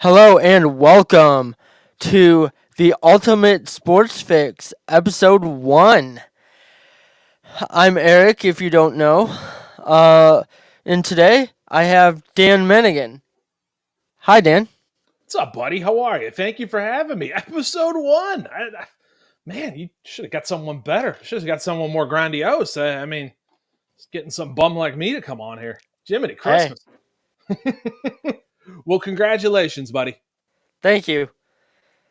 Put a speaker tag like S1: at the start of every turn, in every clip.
S1: Hello and welcome to the Ultimate Sports Fix, episode 1. I'm Eric, if you don't know. And today I have Dan Menningen. Hi, Dan.
S2: What's up, buddy? How are you? Thank you for having me. Episode 1. Man, you should have got someone better. Should have got someone more grandiose. I mean, it's getting some bum like me to come on here. Jiminy
S1: Hey,
S2: Christmas. Well, congratulations, buddy.
S1: thank you.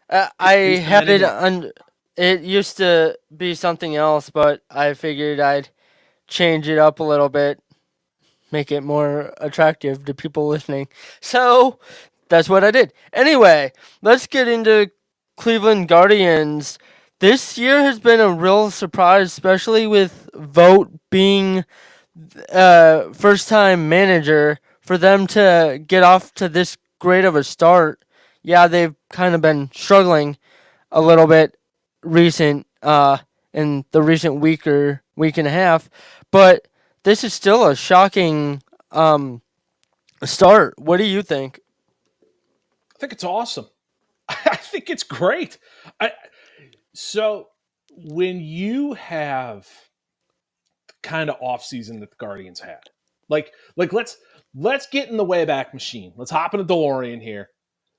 S1: I
S2: Here's to
S1: had
S2: many
S1: it
S2: more.
S1: on. It used to be something else, but I figured I'd change it up a little bit, make it more attractive to people listening. So that's what I did. Anyway, let's get into Cleveland Guardians. This year has been a real surprise, especially with Vogt being first time manager. For them to get off to this great of a start, yeah, they've kind of been struggling a little bit in the recent week and a half, but this is still a shocking start. What do you think?
S2: I think it's awesome. I think it's great. I, so, when you have kind of off season that the Guardians had, let's get in the Wayback Machine. Let's hop in a DeLorean here.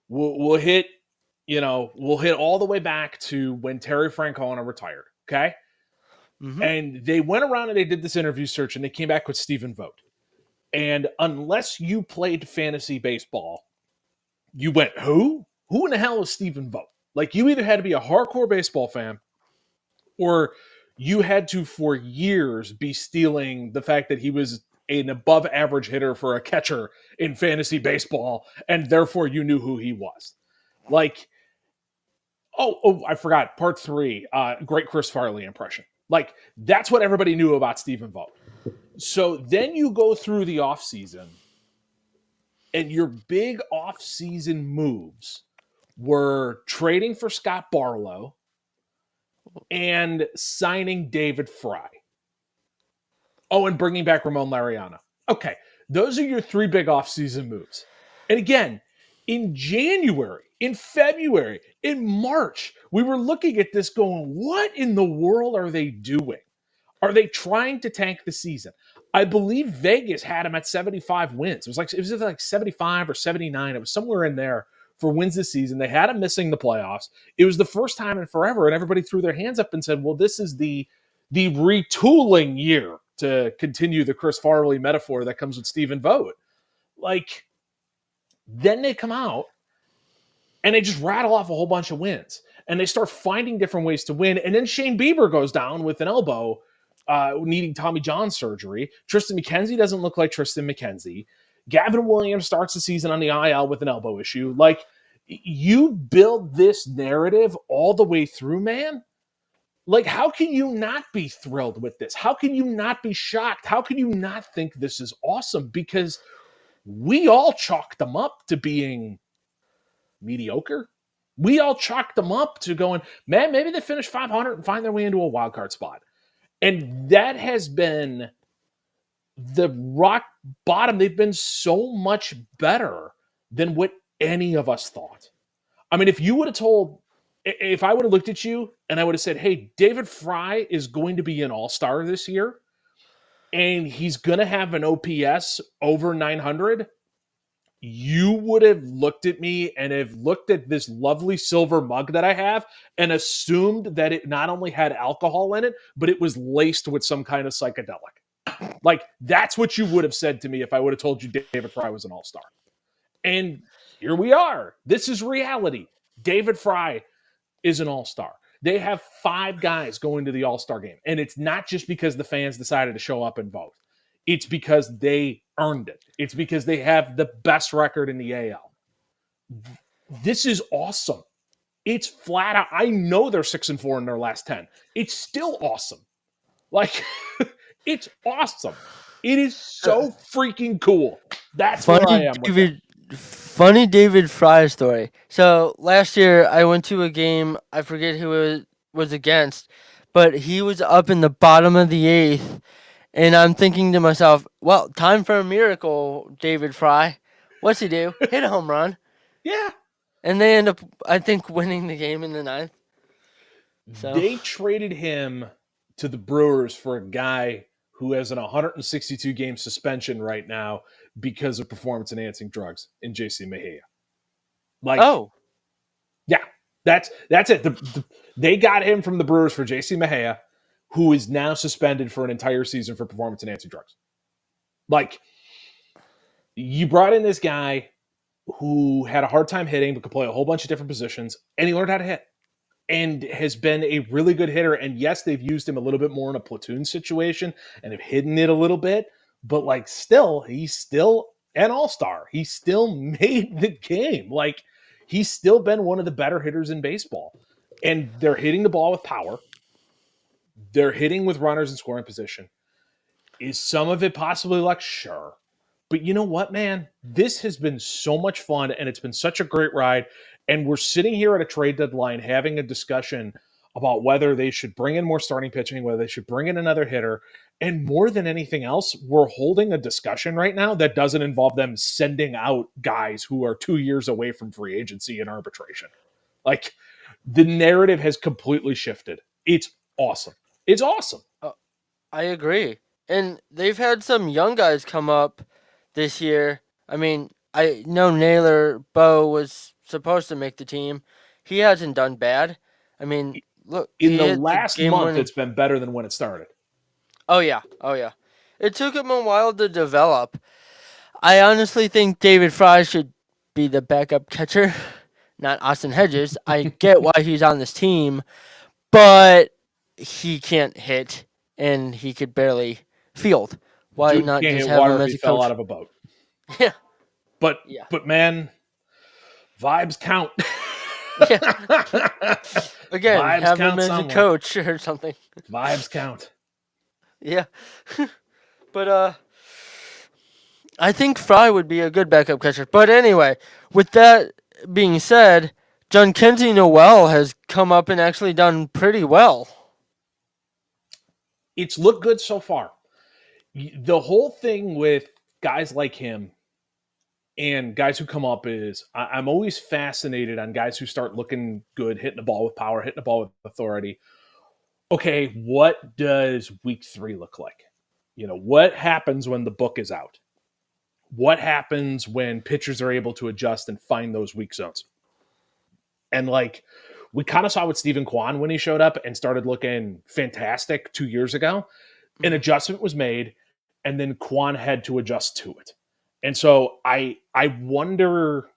S2: We'll hit we'll hit all the way back to when Terry Francona retired. Okay.
S1: Mm-hmm.
S2: And they went around and they did this interview search and they came back with Stephen Vogt. And unless you played fantasy baseball, you went, who? Who in the hell is Stephen Vogt? Like, you either had to be a hardcore baseball fan or you had to, for years, be stealing the fact that he was an above average hitter for a catcher in fantasy baseball, and therefore you knew who he was. Like, I forgot part 3. Great Chris Farley impression. Like, that's what everybody knew about Stephen Vogt. So then you go through the offseason, and your big offseason moves were trading for Scott Barlow and signing David Fry. Oh, and bringing back Ramon Laureano. Okay, those are your 3 big offseason moves. And again, in January, in February, in March, we were looking at this going, what in the world are they doing? Are they trying to tank the season? I believe Vegas had them at 75 wins. It was like 75 or 79. It was somewhere in there for wins this season. They had them missing the playoffs. It was the first time in forever, and everybody threw their hands up and said, well, this is the retooling year, to continue the Chris Farley metaphor that comes with Stephen Vogt. Like, then they come out and they just rattle off a whole bunch of wins. And they start finding different ways to win. And then Shane Bieber goes down with an elbow, needing Tommy John surgery. Tristan McKenzie doesn't look like Tristan McKenzie. Gavin Williams starts the season on the IL with an elbow issue. Like, you build this narrative all the way through, man. Like, how can you not be thrilled with this? How can you not be shocked? How can you not think this is awesome? Because we all chalked them up to being mediocre. We all chalked them up to going, man, maybe they finish 500 and find their way into a wild card spot. And that has been the rock bottom. They've been so much better than what any of us thought. I mean, if I would have looked at you and I would have said, hey, David Fry is going to be an all-star this year and he's going to have an OPS over 900, you would have looked at me and have looked at this lovely silver mug that I have and assumed that it not only had alcohol in it, but it was laced with some kind of psychedelic. Like, that's what you would have said to me if I would have told you David Fry was an all-star. And here we are. This is reality. David Fry is an all-star. They have 5 guys going to the all-star game. And it's not just because the fans decided to show up and vote. It's because they earned it. It's because they have the best record in the AL. This is awesome. It's flat out. I know they're 6-4 in their last 10. It's still awesome. Like, it's awesome. It is so freaking cool. That's where I am with it.
S1: Funny David Fry story. So last year I went to a game. I forget who it was against, but he was up in the bottom of the 8th, and I'm thinking to myself, well, time for a miracle, David Fry. What's he do? Hit a home run.
S2: Yeah.
S1: and they end up, I think, winning the game in the ninth. So,
S2: They traded him to the Brewers for a guy who has an 162 game suspension right now because of performance enhancing drugs in JC Mejia. Like,
S1: oh,
S2: yeah, that's it. They got him from the Brewers for JC Mejia, who is now suspended for an entire season for performance enhancing drugs. Like, you brought in this guy who had a hard time hitting but could play a whole bunch of different positions, and he learned how to hit and has been a really good hitter. And yes, they've used him a little bit more in a platoon situation and have hidden it a little bit, but like still, he's still an all-star. He still made the game. Like he's still been one of the better hitters in baseball. And they're hitting the ball with power. They're hitting with runners in scoring position. Is some of it possibly luck? Sure. But you know what, man? This has been so much fun and it's been such a great ride. And we're sitting here at a trade deadline having a discussion about whether they should bring in more starting pitching, whether they should bring in another hitter. And more than anything else, we're holding a discussion right now that doesn't involve them sending out guys who are 2 years away from free agency and arbitration. Like the narrative has completely shifted. It's awesome. It's awesome.
S1: I agree. And they've had some young guys come up this year. I mean, I know Naylor Bow was supposed to make the team. He hasn't done bad. I mean, look,
S2: In
S1: he
S2: the
S1: hit the
S2: last
S1: game
S2: month,
S1: winning.
S2: it's been better than when it started.
S1: Oh yeah, oh yeah. It took him a while to develop. I honestly think David Fry should be the backup catcher, not Austin Hedges. I get why he's on this team, but he can't hit and he could barely field. Why
S2: Dude
S1: not
S2: can't
S1: just
S2: hit
S1: have
S2: water
S1: him
S2: if
S1: as
S2: he
S1: a
S2: fell out
S1: coach?
S2: of a boat.
S1: Yeah,
S2: But
S1: yeah,
S2: but man, vibes count.
S1: yeah. Again,
S2: Vibes
S1: have him
S2: count
S1: as a
S2: somewhere.
S1: coach or something.
S2: Vibes count.
S1: Yeah, but I think Fry would be a good backup catcher. But anyway, with that being said, John Kenzie Noel has come up and actually done pretty well.
S2: It's looked good so far. The whole thing with guys like him and guys who come up is I'm always fascinated on guys who start looking good, hitting the ball with power, hitting the ball with authority. Okay, what does week 3 look like? You know, what happens when the book is out? What happens when pitchers are able to adjust and find those weak zones? And like we kind of saw with Stephen Kwan when he showed up and started looking fantastic 2 years ago. An
S1: Mhm.
S2: adjustment was made, and then Kwan had to adjust to it. And so I wonder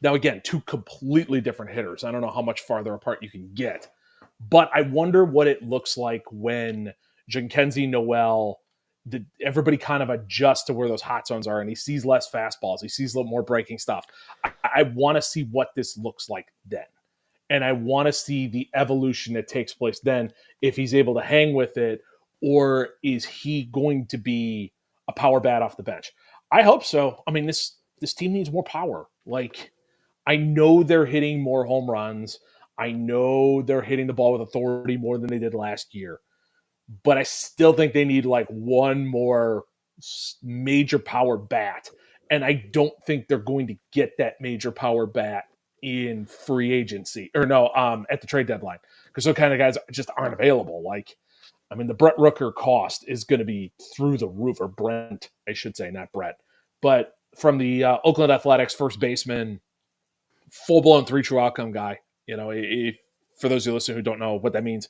S2: now again, two completely different hitters. I don't know how much farther apart you can get, but I wonder what it looks like when Jackenzie Noel, everybody kind of adjusts to where those hot zones are, and he sees less fastballs, he sees a little more breaking stuff. I want to see what this looks like then, and I want to see the evolution that takes place then. If he's able to hang with it, or is he going to be a power bat off the bench? I hope so. I mean, this team needs more power. Like I know they're hitting more home runs. I know they're hitting the ball with authority more than they did last year, but I still think they need like one more major power bat. And I don't think they're going to get that major power bat in free agency or no, at the trade deadline because those kind of guys just aren't available. Like, I mean, the Brett Rooker cost is going to be through the roof, or Brent, I should say, not Brett. But from the Oakland Athletics first baseman, full blown three true outcome guy. You know, for those of you listening who don't know what that means,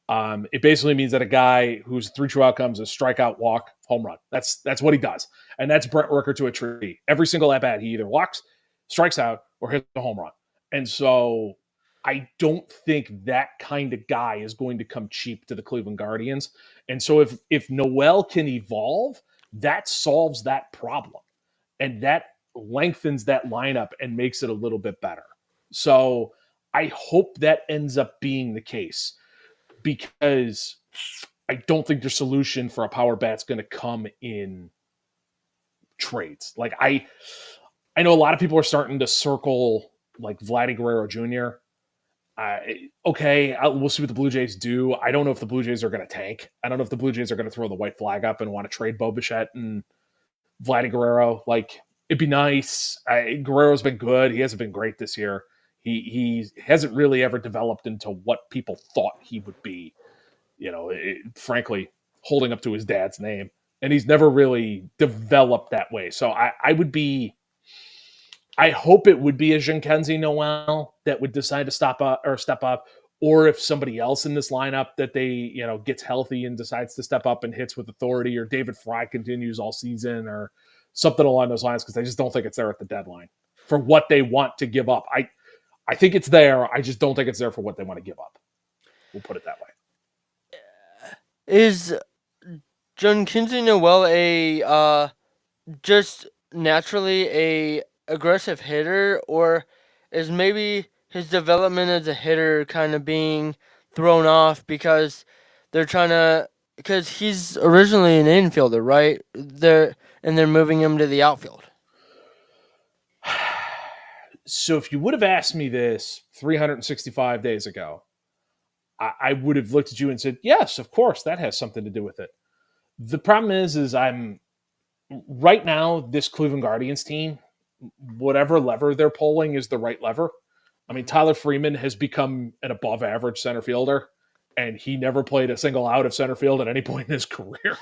S2: it basically means that a guy whose three true outcomes is strikeout, walk, home run. That's what he does, and that's Brent Rooker to a tree. Every single at bat, he either walks, strikes out, or hits a home run. And so, I don't think that kind of guy is going to come cheap to the Cleveland Guardians. And so, if Noel can evolve, that solves that problem, and that lengthens that lineup and makes it a little bit better. So I hope that ends up being the case because I don't think the solution for a power bat's going to come in trades. Like I know a lot of people are starting to circle like Vladdy Guerrero Jr. We'll see what the Blue Jays do. I don't know if the Blue Jays are going to tank. I don't know if the Blue Jays are going to throw the white flag up and want to trade Bo Bichette and Vladdy Guerrero. Like It'd be nice. Guerrero's been good. He hasn't been great this year. He hasn't really ever developed into what people thought he would be. Frankly, holding up to his dad's name, and he's never really developed that way. So I would be. I hope it would be a Jean-Kenzie Noel that would decide to stop up or step up, or if somebody else in this lineup that they gets healthy and decides to step up and hits with authority, or David Fry continues all season, or something along those lines. Because I just don't think it's there at the deadline for what they want to give up. I think it's there. I just don't think it's there for what they want to give up. We'll put it that way.
S1: Is John Kinsey Noel a just naturally a aggressive hitter, or is maybe his development as a hitter kind of being thrown off because they're trying to because he's originally an infielder, right? They're moving him to the outfield.
S2: So if you would have asked me this 365 days ago, I would have looked at you and said, yes, of course, that has something to do with it. The problem is I'm right now, this Cleveland Guardians team, whatever lever they're pulling is the right lever. I mean, Tyler Freeman has become an above average center fielder, and he never played a single out of center field at any point in his career.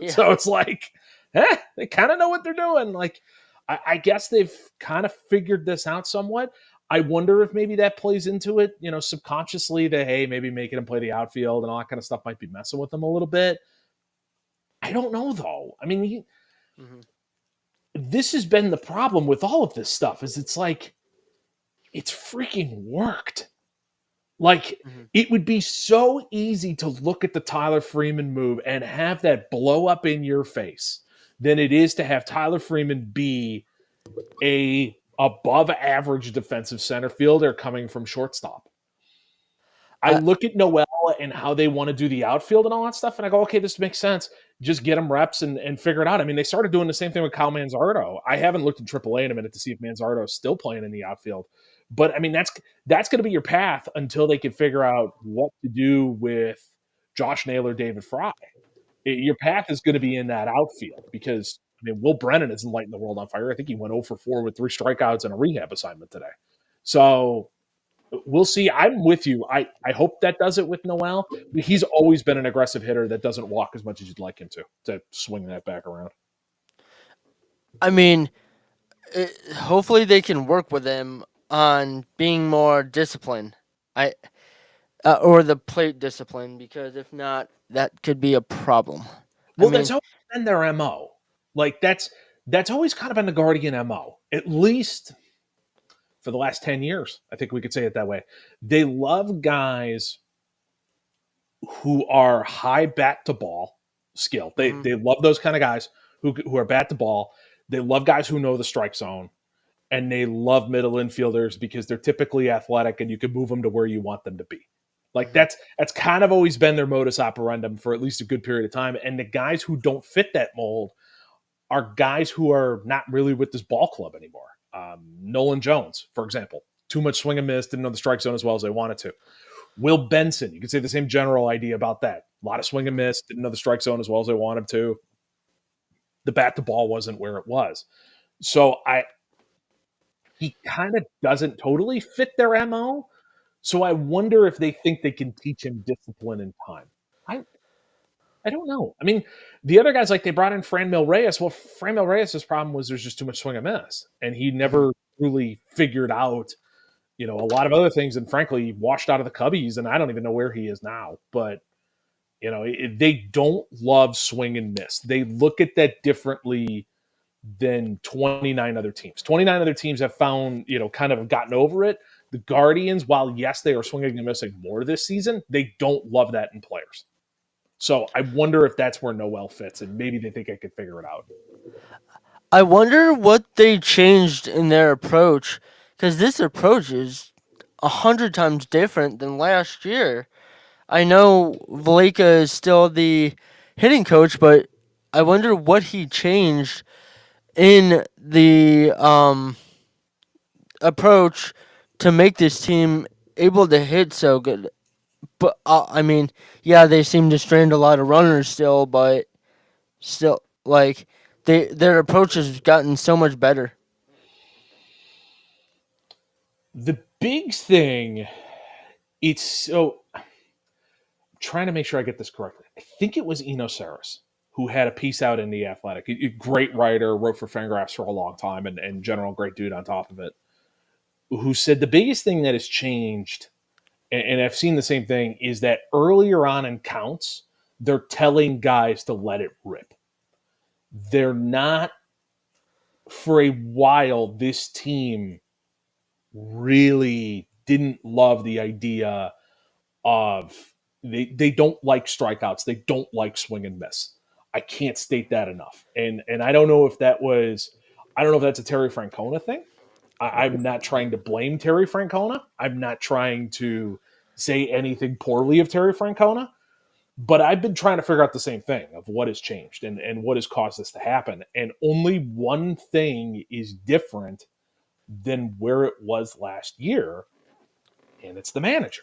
S1: Yeah.
S2: So it's like, they kind of know what they're doing. Like, I guess they've kind of figured this out somewhat. I wonder if maybe that plays into it, subconsciously that, hey, maybe making him play the outfield and all that kind of stuff might be messing with them a little bit. I don't know, though. I mean,
S1: Mhm.
S2: this has been the problem with all of this stuff is it's like, it's freaking worked. Like,
S1: Mhm.
S2: it would be so easy to look at the Tyler Freeman move and have that blow up in your face than it is to have Tyler Freeman be a above average defensive center fielder coming from shortstop. I
S1: I
S2: look at Noel and how they want to do the outfield and all that stuff, and I go, okay, this makes sense. Just get them reps and figure it out. I mean, they started doing the same thing with Kyle Manzardo. I haven't looked at AAA in a minute to see if Manzardo is still playing in the outfield. But I mean, that's going to be your path until they can figure out what to do with Josh Naylor, David Fry. Your path is going to be in that outfield because I mean, Will Brennan isn't lighting the world on fire. I think he went 0 for 4 with 3 strikeouts and a rehab assignment today. So we'll see. I'm with you. I hope that does it with Noel. He's always been an aggressive hitter that doesn't walk as much as you'd like him to swing that back around.
S1: I mean, hopefully they can work with him on being more disciplined. I or the plate discipline, because if not, that could be a problem. I
S2: Well, that's
S1: mean,
S2: always been their MO. Like that's always kind of been the Guardian MO, at least for the last 10 years. I think we could say it that way. They love guys who are high bat to ball skill. They
S1: mhm,
S2: they love those kind of guys who are bat to ball. They love guys who know the strike zone, and they love middle infielders because they're typically athletic and you can move them to where you want them to be. Like
S1: mhm,
S2: that's kind of always been their modus operandum for at least a good period of time. And the guys who don't fit that mold are guys who are not really with this ball club anymore. Nolan Jones, for example, too much swing and miss, didn't know the strike zone as well as they wanted to. Will Benson, you could say the same general idea about that. A lot of swing and
S1: mhm.
S2: miss, didn't know the strike zone as well as they wanted to. The bat to ball wasn't where it was. So he kind of doesn't totally fit their MO. So I wonder if they think they can teach him discipline in time. I I don't know. I mean, the other guys, like they brought in Franmil Reyes. Well, Franmil Reyes' problem was there's just too much swing and miss, and he
S1: Mhm.
S2: never really figured out, a lot of other things. And frankly, he washed out of the Cubbies, and I don't even know where he is now. But they don't love swing and miss. They look at that differently than 29 other teams. 29 other teams have found, kind of gotten over it. The Guardians, while yes, they are swinging and missing more this season, they don't love that in players. So I wonder if that's where Noel fits, and maybe they think I could figure it out.
S1: I wonder what they changed in their approach, because this approach is 100 times different than last year. I know Valeka is still the hitting coach, but I wonder what he changed in the approach to make this team able to hit so good. But I mean, yeah, they seem to strand a lot of runners still, but still, like their approach has gotten so much better.
S2: The big thing, it's so trying to make sure I get this correctly. I think it was Eno Saris who had a piece out in the Athletic. A great writer, wrote for Fangraphs for a long time, and general great dude on top of it. Who said the biggest thing that has changed, and I've seen the same thing, is that earlier on in counts, they're telling guys to let it rip. They're not, for a while, this team really didn't love the idea of they don't like strikeouts. They don't like swing and miss. I can't state that enough. And I don't know if that was I don't know if that's a Terry Francona thing. I'm not trying to blame Terry Francona. I'm not trying to say anything poorly of Terry Francona. But I've been trying to figure out the same thing of what has changed and what has caused this to happen. And only one thing is different than where it was last year, and it's the manager.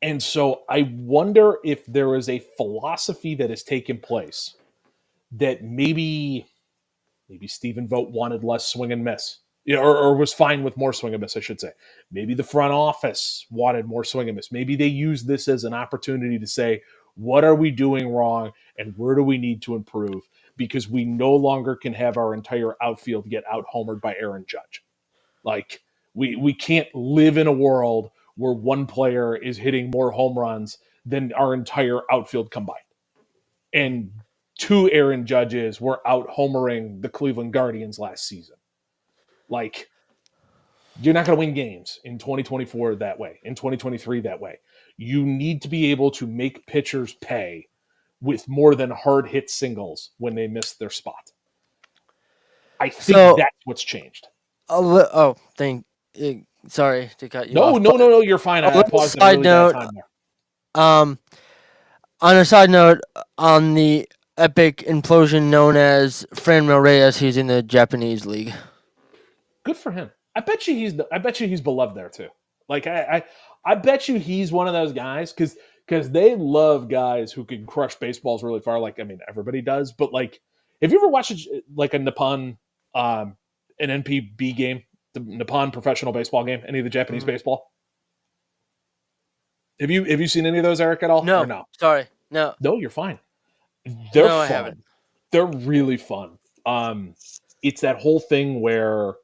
S2: And so I wonder if there is a philosophy that has taken place that maybe Stephen Vogt wanted less swing and miss, or was fine with more swing and miss, I should say. Maybe the front office wanted more swing and miss. Maybe they used this as an opportunity to say, what are we doing wrong and where do we need to improve? Because we no longer can have our entire outfield get out homered by Aaron Judge. Like we can't live in a world where one player is hitting more home runs than our entire outfield combined. And two Aaron Judges were out homering the Cleveland Guardians last season. Like, you're not going to win games in 2024 that way, in 2023 that way. You need to be able to make pitchers pay with more than hard hit singles when they miss their spot. I think
S1: So,
S2: that's what's changed.
S1: oh, sorry to cut you
S2: No,
S1: off,
S2: no,
S1: but
S2: no, no, you're fine.
S1: a
S2: I
S1: little
S2: paused at a
S1: side
S2: really bad
S1: note.
S2: time there.
S1: Um, on a side note, on the epic implosion known as Franmil Reyes, he's in the Japanese league.
S2: Good for him. I bet you he's beloved there too. Like I bet you he's one of those guys because they love guys who can crush baseballs really far. Like I mean everybody does, but like if you ever watched like a Nippon an NPB game, the Nippon professional baseball game, any of the Japanese
S1: Mm.
S2: baseball, have you seen any of those, Eric, at all or
S1: No,
S2: no?
S1: sorry, no,
S2: No, you're fine. They're
S1: no, I haven't.
S2: fun. They're really fun. It's that whole thing where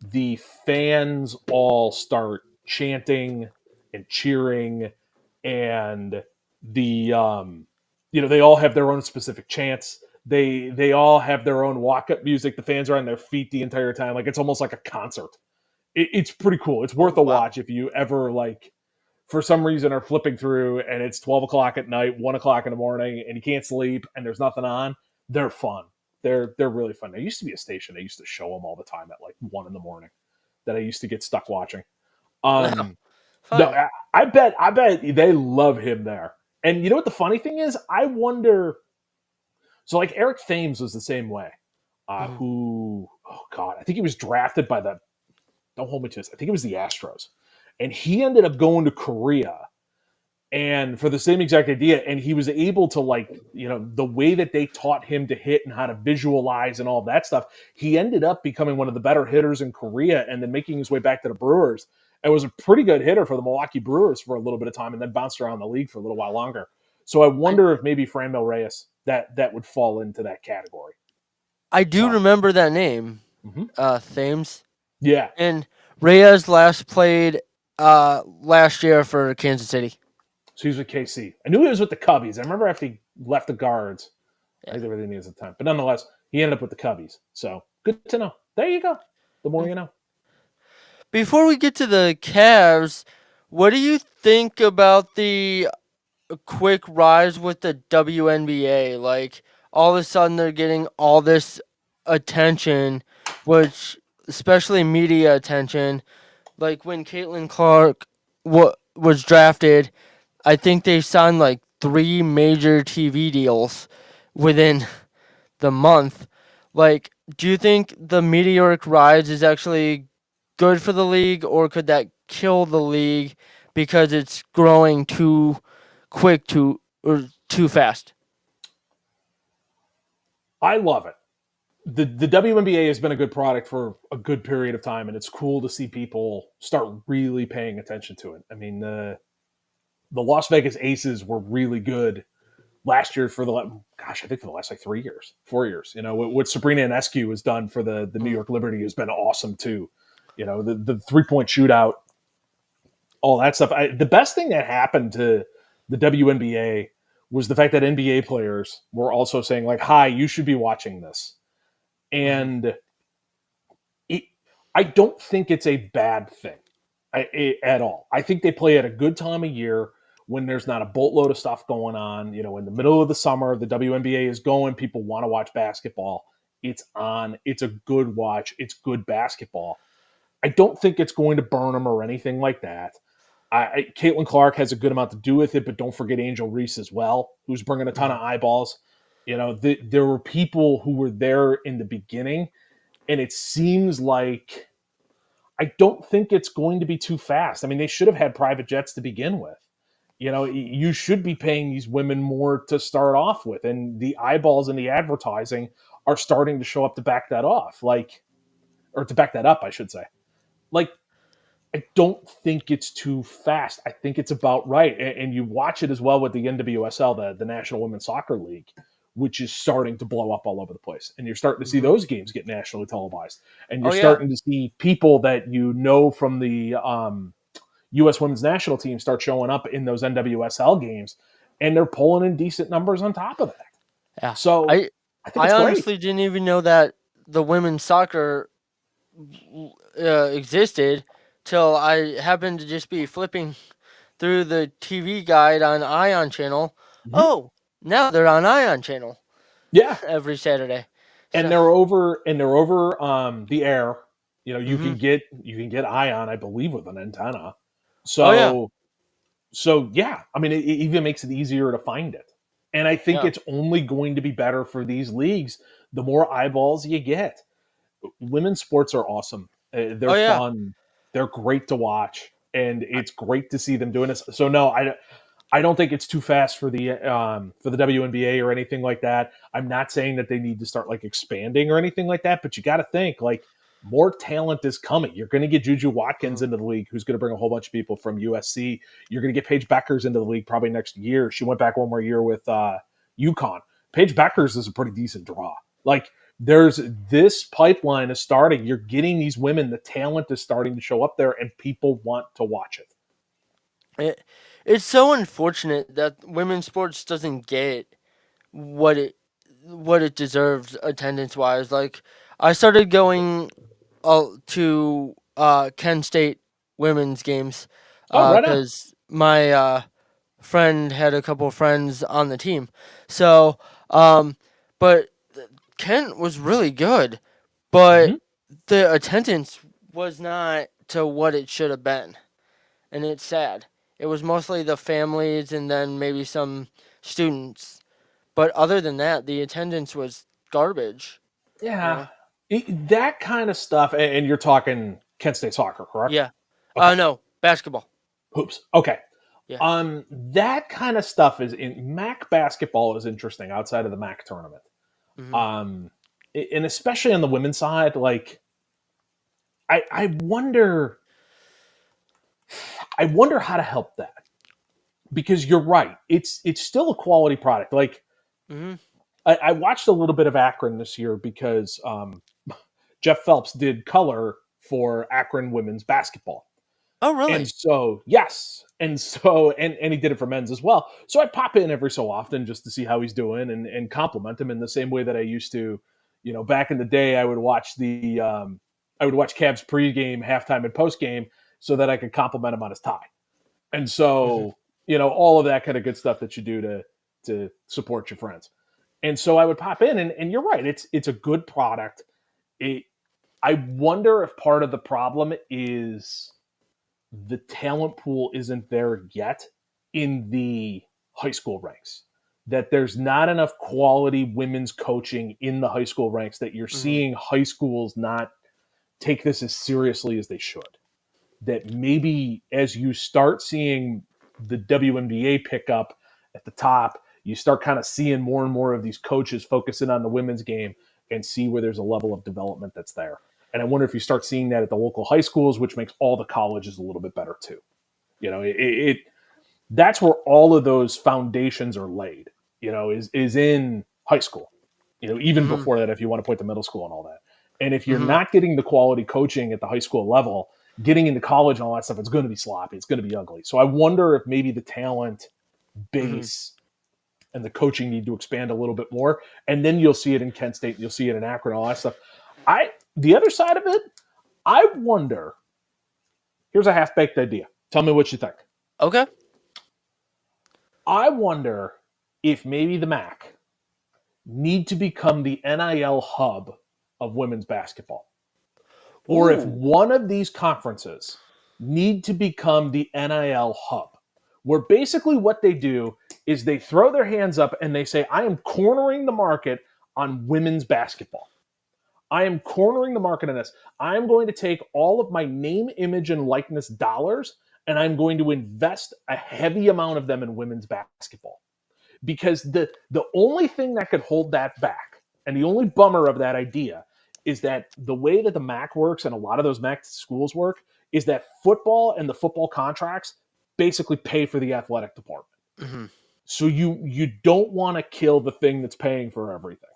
S2: the fans all start chanting and cheering, and they all have their own specific chants. They all have their own walk-up music. The fans are on their feet the entire time, like it's almost like a concert. It's pretty cool. It's worth
S1: Oh
S2: a
S1: wow.
S2: watch if you ever like for some reason are flipping through and it's 12 o'clock at night, 1 o'clock in the morning, and you can't sleep and there's nothing on. They're fun. They're really fun. There used to be a station they used to show them all the time at like 1 in the morning that I used to get stuck watching.
S1: Wow,
S2: No,
S1: fun.
S2: I bet they love him there. And you know what the funny thing is? I wonder. So like Eric Thames was the same way.
S1: Mhm.
S2: Who? Oh God, I think he was drafted by the. Don't hold me to this. I think it was the Astros, and he ended up going to Korea and for the same exact idea, and he was able to the way that they taught him to hit and how to visualize and all that stuff, he ended up becoming one of the better hitters in Korea and then making his way back to the Brewers and was a pretty good hitter for the Milwaukee Brewers for a little bit of time and then bounced around the league for a little while longer. So I
S1: I
S2: wonder if maybe Franmil Reyes that would fall into that category.
S1: I do
S2: So
S1: remember that name,
S2: mhm.
S1: Thames,
S2: Yeah,
S1: and Reyes last played last year for Kansas City.
S2: so he was with KC. I knew he was with the Cubbies. I remember after he left the Guards, I
S1: Yeah.
S2: think they were the Indians at the time. But nonetheless, he ended up with the Cubbies. So good to know. There you go. The more you know.
S1: Before we get to the Cavs, what do you think about the quick rise with the WNBA? Like all of a sudden they're getting all this attention, which especially media attention. Like when Caitlin Clark was drafted, I think they signed like three major TV deals within the month. Like, do you think the meteoric rise is actually good for the league, or could that kill the league because it's growing too quick, or too fast?
S2: I love it. The WNBA has been a good product for a good period of time, and it's cool to see people start really paying attention to it. I mean, the Las Vegas Aces were really good last year for the gosh, I think for the last like 3 years, 4 years. You know what Sabrina Ionescu has done for the New
S1: Mm.
S2: York Liberty has been awesome too. You know the 3-point shootout, all that stuff. The best thing that happened to the WNBA was the fact that NBA players were also saying like, "Hi, you should be watching this,"
S1: Mhm.
S2: and it, I don't think it's a bad thing at all. I think they play at a good time of year when there's not a boatload of stuff going on. You know, in the middle of the summer, the WNBA is going. People want to watch basketball. It's on. It's a good watch. It's good basketball. I don't think it's going to burn them or anything like that. Caitlin Clark has a good amount to do with it, but don't forget Angel Reese as well, who's bringing a ton of
S1: Mhm.
S2: eyeballs. You know, there were people who were there in the beginning, and it seems like I don't think it's going to be too fast. I mean, they should have had private jets to begin with. You know, you should be paying these women more to start off with, and the eyeballs and the advertising are starting to show up to back that off, like, or to back that up, I should say. Like, I don't think it's too fast. I think it's about right. And you watch it as well with the NWSL, the National Women's Soccer League, which is starting to blow up all over the place. And you're starting to see
S1: Mhm.
S2: those games get nationally televised. And you're
S1: Oh yeah.
S2: starting to see people that you know from the U.S. women's national team start showing up in those NWSL games. And they're pulling in decent numbers on top of that.
S1: Yeah.
S2: So
S1: I
S2: I think
S1: I
S2: it's great.
S1: honestly didn't even know that the women's soccer existed till I happened to just be flipping through the TV guide on Ion Channel.
S2: Mhm.
S1: Oh, now they're on Ion Channel
S2: Yeah.
S1: every Saturday.
S2: And
S1: So,
S2: they're over the air. You know,
S1: hmm,
S2: you can get ion, I believe, with an antenna.
S1: oh yeah,
S2: So yeah, I mean, it even makes it easier to find it. And I think
S1: yeah,
S2: it's only going to be better for these leagues the more eyeballs you get. Women's sports are awesome. They're
S1: oh yeah.
S2: fun. They're great to watch, and it's great to see them doing this. So no, I don't think it's too fast for the WNBA or anything like that. I'm not saying that they need to start like expanding or anything like that, but you got to think like more talent is coming. You're going to get Juju Watkins
S1: Mhm.
S2: into the league, who's going to bring a whole bunch of people from USC. You're going to get Paige Beckers into the league probably next year. She went back one more year with UConn. Paige Beckers is a pretty decent draw. Like there's this pipeline is starting. You're getting these women. The talent is starting to show up there, and people want to watch it.
S1: It, it's so unfortunate that women's sports doesn't get what it what it deserves attendance wise. Like I started going to Kent State women's games
S2: Oh, right on.
S1: because my friend had a couple of friends on the team. So, but Kent was really good, but
S2: Mm-hmm.
S1: the attendance was not to what it should have been, and it's sad. It was mostly the families and then maybe some students, but other than that, the attendance was garbage. You
S2: Yeah,
S1: know?
S2: that kind of stuff. And you're talking Kent State soccer, correct?
S1: Yeah.
S2: Okay.
S1: No, basketball.
S2: Hoops. Okay.
S1: Yeah.
S2: That kind of stuff is in MAC basketball is interesting outside of the MAC tournament.
S1: Hmm.
S2: Um, and especially on the women's side, like I wonder how to help that because you're right. It's still a quality product. Like
S1: Hmm.
S2: I watched a little bit of Akron this year because Jeff Phelps did color for Akron women's basketball.
S1: Oh,
S2: And
S1: really?
S2: so, yes. And so, and he did it for men's as well. So I pop in every so often just to see how he's doing and compliment him in the same way that I used to, you know, back in the day, I would watch Cavs pregame, halftime, and postgame so that I could compliment him on his tie. And
S1: Hmm.
S2: so, you know, all of that kind of good stuff that you do to support your friends. And so I would pop in and you're right. It's a good product. It, I wonder if part of the problem is the talent pool isn't there yet in the high school ranks. That there's not enough quality women's coaching in the high school ranks that you're
S1: Hmm.
S2: seeing high schools not take this as seriously as they should. That maybe as you start seeing the WNBA pick up at the top, You start kind of seeing more and more of these coaches focusing on the women's game and see where there's a level of development that's there. And I wonder if you start seeing that at the local high schools, which makes all the colleges a little bit better too. It that's where all of those foundations are laid. Is in high school. Even
S1: Mm-hmm.
S2: before that, if you want to point to middle school and all that. And if you're
S1: Mm-hmm.
S2: not getting the quality coaching at the high school level, getting into college and all that stuff, it's going to be sloppy. It's going to be ugly. So I wonder if maybe the talent
S1: Mm-hmm.
S2: base and the coaching need to expand a little bit more. And then you'll see it in Kent State, and you'll see it in Akron, all that stuff. The other side of it, I wonder. Here's a half baked idea. Tell me what you think.
S1: Okay.
S2: I wonder if maybe the MAC need to become the NIL hub of women's basketball, or if
S1: Ooh.
S2: one of these conferences need to become the NIL hub, where basically what they do is they throw their hands up and they say, I am cornering the market on women's basketball. I am cornering the market on this. I'm going to take all of my name, image, and likeness dollars, and I'm going to invest a heavy amount of them in women's basketball. Because the only thing that could hold that back, and the only bummer of that idea, is that the way that the MAC works and a lot of those MAC schools work is that football and the football contracts basically pay for the athletic department.
S1: Mm-hmm.
S2: So you don't want to kill the thing that's paying for everything.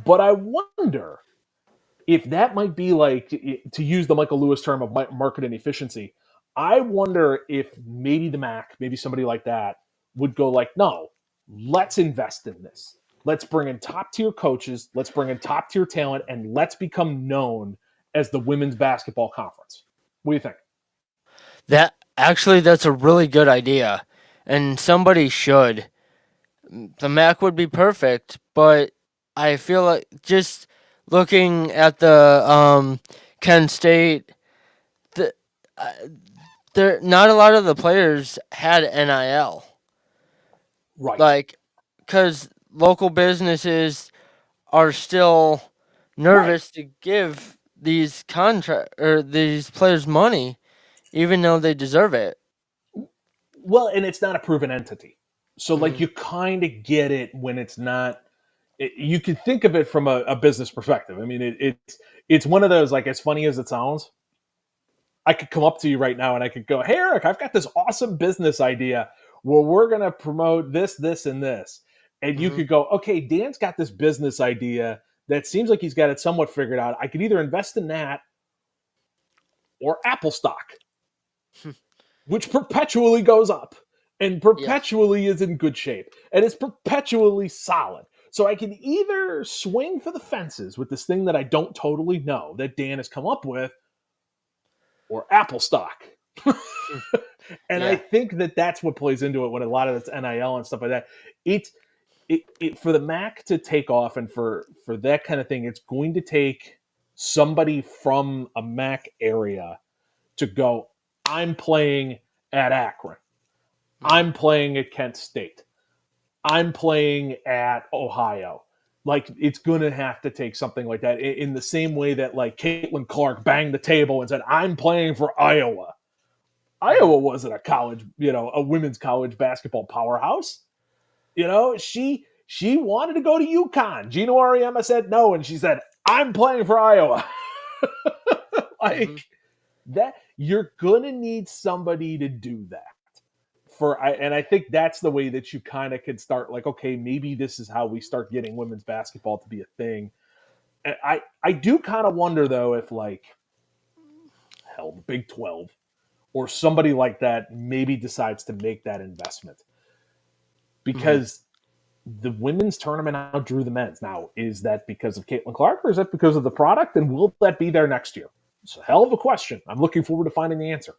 S2: But I wonder if that might be like, to use the Michael Lewis term of market inefficiency. I wonder if maybe the MAC, maybe somebody like that, would go like, no, let's invest in this. Let's bring in top tier coaches. Let's bring in top tier talent, and let's become known as the women's basketball conference. What do you think?
S1: That's a really good idea, and somebody should. The Mac would be perfect, but I feel like just looking at the Kent State, the uh, there not a lot of the players had NIL,
S2: Right.
S1: like because local businesses are still
S2: Right.
S1: nervous to give these contract or these players money, even though they deserve it.
S2: Well, and it's not a proven entity. So, like,
S1: Hmm.
S2: you kind of get it when it's not. You can think of it from a business perspective. I mean, it's one of those, like, as funny as it sounds, I could come up to you right now and I could go, "Hey, Eric, I've got this awesome business idea where we're going to promote this, this, and this." And you
S1: Hmm.
S2: could go, "Okay, Dan's got this business idea that seems like he's got it somewhat figured out. I could either invest in that or Apple stock, which perpetually goes up and
S1: Yes.
S2: perpetually is in good shape and it's perpetually solid. So I can either swing for the fences with this thing that I don't totally know that Dan has come up with, or Apple stock."
S1: Hmm.
S2: And I
S1: Yeah.
S2: think that that's what plays into it when a lot of this NIL and stuff like that. It's for the Mac to take off, and for that kind of thing, it's going to take somebody from a Mac area to go, I'm playing at Akron.
S1: Hmm.
S2: I'm playing at Kent State. I'm playing at Ohio. Like, it's going to have to take something like that in the same way that, like, Caitlin Clark banged the table and said, I'm playing for Iowa.
S1: Hmm.
S2: Iowa wasn't a college, a women's college basketball powerhouse. She wanted to go to UConn. Gino Ariema said no, and she said, I'm playing for Iowa.
S1: Hmm.
S2: Like, that, you're gonna need somebody to do that. And I think that's the way that you kind of could start, like, okay, maybe this is how we start getting women's basketball to be a thing. And I do kind of wonder though if, like, hell, the Big 12 or somebody like that maybe decides to make that investment,
S1: Hmm.
S2: because the women's tournament outdrew the men's. Now, is that because of Caitlin Clark, or is that because of the product? And will that be there next year? It's a hell of a question. I'm looking forward to finding the answer.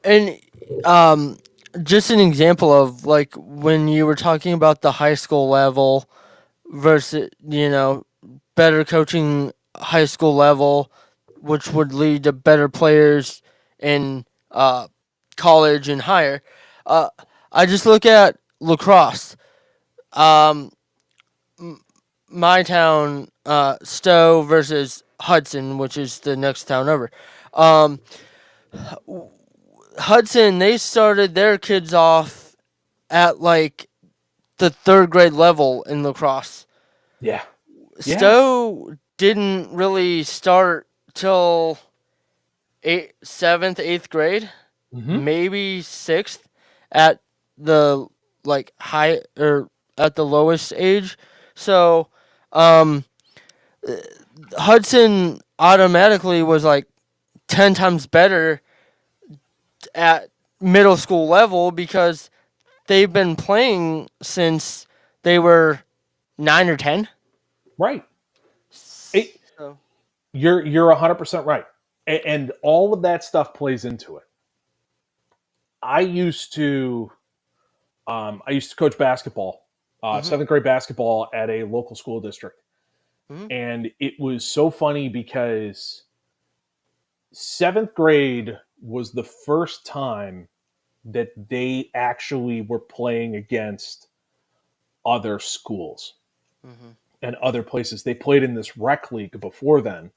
S1: And um, just an example of like when you were talking about the high school level versus better coaching high school level, which would lead to better players in college and higher. Uh, I just look at lacrosse. Um, my town, Stowe versus Hudson, which is the next town over. Um, Hudson, they started their kids off at like the third grade level in lacrosse.
S2: Yeah. Yeah.
S1: Stowe didn't really start till seventh, eighth grade,
S2: Hmm.
S1: maybe sixth at the like high or at the lowest age. So um, Hudson automatically was like 10 times better at middle school level because they've been playing since they were 9 or 10.
S2: Right. It,
S1: So,
S2: you're 100% right. And all of that stuff plays into it. I used to I used to coach basketball,
S1: mhm,
S2: seventh grade basketball at a local school district.
S1: mhm,
S2: And it was so funny because seventh grade was the first time that they actually were playing against other schools
S1: mhm,
S2: and other places. They played in this rec league before then,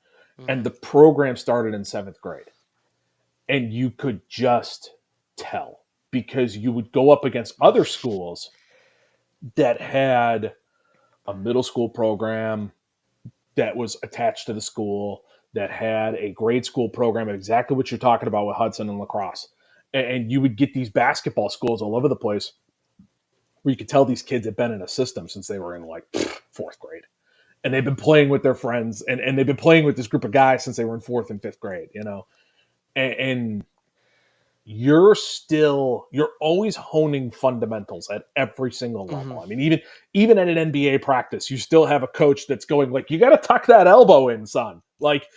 S2: and
S1: mhm,
S2: the program started in seventh grade. And you could just tell because you would go up against other schools that had a middle school program that was attached to the school, that had a grade school program, and exactly what you're talking about with Hudson and lacrosse. And you would get these basketball schools all over the place where you could tell these kids had been in a system since they were in like fourth grade. And they've been playing with their friends and they've been playing with this group of guys since they were in fourth and fifth grade, you know. And you're always honing fundamentals at every single level.
S1: mhm,
S2: I mean, even at an NBA practice, you still have a coach that's going like, you got to tuck that elbow in, son. Like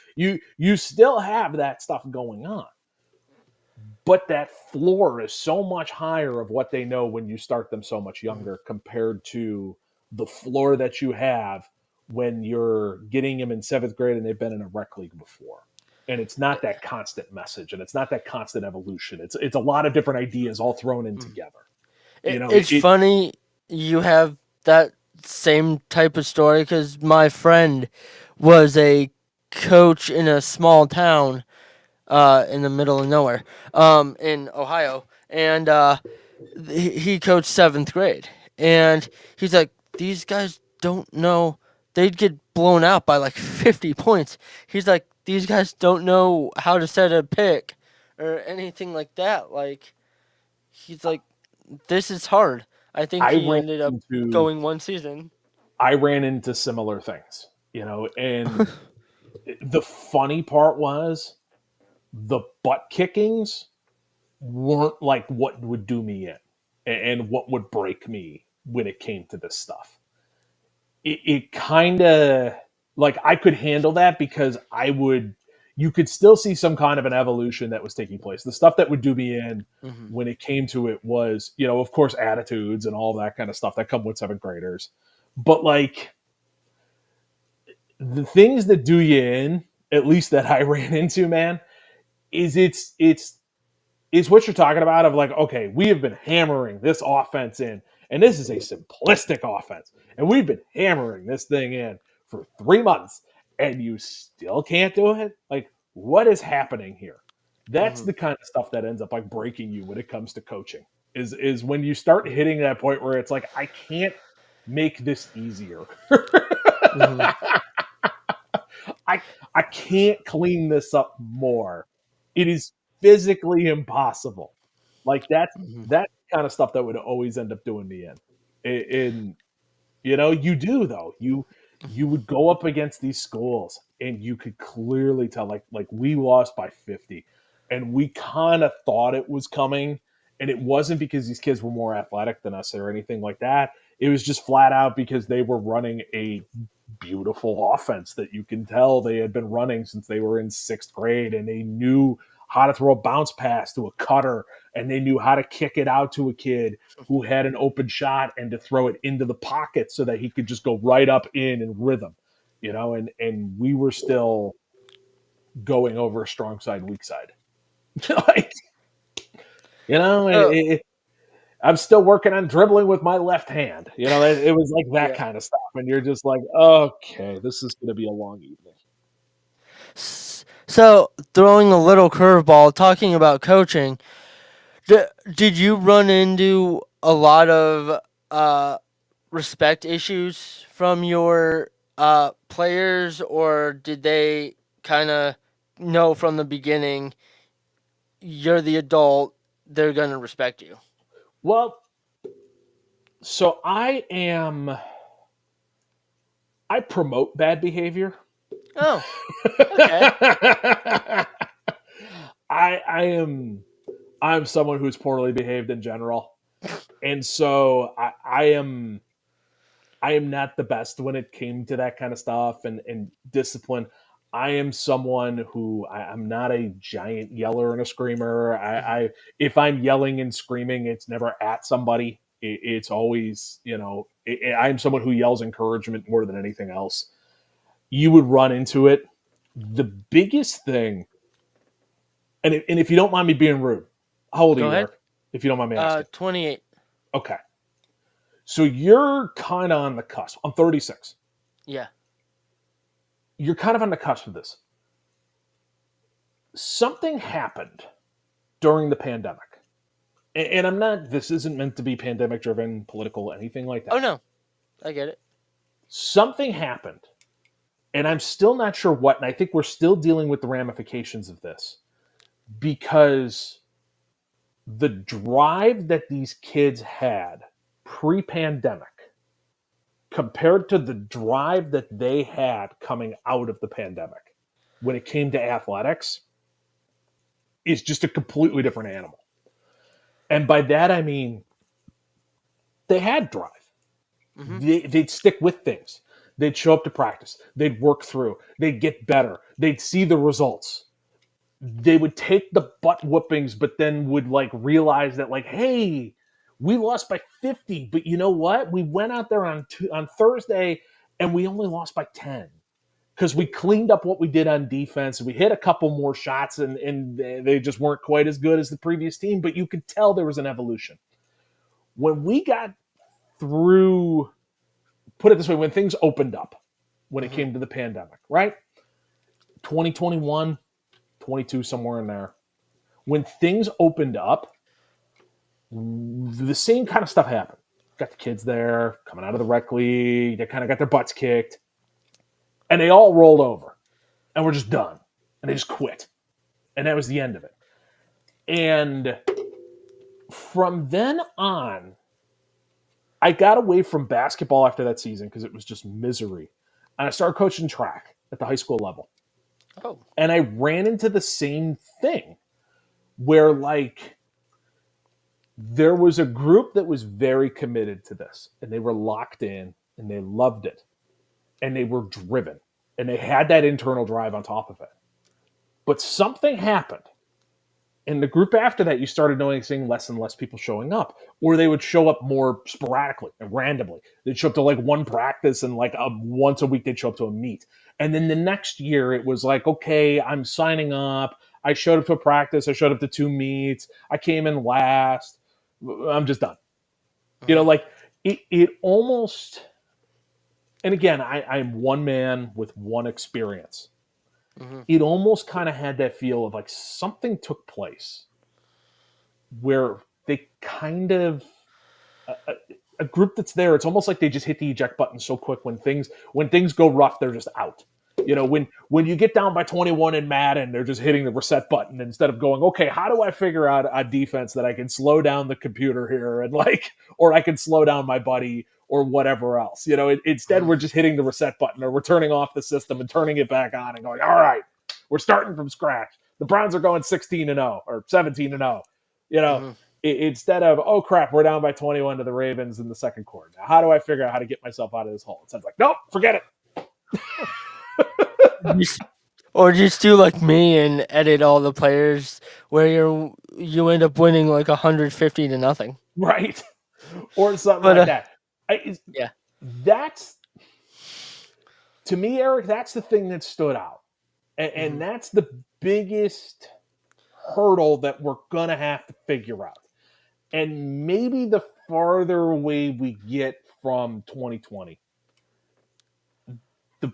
S2: you still have that stuff going on, but that floor is so much higher of what they know when you start them so much
S1: mhm,
S2: younger compared to the floor that you have when you're getting them in seventh grade and they've been in a rec league before. And it's not that constant message and it's not that constant evolution. It's a lot of different ideas all thrown in
S1: mhm.
S2: together. You know,
S1: It's funny you have that same type of story because my friend was a coach in a small town in the middle of nowhere in Ohio. And he coached seventh grade. And he's like, these guys don't know. They'd get blown out by like 50 points. He's like, these guys don't know how to set a pick or anything like that. Like, he's like, this is hard. I think
S2: I
S1: he
S2: ran
S1: ended up
S2: into
S1: going one season.
S2: I ran into similar things, you know, and the funny part was the butt kickings weren't like what would do me in and what would break me when it came to this stuff. It kind of like I could handle that because you could still see some kind of an evolution that was taking place. The stuff that would do me in
S1: Hmm.
S2: when it came to it was, you know, of course, attitudes and all that kind of stuff that come with seventh graders. But like the things that do you in, at least that I ran into, man, is it's what you're talking about of like, okay, we have been hammering this offense in, and this is a simplistic offense, and we've been hammering this thing in for 3 months, and you still can't do it. Like, what is happening here? That's
S1: Hmm.
S2: the kind of stuff that ends up like breaking you when it comes to coaching. Is when you start hitting that point where it's like, I can't make this easier.
S1: Hmm.
S2: I I can't clean this up more. It is physically impossible. Like
S1: Hmm.
S2: that kind of stuff that would always end up doing me in. In you know, you do though. You would go up against these schools and you could clearly tell like we lost by 50 and we kind of thought it was coming and it wasn't because these kids were more athletic than us or anything like that. It was just flat out because they were running a beautiful offense that you can tell they had been running since they were in 6th grade and they knew how to throw a bounce pass to a cutter and they knew how to kick it out to a kid who had an open shot and to throw it into the pocket so that he could just go right up in rhythm, you know, and we were still going over strong side, weak side. Like, you know,
S1: So
S2: I'm still working on dribbling with my left hand. You know, it was like that
S1: yeah.
S2: kind of stuff. And you're just like, okay, this is going to be a long evening.
S1: So throwing a little curveball, talking about coaching. Did you run into a lot of respect issues from your players, or did they kind of know from the beginning you're the adult, they're going to respect you?
S2: Well, so I promote bad behavior.
S1: Oh, okay.
S2: I I'm someone who's poorly behaved in general, and so I am not the best when it came to that kind of stuff and discipline. I am someone who I'm not a giant yeller and a screamer.
S1: Hmm.
S2: I if I'm yelling and screaming, it's never at somebody. It's always, I'm someone who yells encouragement more than anything else. You would run into it. The biggest thing, and if you don't mind me being rude, how old are
S1: Go
S2: you,
S1: ahead.
S2: Eric? If you don't mind me asking.
S1: 28.
S2: Okay. So you're kind of on the cusp. I'm 36.
S1: Yeah.
S2: You're kind of on the cusp of this. Something happened during the pandemic. And I'm not, this isn't meant to be pandemic driven, political, anything like
S1: Oh
S2: that.
S1: no, I get it.
S2: Something happened, and I'm still not sure what. And I think we're still dealing with the ramifications of this because the drive that these kids had pre pandemic compared to the drive that they had coming out of the pandemic when it came to athletics is just a completely different animal. And by that, I mean, they had drive.
S1: Hmm.
S2: They'd stick with things. They'd show up to practice. They'd work through. They'd get better. They'd see the results. They would take the butt whoopings, but then would like realize that like, hey, we lost by 50, but you know what? We went out there on Thursday and we only lost by 10 because we cleaned up what we did on defense. We hit a couple more shots and they just weren't quite as good as the previous team, but you could tell there was an evolution. When we got through, put it this way, when things opened up, when it
S1: Hmm.
S2: came to the pandemic, right? 2021, 22, somewhere in there. When things opened up, the same kind of stuff happened. Got the kids there coming out of the rec league. They kind of got their butts kicked, and they all rolled over, and we're just done, and they just quit, and that was the end of it. And from then on, I got away from basketball after that season because it was just misery, and I started coaching track at the high school level,
S1: Oh.
S2: and I ran into the same thing where like there was a group that was very committed to this and they were locked in and they loved it and they were driven and they had that internal drive on top of it. But something happened. In the group after that, you started noticing less and less people showing up, or they would show up more sporadically and randomly. They'd show up to like one practice and like once a week they'd show up to a meet. And then the next year it was like, okay, I'm signing up. I showed up to a practice. I showed up to two meets. I came in last. I'm just done.
S1: Hmm.
S2: Like it almost, and again, I'm one man with one experience.
S1: Hmm.
S2: It almost kind of had that feel of like something took place where they kind of a, a group that's there. It's almost like they just hit the eject button so quick when things go rough, they're just out. When you get down by 21 in Madden, they're just hitting the reset button instead of going, okay, how do I figure out a defense that I can slow down the computer here and like, or I can slow down my buddy or whatever else. Instead
S1: Hmm.
S2: we're just hitting the reset button or we're turning off the system and turning it back on and going, all right, we're starting from scratch. The Browns are going 16-0 or 17-0. You know,
S1: Hmm.
S2: instead of, oh crap, we're down by 21 to the Ravens in the second quarter. Now, how do I figure out how to get myself out of this hole? It sounds like, nope, forget it.
S1: Or just do like me and edit all the players where you end up winning like 150 to nothing.
S2: Right. Or something
S1: But
S2: like that.
S1: yeah.
S2: That's, to me, Eric, that's the thing that stood out. And
S1: Hmm.
S2: that's the biggest hurdle that we're going to have to figure out. And maybe the farther away we get from 2020, the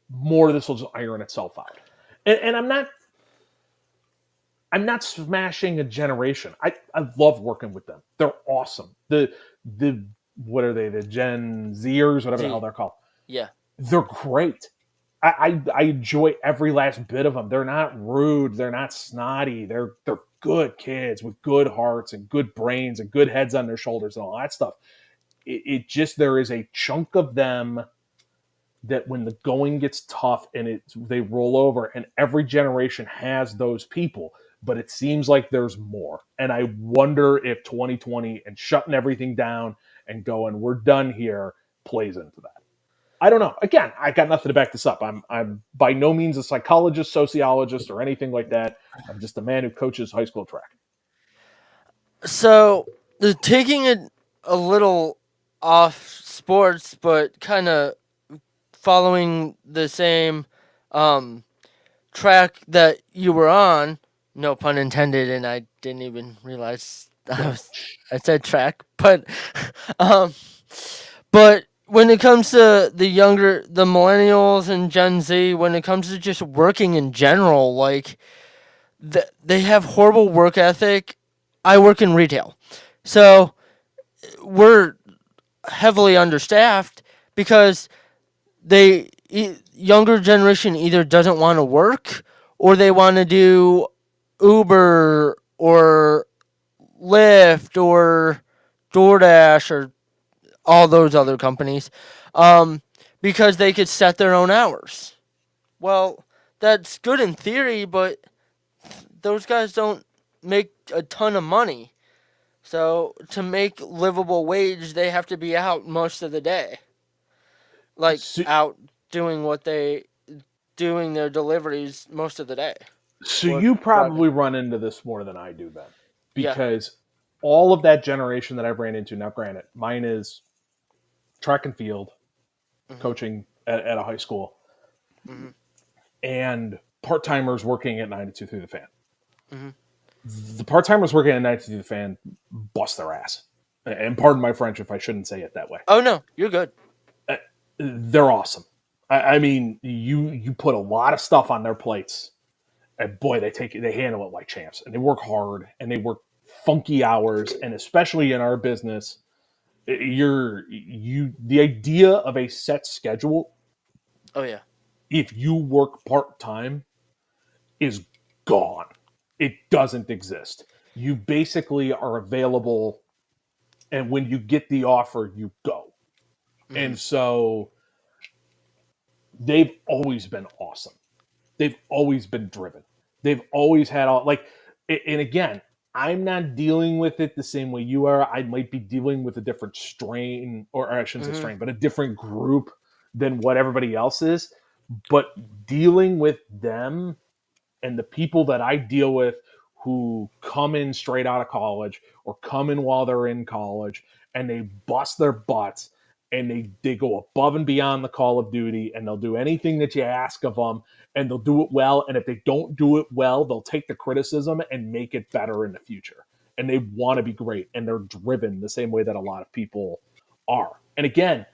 S2: more this will just iron itself out. And I'm not smashing a generation. I love working with them. They're awesome. The what are they, the Gen Zers, whatever the hell
S1: Z.
S2: they're called.
S1: Yeah.
S2: They're great. I enjoy every last bit of them. They're not rude. They're not snotty. They're good kids with good hearts and good brains and good heads on their shoulders and all that stuff. It just, there is a chunk of them that when the going gets tough and they roll over, and every generation has those people, but it seems like there's more. And I wonder if 2020 and shutting everything down and going, we're done here, plays into that. I don't know. Again, I got nothing to back this up. I'm by no means a psychologist, sociologist, or anything like that. I'm just a man who coaches high school track.
S1: So taking it a little off sports, but kind of following the same um, track that you were on. No pun intended, and I didn't even realize
S2: No.
S1: I said track, but um, but when it comes to the millennials and Gen Z, when it comes to just working in general, like they have horrible work ethic. I work in retail, so we're heavily understaffed because younger generation either doesn't want to work or they want to do Uber or Lyft or DoorDash or all those other companies, um, because they could set their own hours. Well, that's good in theory, but those guys don't make a ton of money. So to make livable wage, they have to be out most of the day, like
S2: So,
S1: out doing what they doing their deliveries most of the day
S2: so
S1: or
S2: you
S1: driving.
S2: probably run into this more than I do then,
S1: Yeah.
S2: because all of that generation that I've ran into, now granted, mine is track and field,
S1: Mhm.
S2: coaching at a high school,
S1: Mhm.
S2: and part timers working at 92 through the fan.
S1: Mhm.
S2: The part timers working at 92 through the fan bust their ass. And pardon my French if I shouldn't say it that way.
S1: Oh no, you're good.
S2: Uh, They're awesome. I mean, you put a lot of stuff on their plates, and boy, they handle it like champs, and they work hard, and they work funky hours, and especially in our business, the idea of a set schedule,
S1: Oh yeah.
S2: if you work part time, is gone. It doesn't exist. You basically are available, and when you get the offer, you go. And
S1: Mhm.
S2: so they've always been awesome. They've always been driven. They've always had all, like, and again, I'm not dealing with it the same way you are. I might be dealing with a different strain, or I shouldn't say
S1: Mhm.
S2: strain, but a different group than what everybody else is. But dealing with them and the people that I deal with who come in straight out of college or come in while they're in college, and they bust their butts, and they go above and beyond the call of duty, and they'll do anything that you ask of them, and they'll do it well, and if they don't do it well, they'll take the criticism and make it better in the future, and they want to be great, and they're driven the same way that a lot of people are. And again,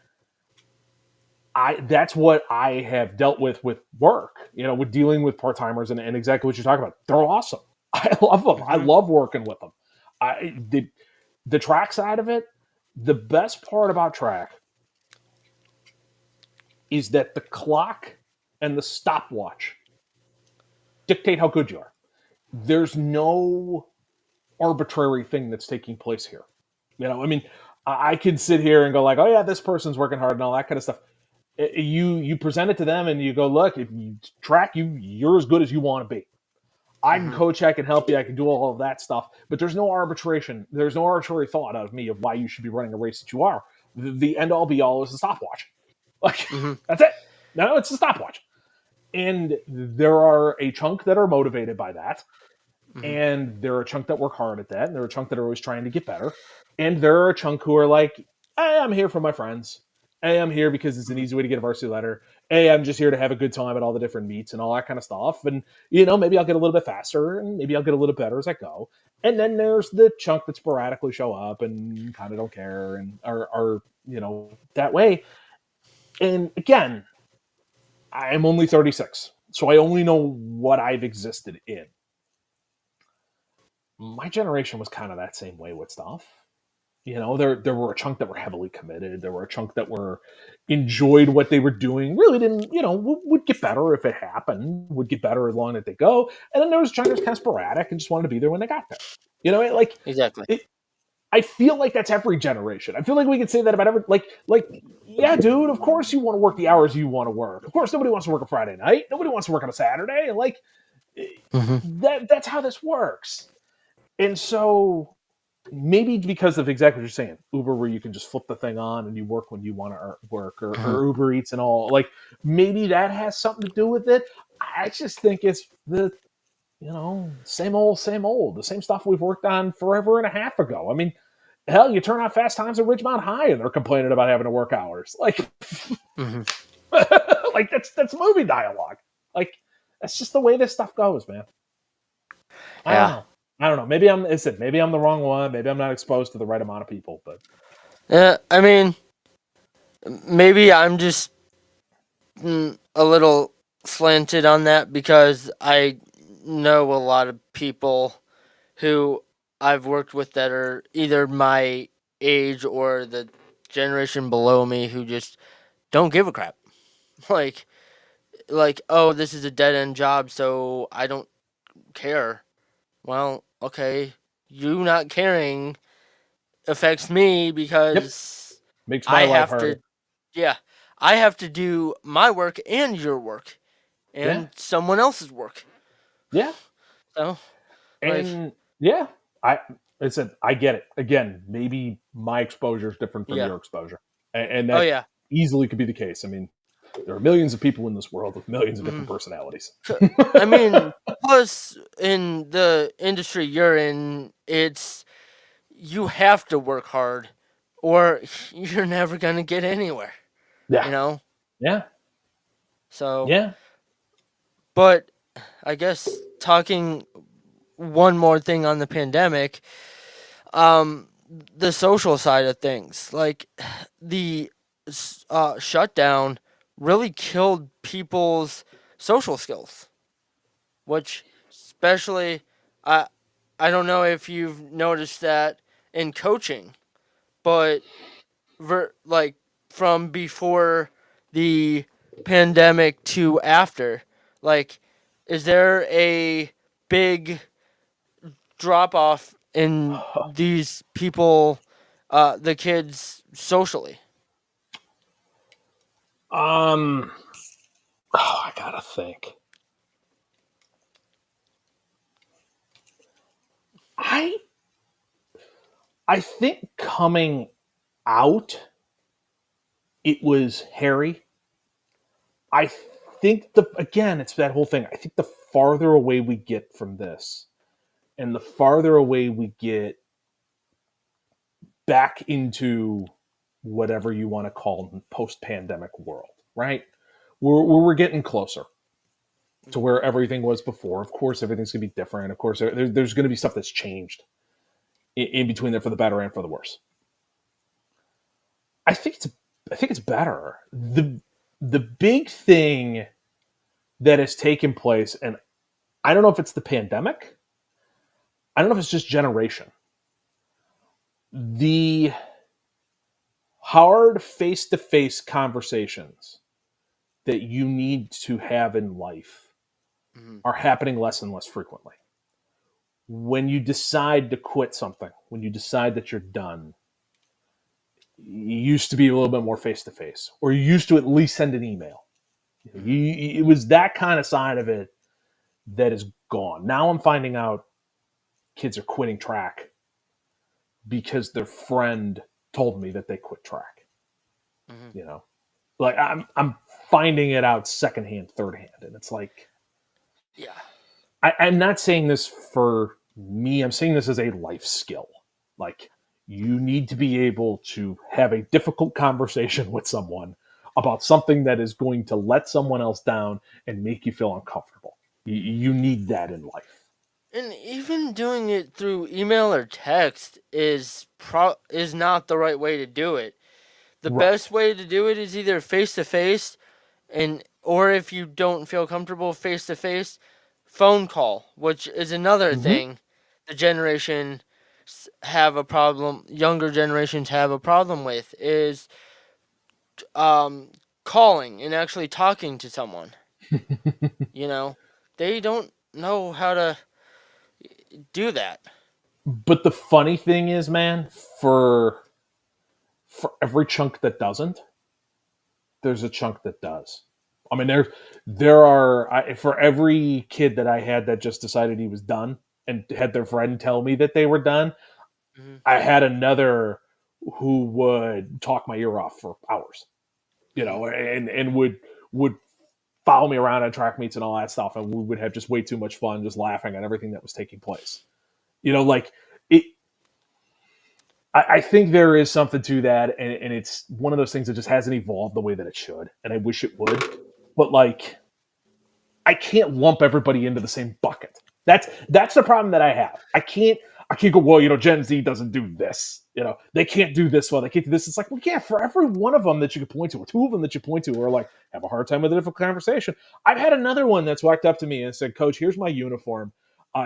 S2: I that's what I have dealt with work, with dealing with part timers, and exactly what you're talking about. They're awesome. I love them. I
S1: Mhm.
S2: love working with them. I the track side of it. The best part about track is that the clock and the stopwatch dictate how good you are. There's no arbitrary thing that's taking place here. I mean, I can sit here and go like, oh yeah, this person's working hard and all that kind of stuff. You present it to them and you go, look, if you track, you're as good as you want to be. I can
S1: Mhm.
S2: coach, I can help you, I can do all of that stuff, but there's no arbitration, there's no arbitrary thought out of me of why you should be running a race that you are. The end all be all is the stopwatch. Like,
S1: Mhm.
S2: that's it. No, it's a stopwatch. And there are a chunk that are motivated by that,
S1: Mhm.
S2: and there are a chunk that work hard at that, and there are a chunk that are always trying to get better, and there are a chunk who are like, hey, I'm here for my friends. Hey, I'm here because it's an
S1: Mhm.
S2: easy way to get a varsity letter. Hey, I'm just here to have a good time at all the different meets and all that kind of stuff. And maybe I'll get a little bit faster, and maybe I'll get a little better as I go. And then there's the chunk that sporadically show up and kind of don't care and are that way. And again, I'm only 36, so I only know what I've existed in. My generation was kind of that same way with stuff. There were a chunk that were heavily committed. There were a chunk that were enjoyed what they were doing. Really didn't, would get better if it happened. Would get better as long as they go. And then there was a chunk that was kind of sporadic and just wanted to be there when they got there. Like
S1: Exactly.
S2: it, I feel like that's every generation. I feel like we could say that about every yeah, dude. Of course you want to work the hours you want to work. Of course nobody wants to work a Friday night. Nobody wants to work on a Saturday.
S1: Hmm.
S2: That's how this works. And so maybe because of exactly what you're saying, Uber, where you can just flip the thing on and you work when you want to work,
S1: Hmm.
S2: or Uber Eats and all, maybe that has something to do with it. I just think it's the same old, the same stuff we've worked on forever and a half ago. I mean, hell, you turn on Fast Times at Ridgemont High and they're complaining about having to work hours.
S1: Hmm.
S2: That's movie dialogue. Like that's just the way this stuff goes, man. I don't
S1: Yeah.
S2: know. Maybe I'm the wrong one. Maybe I'm not exposed to the right amount of people. But
S1: I mean, maybe I'm just a little slanted on that because I know a lot of people who I've worked with that are either my age or the generation below me who just don't give a crap. Like oh, this is a dead end job, so I don't care. Well, okay, you not caring affects me
S2: yep,
S1: because
S2: makes my
S1: I
S2: life
S1: have
S2: harder.
S1: to, yeah, I have to do my work and your work
S2: Yeah,
S1: and someone else's work.
S2: yeah,
S1: So, like,
S2: and yeah. I said I get it. Again, maybe my exposure is different from
S1: yeah,
S2: your exposure, and
S1: oh
S2: that
S1: yeah.
S2: easily could be the case. I mean, there are millions of people in this world with millions of
S1: Hmm.
S2: different personalities.
S1: I mean, plus in the industry you're in, it's you have to work hard, or you're never gonna get anywhere.
S2: Yeah,
S1: You know.
S2: yeah,
S1: So,
S2: yeah.
S1: but I guess talking one more thing on the pandemic, um, the social side of things, like the shutdown really killed people's social skills, which especially I I don't know if you've noticed that in coaching, but like from before the pandemic to after, like is there a big drop off in these people, the kids socially?
S2: um, I gotta think. I I think coming out, it was hairy. I think it's that whole thing. I think the farther away we get from this, and the farther away we get back into whatever you want to call post-pandemic world, right? We're getting closer to
S1: Mhm.
S2: where everything was before. Of course, everything's gonna be different. Of course, there's gonna be stuff that's changed in between there for the better and for the worse. I think it's I think it's better. The big thing that has taken place, and I don't know if it's the pandemic. I don't know if it's just generation. The hard face to face conversations that you need to have in life
S1: Mhm.
S2: are happening less and less frequently. When you decide to quit something, when you decide that you're done, you used to be a little bit more face to face, or you used to at least send an email.
S1: Mhm.
S2: It was that kind of side of it that is gone. Now I'm finding out kids are quitting track because their friend told me that they quit track.
S1: Mhm.
S2: You know, I'm finding it out secondhand, third hand, and it's like
S1: Yeah.
S2: I'm not saying this for me. I'm saying this as a life skill. Like you need to be able to have a difficult conversation with someone about something that is going to let someone else down and make you feel uncomfortable. You need that in life.
S1: And even doing it through email or text is not the right way to do it. The best
S2: Right.
S1: way to do it is either face to face, and or if you don't feel comfortable face to face, phone call, which is another
S2: Mm-hmm.
S1: thing the generation have a problem. Younger generations have a problem with is um, calling and actually talking to someone. You know, they don't know how to do that.
S2: But the funny thing is, man, for every chunk that doesn't, there's a chunk that does. I mean, there are for every kid that I had that just decided he was done and had their friend tell me that they were done,
S1: Hmm.
S2: I had another who would talk my ear off for hours,
S1: Hmm.
S2: and would follow me around on track meets and all that stuff, and we would have just way too much fun, just laughing at everything that was taking place. Like it. I think there is something to that, and it's one of those things that just hasn't evolved the way that it should, and I wish it would. But like, I can't lump everybody into the same bucket. That's the problem that I have. I can't go, well, Gen Z doesn't do this. They can't do this well. They can't do this. It's like, well, yeah, for every one of them that you could point to, or two of them that you point to, are like have a hard time with a difficult conversation. I've had another one that's walked up to me and said, "Coach, here's my uniform.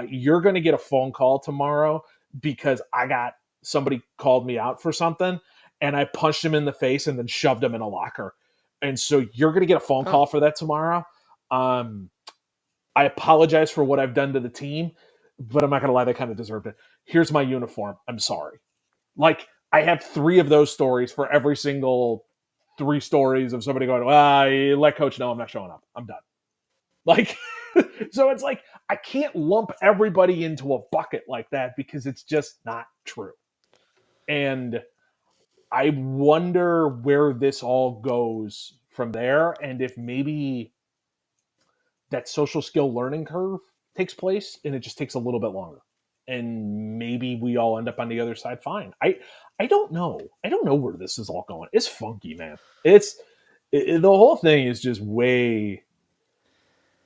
S2: You're going to get a phone call tomorrow because I got somebody called me out for something, and I punched him in the face and then shoved him in a locker. And so you're going to get a phone
S1: Huh.
S2: call for that tomorrow." Um, I apologize for what I've done to the team, but I'm not going to lie, they kind of deserved it. Here's my uniform. I'm sorry. Like, I have three of those stories for every single three stories of somebody going, let coach know I'm not showing up. I'm done. Like, so it's like, I can't lump everybody into a bucket like that because it's just not true. And I wonder where this all goes from there, and if maybe that social skill learning curve takes place and it just takes a little bit longer, and maybe we all end up on the other side fine. I don't know. I don't know where this is all going. It's funky, man. The whole thing is just way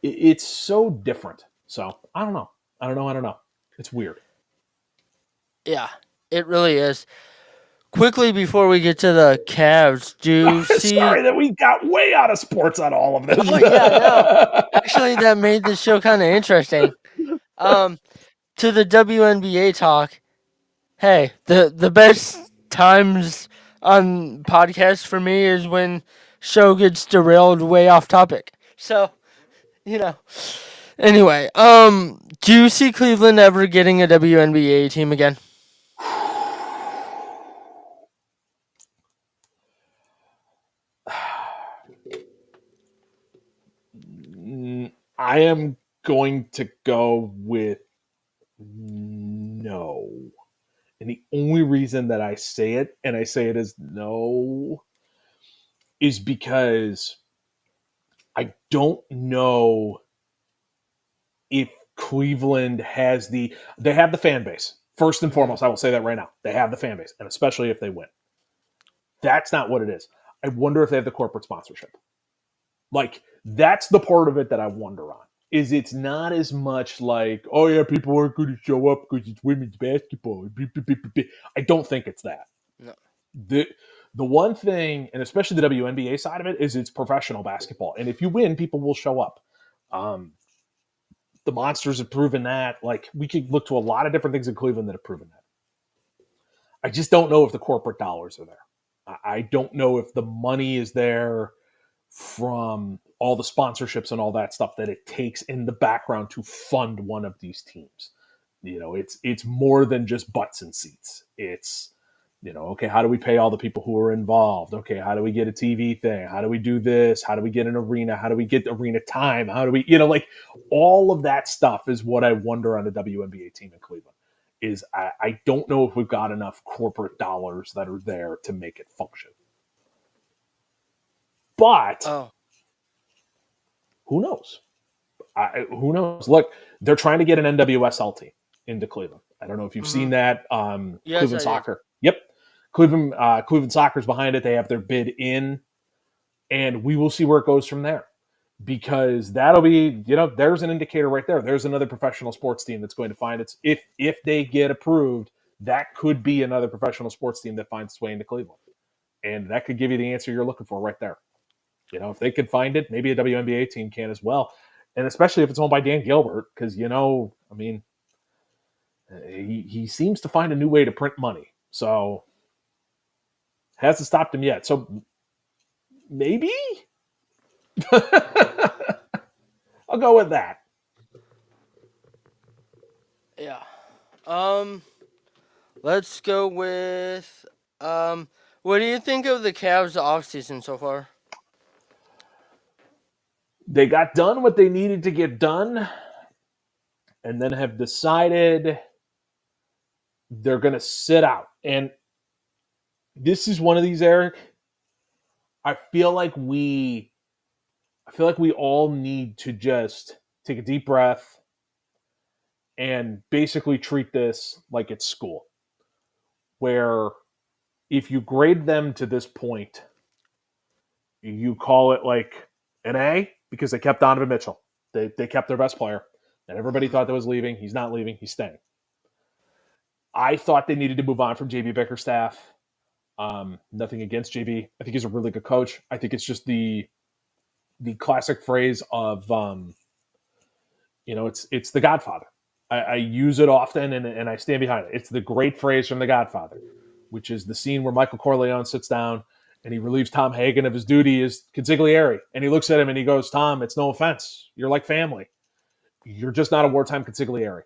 S2: it's so different. So I don't know. It's weird.
S1: Yeah, it really is. Quickly before we get to the Cavs, do you see?
S2: Sorry that we got way out of sports on all of this.
S1: Oh yeah, no. Actually, that made the show kind of interesting. Um, to the WNBA talk. Hey, the best times on podcasts for me is when show gets derailed way off topic. So, you know. Anyway, do you see Cleveland ever getting a WNBA team again?
S2: I am going to go with no. And the only reason that I say it, and I say it as no, is because I don't know if Cleveland has they have the fan base. First and
S1: Hmm.
S2: foremost, I will say that right now. They have the fan base, and especially if they win. That's not what it is. I wonder if they have the corporate sponsorship. Like, that's the part of it that I wonder on. Is it's not as much like, oh yeah, people aren't going to show up because it's women's basketball. I don't think it's that.
S1: No.
S2: the the one thing, and especially the WNBA side of it, is it's professional basketball, and if you win, people will show up. Um, the Monsters have proven that. Like, we could look to a lot of different things in Cleveland that have proven that. I just don't know if the corporate dollars are there. I don't know if the money is there from all the sponsorships and all that stuff that it takes in the background to fund one of these teams. It's more than just butts and seats. It's okay, how do we pay all the people who are involved? Okay, how do we get a TV thing? How do we do this? How do we get an arena? How do we get arena time? How do we, like, all of that stuff is what I wonder on the WNBA team in Cleveland. Is I don't know if we've got enough corporate dollars that are there to make it function. But
S1: Oh,
S2: who knows? Who knows? Look, they're trying to get an NWSL team into Cleveland. I don't know if you've
S1: hmm,
S2: seen that.
S1: yes,
S2: Cleveland
S1: I did.
S2: Soccer. Yep. Cleveland Soccer's behind it. They have their bid in, and we will see where it goes from there. Because that'll be, there's an indicator right there. There's another professional sports team that's going to find its, if they get approved, that could be another professional sports team that finds its way into Cleveland. And that could give you the answer you're looking for right there. If they could find it, maybe a WNBA team can as well. And especially if it's owned by Dan Gilbert, because, I mean, He seems to find a new way to print money. So hasn't stopped him yet. So maybe I'll go with that.
S1: Yeah. Um, let's go with um. What do you think of the Cavs off season so far?
S2: They got done what they needed to get done, and then have decided they're going to sit out. And this is one of these, Eric. I feel like we all need to just take a deep breath and basically treat this like it's school, where if you grade them to this point, you call it like an A because they kept Donovan Mitchell. They kept their best player, and everybody
S1: Mm-hmm.
S2: thought that was leaving. He's not leaving. He's staying. I thought they needed to move on from JB Bickerstaff. Nothing against JB. I think he's a really good coach. I think it's just the classic phrase of it's the Godfather. I use it often and I stand behind it. It's the great phrase from the Godfather, which is the scene where Michael Corleone sits down and he relieves Tom Hagen of his duty as consigliere. And he looks at him and he goes, Tom, it's no offense. You're like family. You're just not a wartime consigliere.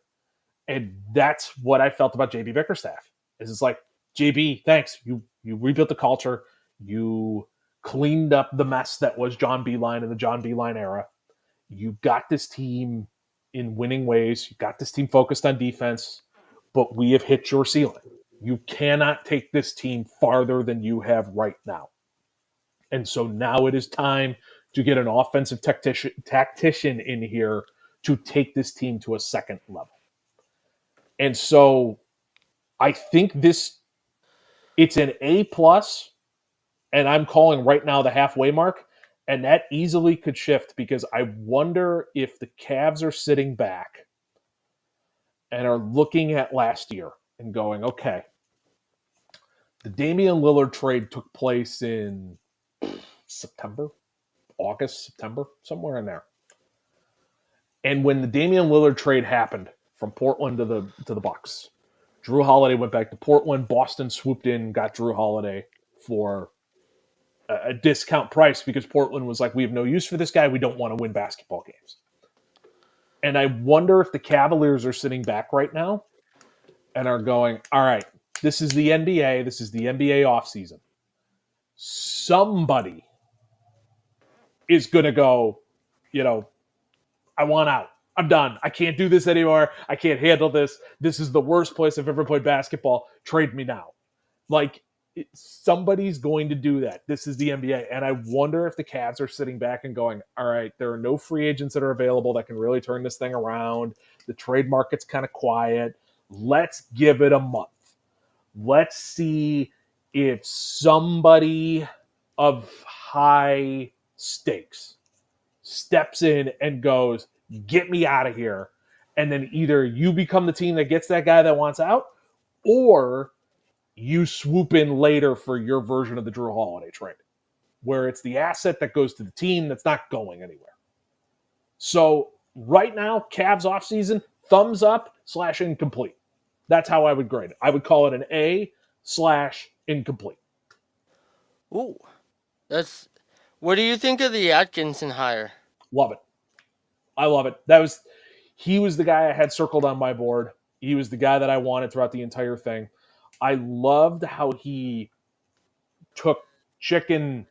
S2: And that's what I felt about JB Bickerstaff. Is it's like, JB, thanks. You rebuilt the culture. You cleaned up the mess that was John Beeline in the John Beeline era. You got this team in winning ways. You got this team focused on defense, but we have hit your ceiling. You cannot take this team farther than you have right now. And so now it is time to get an offensive tactician in here to take this team to a second level. And so I think it's an A plus, and I'm calling right now the halfway mark, and that easily could shift because I wonder if the Cavs are sitting back and are looking at last year and going, okay, the Damian Lillard trade took place in September, August, September, somewhere in there. And when the Damian Lillard trade happened from Portland to the Bucks, Drew Holiday went back to Portland. Boston swooped in, got Drew Holiday for a discount price because Portland was like, we have no use for this guy. We don't want to win basketball games. And I wonder if the Cavaliers are sitting back right now and are going, all right, this is the NBA. This is the NBA offseason. Somebody is going to go, you know, I want out. I'm done. I can't do this anymore. I can't handle this. This is the worst place I've ever played basketball. Trade me now. Like, somebody's going to do that. This is the NBA. And I wonder if the Cavs are sitting back and going, all right, there are no free agents that are available that can really turn this thing around. The trade market's kind of quiet. Let's give it a month. Let's see if somebody of high stakes steps in and goes, get me out of here. And then either you become the team that gets that guy that wants out, or you swoop in later for your version of the Drew Holiday trade, where it's the asset that goes to the team that's not going anywhere. So right now, Cavs offseason, thumbs up / incomplete. That's how I would grade it. I would call it an A / incomplete.
S1: Ooh, that's. What do you think of the Atkinson hire?
S2: Love it. I love it. He was the guy I had circled on my board. He was the guy that I wanted throughout the entire thing. I loved how he took chicken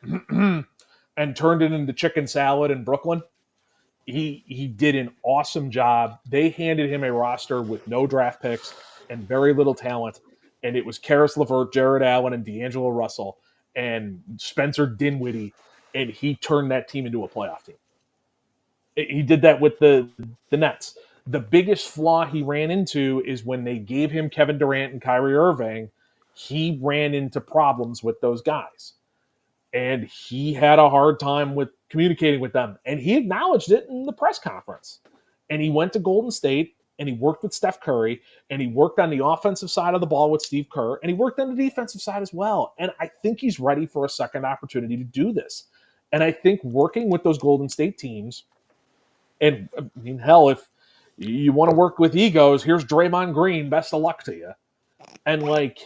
S2: and turned it into chicken salad in Brooklyn. He did an awesome job. They handed him a roster with no draft picks and very little talent, and it was Karis LeVert, Jared Allen, and D'Angelo Russell, and Spencer Dinwiddie, and he turned that team into a playoff team. He did that with the Nets. The biggest flaw he ran into is when they gave him Kevin Durant and Kyrie Irving, he ran into problems with those guys. And he had a hard time with communicating with them. And he acknowledged it in the press conference. And he went to Golden State and he worked with Steph Curry and he worked on the offensive side of the ball with Steve Kerr and he worked on the defensive side as well. And I think he's ready for a second opportunity to do this. And I think working with those Golden State teams, and I mean, hell, if You want to work with egos? Here's Draymond Green. Best of luck to you. And like,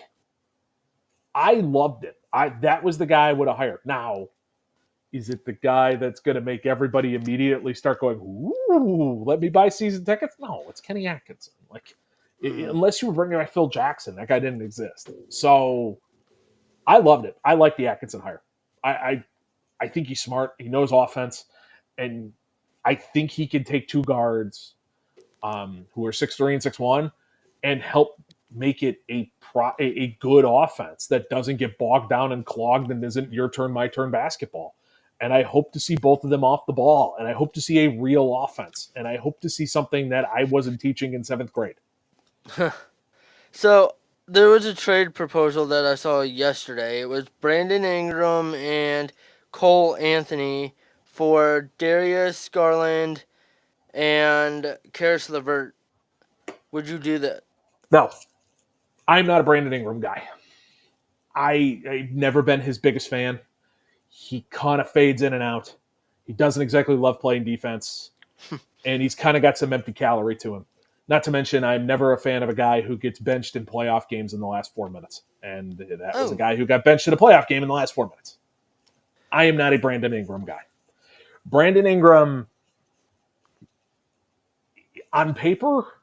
S2: I loved it. That was the guy I would have hired. Now, is it the guy that's going to make everybody immediately start going, "Ooh, let me buy season tickets"? No, it's Kenny Atkinson. Like,
S1: Mm.
S2: unless you were bringing back Phil Jackson, that guy didn't exist. So I loved it. I like the Atkinson hire. I think he's smart. He knows offense, and I think he can take two guards who are 6'3" and 6'1" and help make it a good offense that doesn't get bogged down and clogged and isn't your turn, my turn basketball. And I hope to see both of them off the ball, and I hope to see a real offense, and I hope to see something that I wasn't teaching in seventh grade.
S1: So there was a trade proposal that I saw yesterday. It was Brandon Ingram and Cole Anthony for Darius Garland and Karis LeVert. Would you do that?
S2: No, I'm not a Brandon Ingram guy. I've never been his biggest fan. He kind of fades in and out. He doesn't exactly love playing defense, and he's kind of got some empty calorie to him. Not to mention, I'm never a fan of a guy who gets benched in playoff games in the last 4 minutes. And that was a
S1: Oh.
S2: guy who got benched in a playoff game in the last 4 minutes. I am not a Brandon Ingram guy. Brandon Ingram, on paper,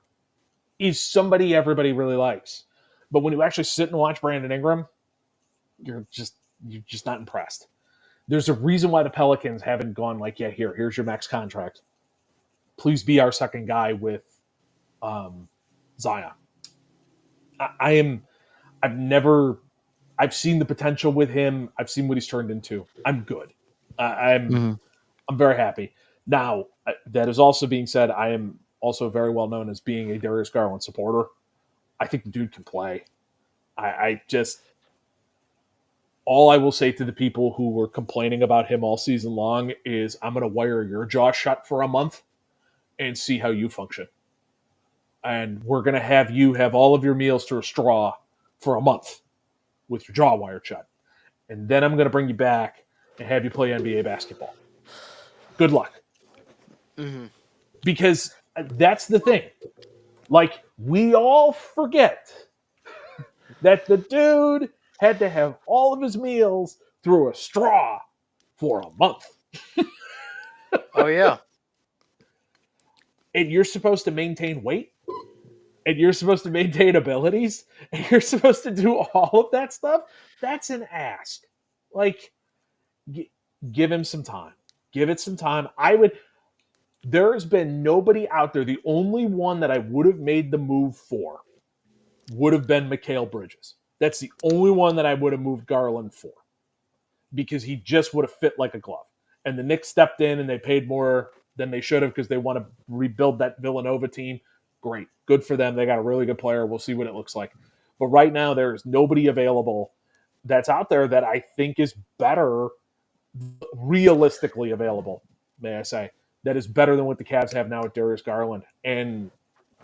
S2: is somebody everybody really likes. But when you actually sit and watch Brandon Ingram, you're just not impressed. There's a reason why the Pelicans haven't gone like, yeah, here's your max contract. Please be our second guy with Zion. I am. I've never. I've seen the potential with him. I've seen what he's turned into. I'm good. I'm.
S1: Mm-hmm.
S2: I'm very happy. Now that is also being said, I am also very well known as being a Darius Garland supporter. I think the dude can play. I just all I will say to the people who were complaining about him all season long is I'm going to wire your jaw shut for a month and see how you function. And we're going to have you have all of your meals through a straw for a month with your jaw wired shut. And then I'm going to bring you back and have you play NBA basketball. Good luck.
S1: Mm-hmm.
S2: Because that's the thing. Like, we all forget that the dude had to have all of his meals through a straw for a month.
S1: Oh yeah.
S2: And you're supposed to maintain weight, and you're supposed to maintain abilities, and you're supposed to do all of that stuff. That's an ask. Like, give him some time. Give it some time. There has been nobody out there. The only one that I would have made the move for would have been Mikal Bridges. That's the only one that I would have moved Garland for because he just would have fit like a glove. And the Knicks stepped in and they paid more than they should have because they want to rebuild that Villanova team. Great. Good for them. They got a really good player. We'll see what it looks like. But right now, there is nobody available that's out there that I think is better, realistically available, may I say, that is better than what the Cavs have now with Darius Garland. And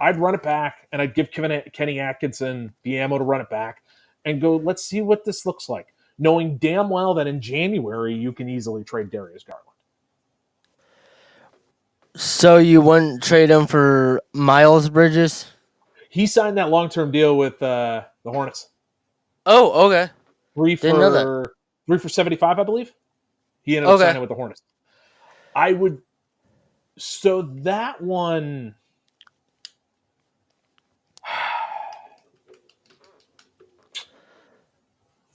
S2: I'd run it back, and I'd give Kenny Atkinson the ammo to run it back and go, let's see what this looks like, knowing damn well that in January you can easily trade Darius Garland.
S1: So you wouldn't trade him for Miles Bridges?
S2: He signed that long-term deal with the Hornets.
S1: Oh, okay.
S2: Three
S1: Didn't know that.
S2: for 75, I believe. He ended up
S1: Okay.
S2: signing with the Hornets. I would. So that one,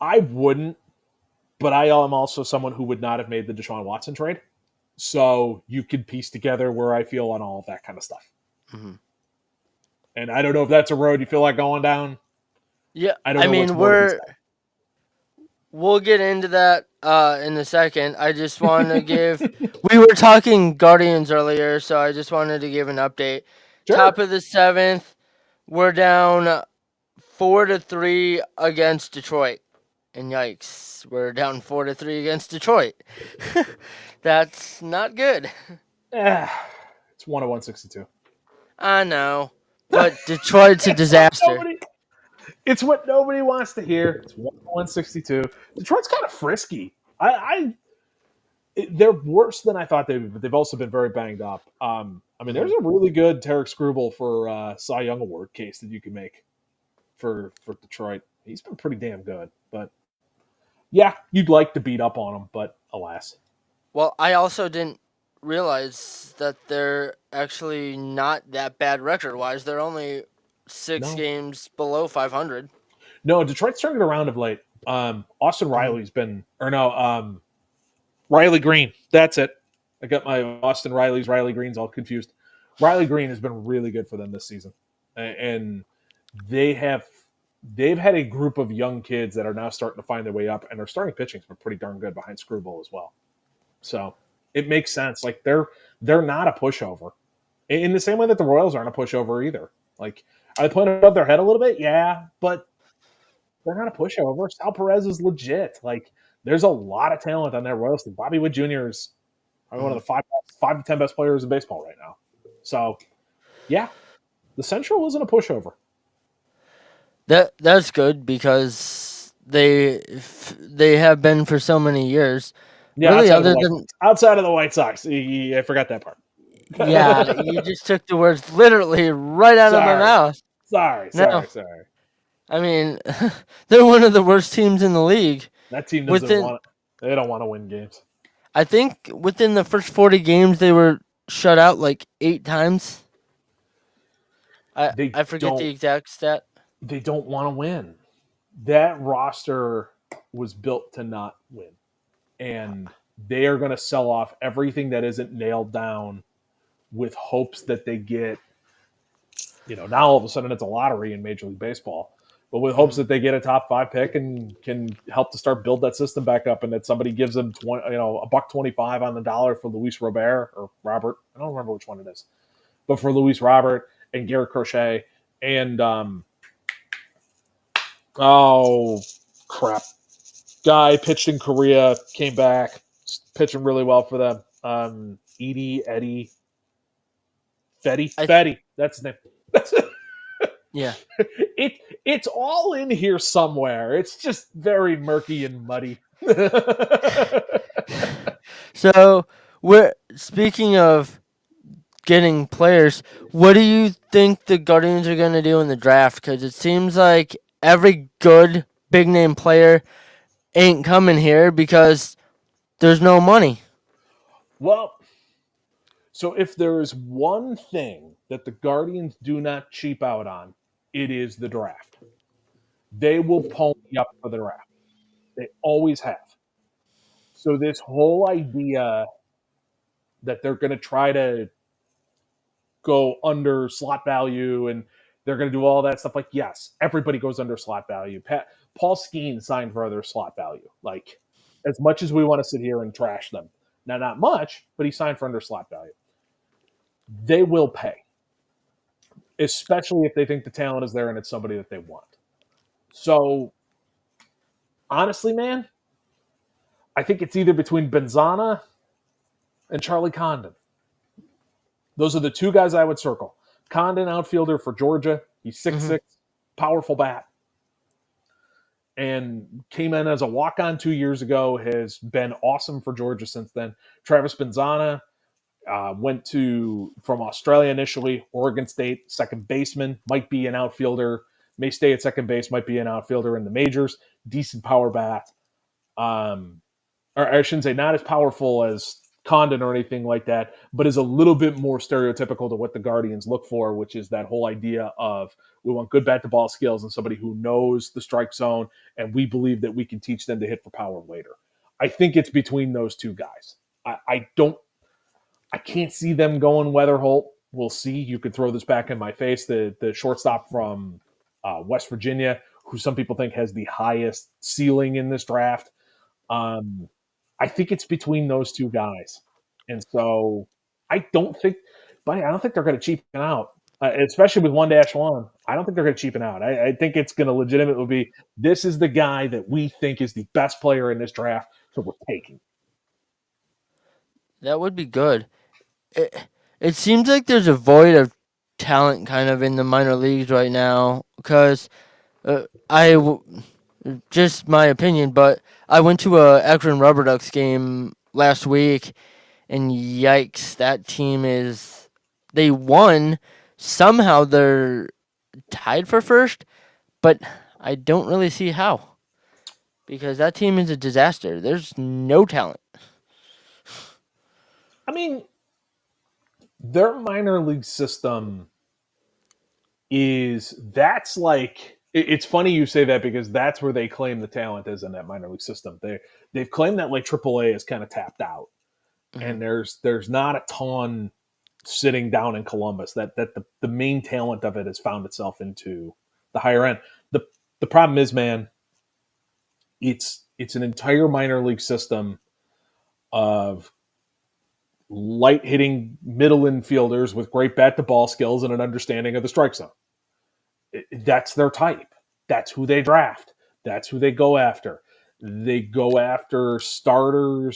S2: I wouldn't, but I am also someone who would not have made the Deshaun Watson trade. So you could piece together where I feel on all of that kind of stuff.
S1: Mm-hmm.
S2: And I don't know if that's a road you feel like going down.
S1: Yeah,
S2: I don't
S1: I
S2: know what's
S1: mean
S2: more to be said.
S1: we'll get into that in a second. I just want to give. We were talking Guardians earlier, so I just wanted to give an update. Top
S2: Sure.
S1: of the seventh, we're down 4-3 against Detroit, and yikes, we're down 4-3 against Detroit. That's not good.
S2: It's 101-62.
S1: I know, but Detroit's a
S2: It's what
S1: disaster.
S2: nobody. It's what nobody wants to hear. It's 101-62. Detroit's kind of frisky. They're worse than I thought they would, but they've also been very banged up. I'm I mean, there's
S1: Mhm.
S2: a really good Tarek Skubal for Cy Young Award case that you can make for Detroit. He's been pretty damn good, but yeah, you'd like to beat up on him, but alas,
S1: Well, I also didn't realize that they're actually not that bad record wise. They're only six
S2: no,
S1: games below 500.
S2: no. Detroit's turned it around of late. Austin
S1: Mhm.
S2: Riley's been, or no, Riley Green. That's it. I got my Austin Riley Greens all confused. Riley Green has been really good for them this season, and they have they've had a group of young kids that are now starting to find their way up, and their starting pitching's been pretty darn good behind Screwball as well. So it makes sense. Like they're not a pushover in the same way that the Royals aren't a pushover either. Like are they playing above their head a little bit? Yeah, but they're not a pushover. Sal Perez is legit. Like there's a lot of talent on that Royals team. Bobby Wood Jr. is probably one of
S1: Mhm.
S2: the five to ten best players in baseball right now. So yeah, the Central isn't a pushover.
S1: That's good because they have been for so many years.
S2: Yeah,
S1: Really,
S2: outside of the
S1: other
S2: White
S1: than
S2: Sox. Outside of the White Sox, I forgot that part.
S1: yeah, you just took the words literally right out of my
S2: sorry,
S1: mouth.
S2: sorry,
S1: No,
S2: sorry, sorry.
S1: I mean they're one of the worst teams in the league.
S2: That team doesn't
S1: Within,
S2: want. They don't want to win games.
S1: I think within the first 40 games they were shut out like 8 times. I
S2: They
S1: I forget the
S2: don't.
S1: exact stat.
S2: They don't want to win. That roster was built to not win, and they are going to sell off everything that isn't nailed down with hopes that they get. Now all of a sudden it's a lottery in Major League Baseball, but with hopes
S1: Mhm.
S2: that they get a top five pick and can help to start build that system back up, and that somebody gives them a buck 25 on the dollar for Luis Robert or Robert. I don't remember which one it is, but for Luis Robert and Garrett Crochet and oh crap, guy pitched in Korea, came back, pitching really well for them. Eddie
S1: I
S2: Fetty. That's his name. That's it.
S1: yeah.
S2: It's all in here somewhere. It's just very murky and muddy.
S1: So, we're speaking of getting players. What do you think the Guardians are going to do in the draft? Because it seems like every good big name player ain't coming here because there's no money.
S2: Well, so if there is one thing that the Guardians do not cheap out on, it is the draft. They will pony up for the draft. They always have. So this whole idea that they're going to try to go under slot value and they're going to do all that stuff. Like, yes, everybody goes under slot value. Paul Skeen signed for other slot value. Like, as much as we want to sit here and trash them, now not much, but he signed for under slot value. They will pay, especially if they think the talent is there and it's somebody that they want. So, honestly, man, I think it's either between Benzana and Charlie Condon. Those are the two guys I would circle. Condon, outfielder for Georgia. He's six
S1: Hmm.
S2: six, powerful bat, and came in as a walk on 2 years ago, has been awesome for Georgia since then. Travis Benzana went from Australia initially, Oregon State, second baseman, might be an outfielder, may stay at second base, might be an outfielder in the majors, decent power bat. Um, or I shouldn't say not as powerful as Condon or anything like that, but is a little bit more stereotypical to what the Guardians look for, which is that whole idea of we want good bat to ball skills and somebody who knows the strike zone, and we believe that we can teach them to hit for power later. I think it's between those two guys. I don't, I can't see them going Weatherholt. We'll see. You could throw this back in my face. The shortstop from West Virginia, who some people think has the highest ceiling in this draft. Um, I think it's between those two guys, and so I don't think, buddy, I don't think they're going to cheapen out, especially with 1-1. I don't think they're going to cheapen out. I think it's going to legitimately be this is the guy that we think is the best player in this draft, so we're taking.
S1: That would be good. It seems like there's a void of talent kind of in the minor leagues right now because I just my opinion, but I went to a Akron Rubber Ducks game last week, and yikes, that team is they won. Somehow they're tied for first, but I don't really see how because that team is a disaster. There's no talent.
S2: I mean, their minor league system is that's like it's funny you say that because that's where they claim the talent is in that minor league system. They've claimed that like AAA is kind of tapped out,
S1: Mhm.
S2: and there's not a ton sitting down in Columbus. That the main talent of it has found itself into the higher end. the The problem is, man, it's an entire minor league system of light hitting middle infielders with great bat to ball skills and an understanding of the strike zone. That's their type. That's who they draft. That's who they go after. They go after starting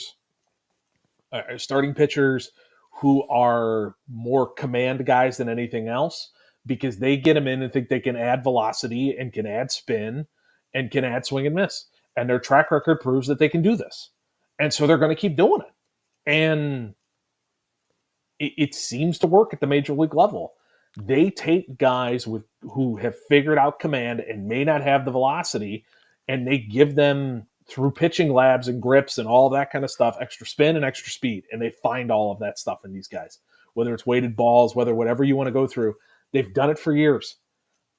S2: pitchers who are more command guys than anything else because they get them in and think they can add velocity and can add spin and can add swing and miss. And their track record proves that they can do this. And so they're going to keep doing it. And it seems to work at the major league level. They take guys with who have figured out command and may not have the velocity, and they give them through pitching labs and grips and all that kind of stuff, extra spin and extra speed, and they find all of that stuff in these guys. Whether it's weighted balls, whatever you want to go through, they've done it for years,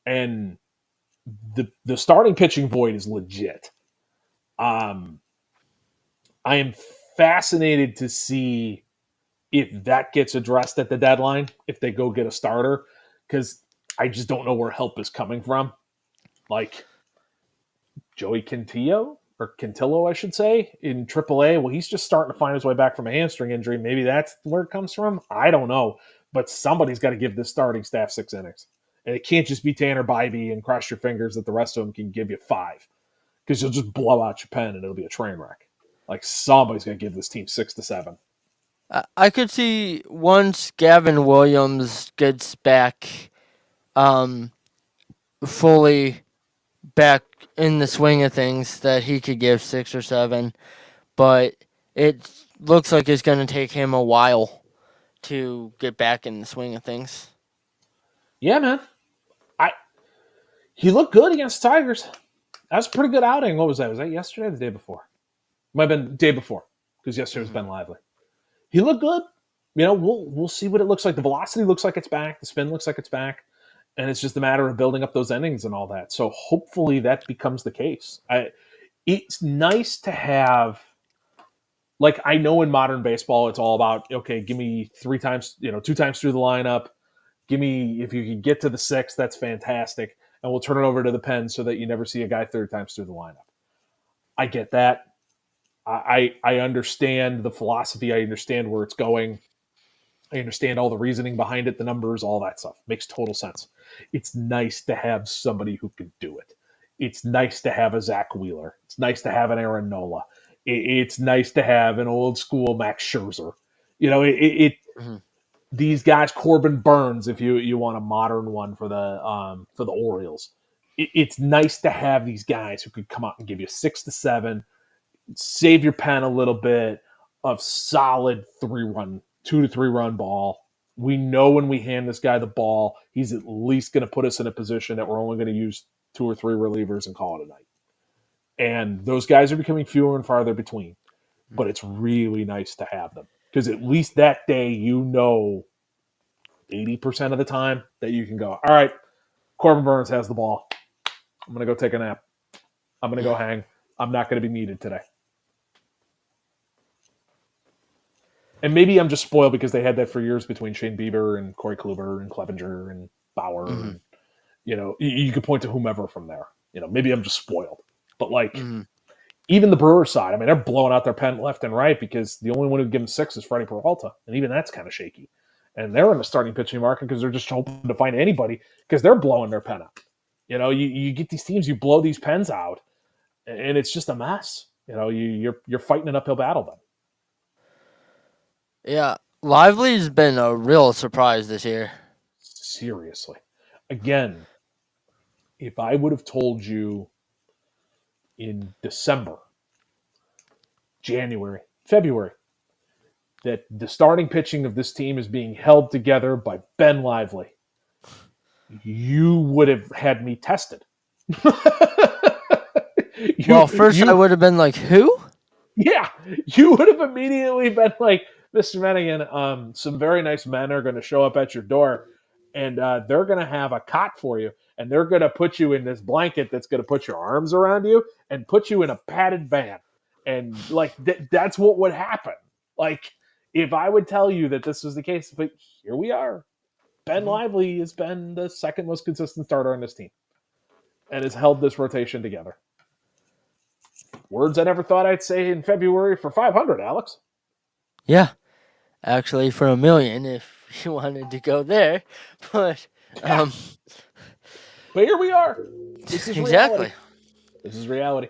S2: and the starting pitching void is legit. Um, I am fascinated to see if that gets addressed at the deadline, if they go get a starter, because I just don't know where help is coming from. Like Joey Quintillo or Quintillo, I should say, in AAA. Well, he's just starting to find his way back from a hamstring injury. Maybe that's where it comes from. I don't know, but somebody's got to give this starting staff 6 innings, and it can't just be Tanner Bybee and cross your fingers that the rest of them can give you 5, because you'll just blow out your pen and it'll be a train wreck. Like somebody's got to give this team 6 to 7.
S1: I could see once Gavin Williams gets back, um, fully back in the swing of things, that he could give 6 or 7. But it looks like it's going to take him a while to get back in the swing of things.
S2: Yeah, man. I He looked good against the Tigers. That was a pretty good outing. What was that? Was that yesterday or the day before? Might have been the day before because yesterday was
S1: Mm-hmm.
S2: Ben Lively. He looked good. We'll see what it looks like. The velocity looks like it's back. The spin looks like it's back, and it's just a matter of building up those innings and all that. So hopefully that becomes the case. It's nice to have. Like I know in modern baseball, it's all about okay. Give me 3 times, 2 times through the lineup. Give me if you can get to the 6th, that's fantastic, and we'll turn it over to the pen so that you never see a guy 3 times through the lineup. I get that. I understand the philosophy. I understand where it's going. I understand all the reasoning behind it, the numbers, all that stuff. Makes total sense. It's nice to have somebody who can do it. It's nice to have a Zach Wheeler. It's nice to have an Aaron Nola. It's nice to have an old school Max Scherzer.
S1: Mm-hmm.
S2: These guys, Corbin Burns, if you want a modern one for the Orioles. It's nice to have these guys who could come out and give you 6 to 7, save your pen a little bit of solid 3 run, 2 to 3 run ball. We know when we hand this guy the ball, he's at least going to put us in a position that we're only going to use 2 or 3 relievers and call it a night. And those guys are becoming fewer and farther between. But it's really nice to have them because at least that day, 80% of the time that you can go, all right, Corbin Burns has the ball. I'm going to go take a nap. I'm going to go hang. I'm not going to be needed today. And maybe I'm just spoiled because they had that for years between Shane Bieber and Corey Kluber and Clevenger and Bauer.
S1: Mm-hmm.
S2: And, you could point to whomever from there. Maybe I'm just spoiled. But, like,
S1: Mm-hmm.
S2: even the Brewers side, I mean, they're blowing out their pen left and right because the only one who give them 6 is Freddie Peralta. And even that's kind of shaky. And they're in the starting pitching market because they're just hoping to find anybody because they're blowing their pen out. You get these teams, you blow these pens out, and it's just a mess. You're fighting an uphill battle then.
S1: Yeah, Lively's been a real surprise this year.
S2: Seriously. Again, if I would have told you in December, January, February, that the starting pitching of this team is being held together by Ben Lively, you would have had me tested.
S1: Well, first I
S2: you
S1: would have been like, who?
S2: Yeah, you would have immediately been like, Mr. Menningen, some very nice men are going to show up at your door, and they're going to have a cot for you, and they're going to put you in this blanket that's going to put your arms around you and put you in a padded van, and like that's what would happen. Like if I would tell you that this was the case, but here we are. Ben
S1: Mhm.
S2: Lively has been the second most consistent starter on this team and has held this rotation together. Words I never thought I'd say in February for 500, Alex.
S1: Yeah, actually, for a million, if you wanted to go there, but
S2: Yeah,
S1: um,
S2: but here we are. This is reality.
S1: exactly.
S2: This is reality.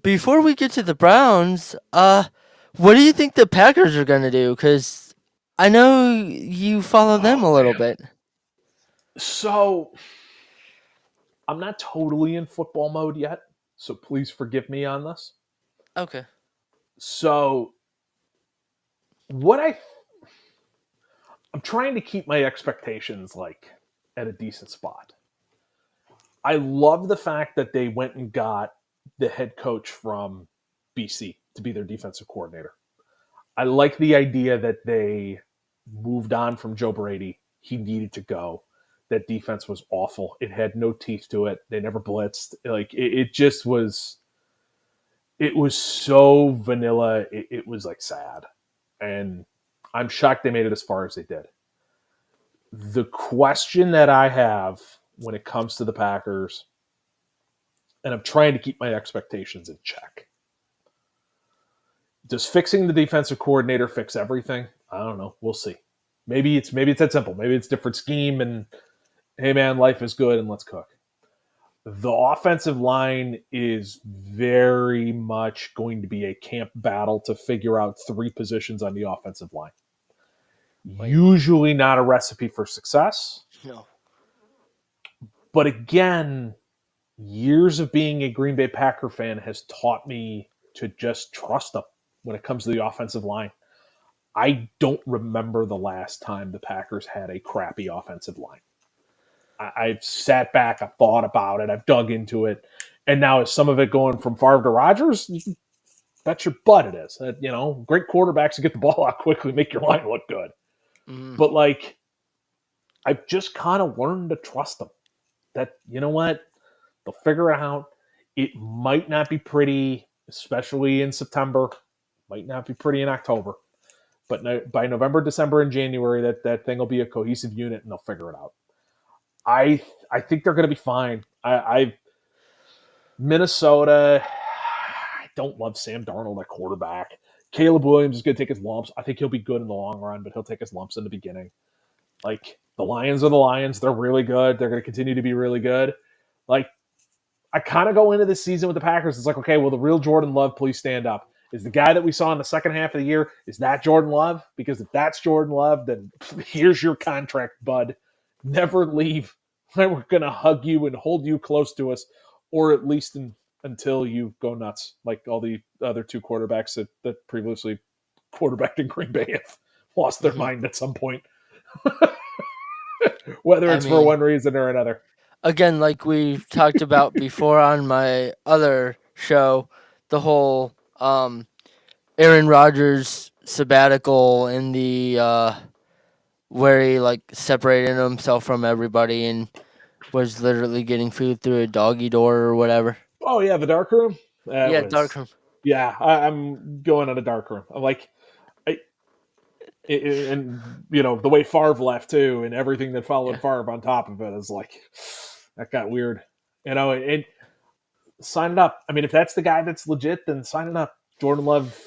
S1: Before we get to the Browns, what do you think the Packers are gonna do? Because I know you follow them
S2: Oh
S1: a little
S2: man.
S1: bit.
S2: So I'm not totally in football mode yet, so please forgive me on this.
S1: Okay.
S2: So what I'm trying to keep my expectations like at a decent spot. I love the fact that they went and got the head coach from BC to be their defensive coordinator. I like the idea that they moved on from Joe Brady. He needed to go. That defense was awful. It had no teeth to it. They never blitzed. Like it just was. It was so vanilla. It was like sad, and I'm shocked they made it as far as they did. The question that I have when it comes to the Packers, and I'm trying to keep my expectations in check. Does fixing the defensive coordinator fix everything? I don't know. We'll see. Maybe it's that simple. Maybe it's different scheme and hey man, life is good and let's cook. The offensive line is very much going to be a camp battle to figure out three positions on the offensive line.
S1: Wait.
S2: Usually not a recipe for success,
S1: No.
S2: but again, years of being a Green Bay Packer fan has taught me to just trust them when it comes to the offensive line. I don't remember the last time the Packers had a crappy offensive line. I've sat back, I've thought about it, I've dug into it, and now is some of it going from Favre to Rodgers? Bet your butt it is. Great quarterbacks to get the ball out quickly, make your line look good.
S1: Mm,
S2: But like, I've just kind of learned to trust them. That you know what, they'll figure it out. It might not be pretty, especially in September. Might not be pretty in October. But no, by November, December, and January, that thing will be a cohesive unit, and they'll figure it out. I think they're going to be fine. I Minnesota. I don't love Sam Darnold at quarterback. Caleb Williams is going to take his lumps. I think he'll be good in the long run, but he'll take his lumps in the beginning. Like the Lions are the Lions. They're really good. They're going to continue to be really good. Like I kind of go into this season with the Packers. It's like, okay, will the real Jordan Love please stand up? Is the guy that we saw in the second half of the year, is that Jordan Love? Because if that's Jordan Love, then here's your contract, bud. Never leave. We're going to hug you and hold you close to us, or at least until you go nuts, like all the other two quarterbacks that previously quarterbacked in Green Bay have lost their
S1: mhm.
S2: mind at some point, whether
S1: I
S2: it's for
S1: mean,
S2: one reason or another.
S1: again, like we talked about before on my other show, the whole Aaron Rodgers sabbatical and the where he like separated himself from everybody and was literally getting food through a doggy door or whatever.
S2: Oh yeah, the dark room. That
S1: Yeah,
S2: was
S1: darkroom.
S2: yeah. I'm going on a dark room. I'm like, and the way Favre left too, and everything that followed
S1: Yeah.
S2: Favre on top of it is like that got weird. And sign it up. I mean, if that's the guy that's legit, then sign it up. Jordan Love,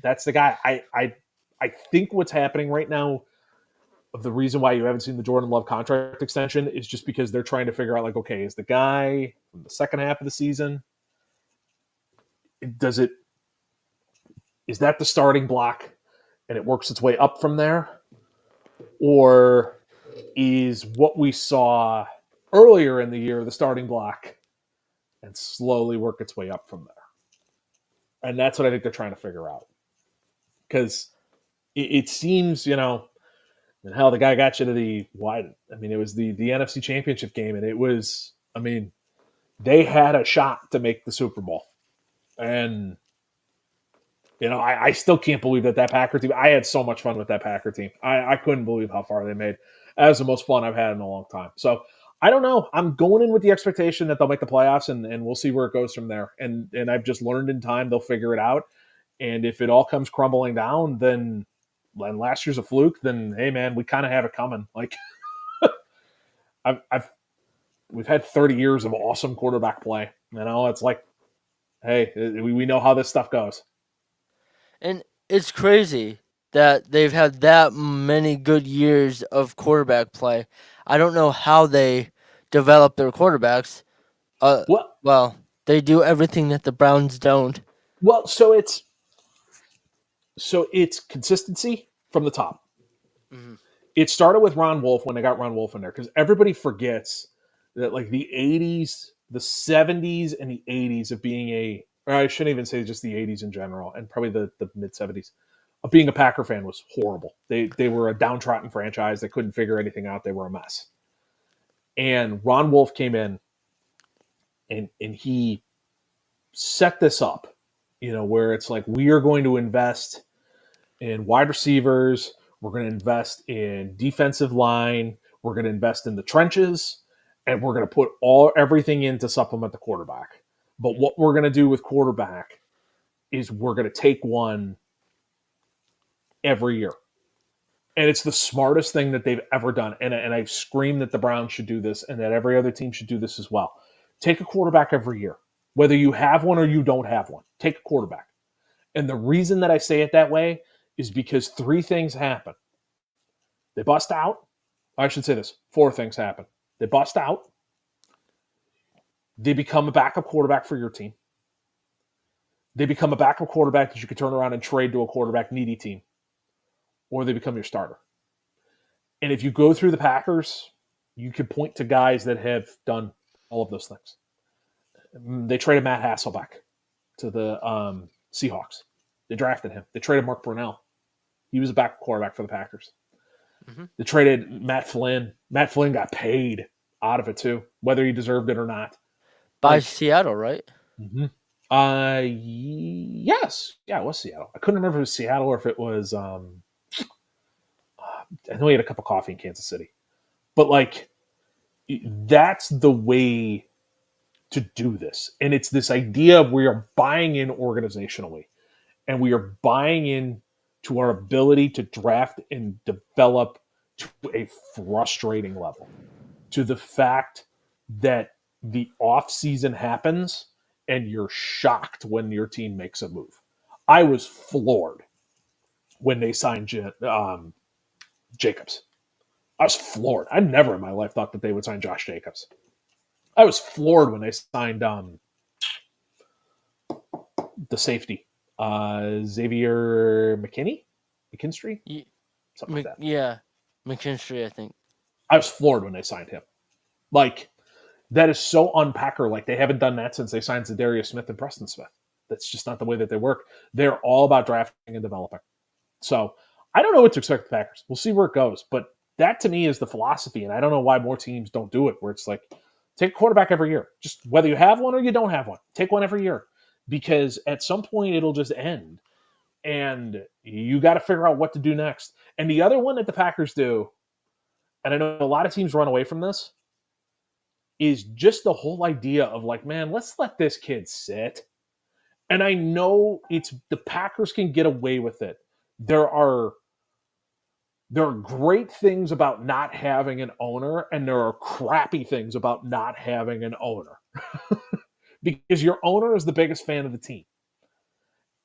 S2: that's the guy. I think what's happening right now of the reason why you haven't seen the Jordan Love contract extension is just because they're trying to figure out like, okay, is the guy from the second half of the season, does it is that the starting block and it works its way up from there? Or is what we saw earlier in the year the starting block and slowly work its way up from there? And that's what I think they're trying to figure out. Because it seems, and how the guy got you to the wide. I mean, it was the NFC Championship game, and it was. I mean, they had a shot to make the Super Bowl, and I still can't believe that Packer team. I had so much fun with that Packer team. I couldn't believe how far they made. That was the most fun I've had in a long time. So I don't know. I'm going in with the expectation that they'll make the playoffs, and we'll see where it goes from there. And I've just learned in time they'll figure it out. And if it all comes crumbling down, then when last year's a fluke, then hey man, we kind of have it coming. Like I've we've had 30 years of awesome quarterback play. It's like, hey, we know how this stuff goes.
S1: And it's crazy that they've had that many good years of quarterback play. I don't know how they develop their quarterbacks. Uh,
S2: Well,
S1: well, they do everything that the Browns don't.
S2: well, so it's consistency from the top.
S1: Mhm.
S2: It started with Ron Wolf when they got Ron Wolf in there because everybody forgets that like the 80s, the 70s, and the 80s of being or I shouldn't even say just the 80s in general, and probably the mid 70s of being a Packer fan was horrible. They were a downtrodden franchise. They couldn't figure anything out. They were a mess. And Ron Wolf came in and he set this up, where it's like we are going to invest in wide receivers. We're going to invest in defensive line. We're going to invest in the trenches, and we're going to put everything in to supplement the quarterback. But what we're going to do with quarterback is we're going to take one every year. And it's the smartest thing that they've ever done. And I scream that the Browns should do this and that every other team should do this as well. Take a quarterback every year. Whether you have one or you don't have one, take a quarterback. And the reason that I say it that way is because three things happen. They bust out. I should say this. Four things happen. They bust out. They become a backup quarterback for your team. They become a backup quarterback that you could turn around and trade to a quarterback needy team. Or they become your starter. And if you go through the Packers, you can point to guys that have done all of those things. They traded Matt Hasselbeck to the Seahawks. They drafted him. They traded Mark Brunell. He was a backup quarterback for the Packers.
S1: Mm-hmm.
S2: They traded Matt Flynn. Matt Flynn got paid out of it too, whether he deserved it or not.
S1: By
S2: Like,
S1: Seattle, right?
S2: mm-hmm. Yes, yeah, it was Seattle. I couldn't remember if it was Seattle or if it was. I know he had a cup of coffee in Kansas City, but like, that's the way to do this, and it's this idea of we are buying in organizationally, and we are buying in to our ability to draft and develop to a frustrating level, to the fact that the off season happens and you're shocked when your team makes a move. I was floored when they signed Jacobs. I was floored. I never in my life thought that they would sign Josh Jacobs. I was floored when they signed the safety, Xavier McKinstry, something like that.
S1: Yeah, McKinstry, I think.
S2: I was floored when they signed him. Like, that is so unpacker. Like, they haven't done that since they signed Zadarius Smith and Preston Smith. That's just not the way that they work. They're all about drafting and developing. So I don't know what to expect with the Packers. We'll see where it goes. But that to me is the philosophy. And I don't know why more teams don't do it, where it's like, take a quarterback every year. Just whether you have one or you don't have one, take one every year. Because at some point it'll just end. And you got to figure out what to do next. And the other one that the Packers do, and I know a lot of teams run away from this, is just the whole idea of like, man, let's let this kid sit. And I know it's the Packers can get away with it. There are great things about not having an owner, and there are crappy things about not having an owner. Because your owner is the biggest fan of the team.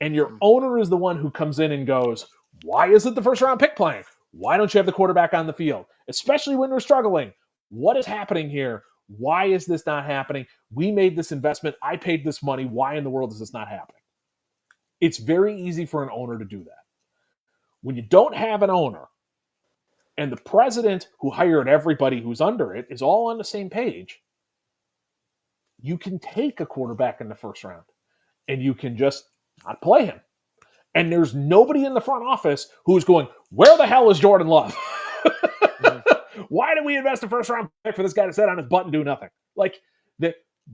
S2: And your owner is the one who comes in and goes, why isn't the first round pick playing? Why don't you have the quarterback on the field? Especially when we're struggling. What is happening here? Why is this not happening? We made this investment. I paid this money. Why in the world is this not happening? It's very easy for an owner to do that. When you don't have an owner and the president who hired everybody who's under it is all on the same page, you can take a quarterback in the first round and you can just not play him. And there's nobody in the front office who's going, where the hell is Jordan Love?
S1: Mm-hmm.
S2: Why did we invest a first round pick for this guy to sit on his butt and do nothing? Like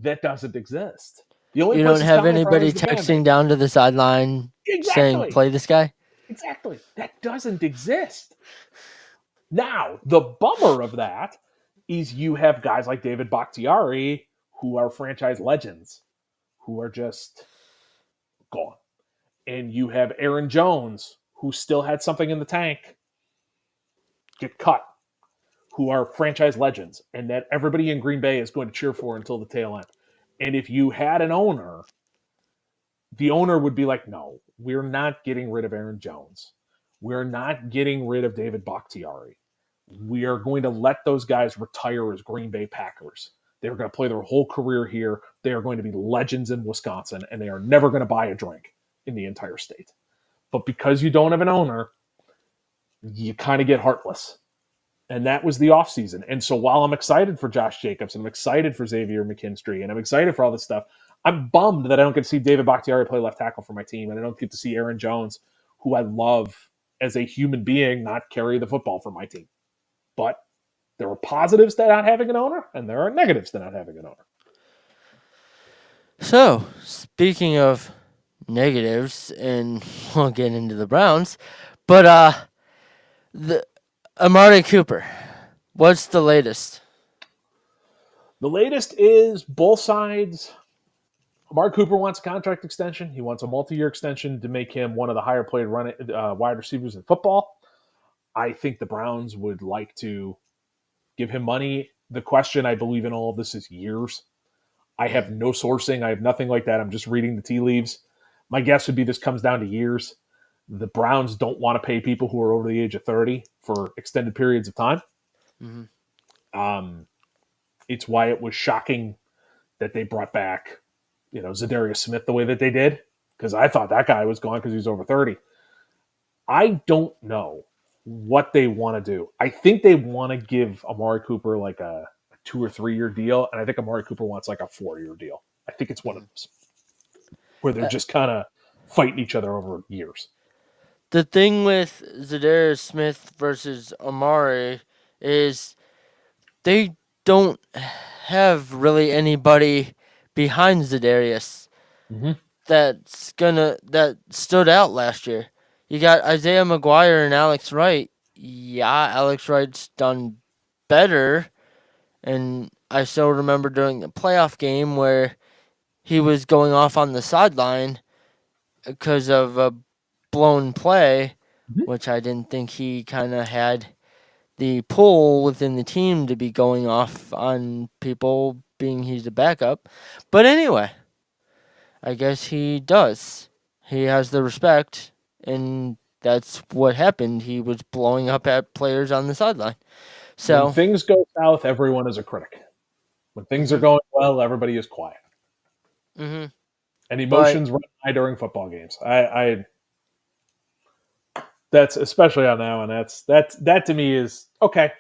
S2: that doesn't exist. The only
S1: You
S2: place
S1: don't
S2: it's
S1: have
S2: coming from
S1: anybody
S2: is the fan
S1: texting
S2: base.
S1: down to the sideline saying,
S2: Exactly.
S1: play this guy?
S2: Exactly. That doesn't exist. Now, the bummer of that is you have guys like David Bakhtiari who are franchise legends who are just gone. And you have Aaron Jones who still had something in the tank get cut, who are franchise legends and that everybody in Green Bay is going to cheer for until the tail end. And if you had an owner, the owner would be like, no, we're not getting rid of Aaron Jones. We're not getting rid of David Bakhtiari. We are going to let those guys retire as Green Bay Packers. They're going to play their whole career here. They are going to be legends in Wisconsin, and they are never going to buy a drink in the entire state. But because you don't have an owner, you kind of get heartless. And that was the offseason. And so while I'm excited for Josh Jacobs and I'm excited for Xavier McKinstry and I'm excited for all this stuff, I'm bummed that I don't get to see David Bakhtiari play left tackle for my team and I don't get to see Aaron Jones, who I love as a human being, not carry the football for my team. But there are positives to not having an owner and there are negatives to not having an owner.
S1: So, speaking of negatives, and we'll get into the Browns, but the Amari Cooper, what's the latest?
S2: The latest is both sides. Amari Cooper wants a contract extension. He wants a multi-year extension to make him one of the higher played wide receivers in football. I think the Browns would like to give him money. The question, I believe, in all of this is years. I have no sourcing. I have nothing like that. I'm just reading the tea leaves. My guess would be this comes down to years. The Browns don't want to pay people who are over the age of 30 for extended periods of time.
S1: Mm-hmm.
S2: It's why it was shocking that they brought back, Zadarius Smith the way that they did, because I thought that guy was gone because he was over 30. I don't know what they want to do. I think they want to give Amari Cooper like a 2 or 3 year deal, and I think Amari Cooper wants like a 4 year deal. I think it's one of those where they're
S1: Uh,
S2: just kind of fighting each other over years.
S1: the thing with Zadarius Smith versus Amari is they don't have really anybody behind Zadarius
S2: Mm-hmm.
S1: that stood out last year. You got Isaiah McGuire and Alex Wright. Yeah, Alex Wright's done better, and I still remember during the playoff game where he was going off on the sideline because of a blown play,
S2: Mm-hmm.
S1: which I didn't think he kind of had the pull within the team to be going off on people being he's a backup. But anyway, I guess he does. He has the respect, and that's what happened. He was blowing up at players on the sideline.
S2: When
S1: So,
S2: things go south, everyone is a critic. When things are
S1: hmm
S2: going well, everybody is quiet.
S1: hmm
S2: And
S1: but
S2: emotions run high during football games. I that's especially on that one. That to me is okay.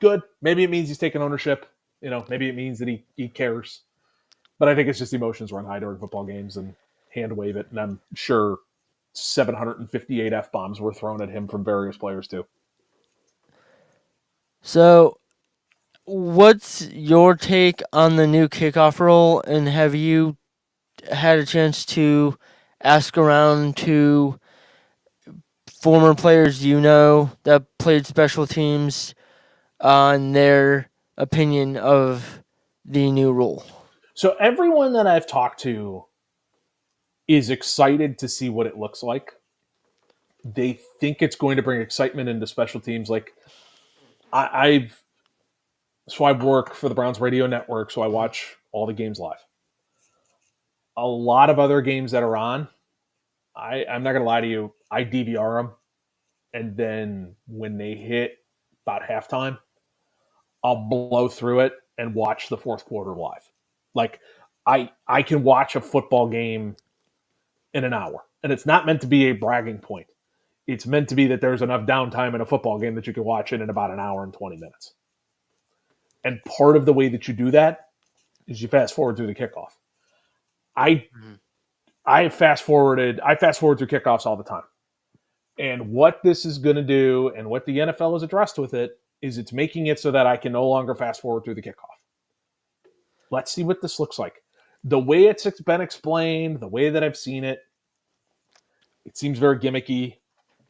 S2: Good. Maybe it means he's taking ownership. Maybe it means that he cares. But I think it's just emotions run high during football games and hand wave it. And I'm sure 758 F bombs were thrown at him from various players too.
S1: so what's your take on the new kickoff rule, and have you had a chance to ask around to former players you know that played special teams on their opinion of the new rule?
S2: So everyone that I've talked to is excited to see what it looks like. They think it's going to bring excitement into special teams. Like I've so I work for the Browns radio network, so I watch all the games live. A lot of other games that are on, I'm not gonna lie to you, I DVR them, and then when they hit about halftime, I'll blow through it and watch the fourth quarter live. Like I can watch a football game in an hour, and it's not meant to be a bragging point. It's meant to be that there's enough downtime in a football game that you can watch it in about an hour and 20 minutes. And part of the way that you do that is you fast forward through the kickoff. I
S1: Mhm.
S2: I fast forward through kickoffs all the time. And what this is going to do and what the NFL has addressed with it is it's making it so that I can no longer fast forward through the kickoff. Let's see what this looks like. The way it's been explained, the way that I've seen it, it seems very gimmicky.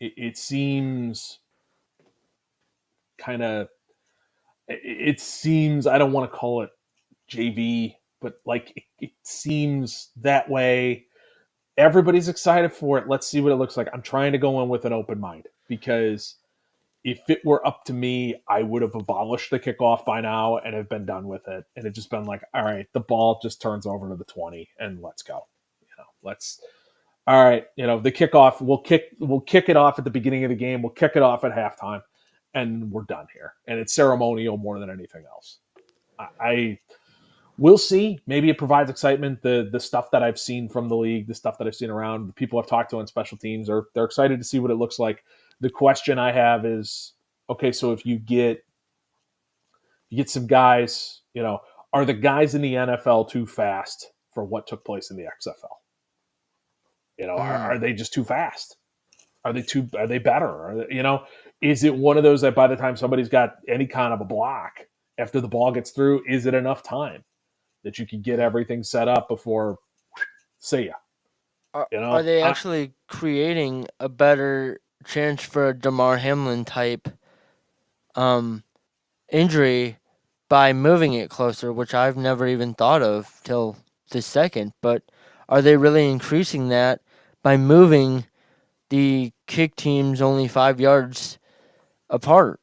S2: It seems kind of, it seems, I don't want to call it JV, but like it seems that way. Everybody's excited for it. Let's see what it looks like. I'm trying to go in with an open mind because if it were up to me, I would have abolished the kickoff by now and have been done with it. And it just been like, all right, the ball just turns over to the 20 and let's go. Let's all right, the kickoff, we'll kick it off at the beginning of the game, we'll kick it off at halftime, and we're done here. And it's ceremonial more than anything else. I we'll see. Maybe it provides excitement. The stuff that I've seen from the league, the stuff that I've seen around, the people I've talked to on special teams they're excited to see what it looks like. The question I have is, okay, so if you get some guys, are the guys in the NFL too fast for what took place in the XFL? Are they just too fast? Are they better? Is it one of those that by the time somebody's got any kind of a block after the ball gets through, is it enough time that you can get everything set up before see ya?
S1: Are they actually creating a better chance for a Damar Hamlin type injury by moving it closer, which I've never even thought of till this second? But are they really increasing that by moving the kick teams only 5 yards apart?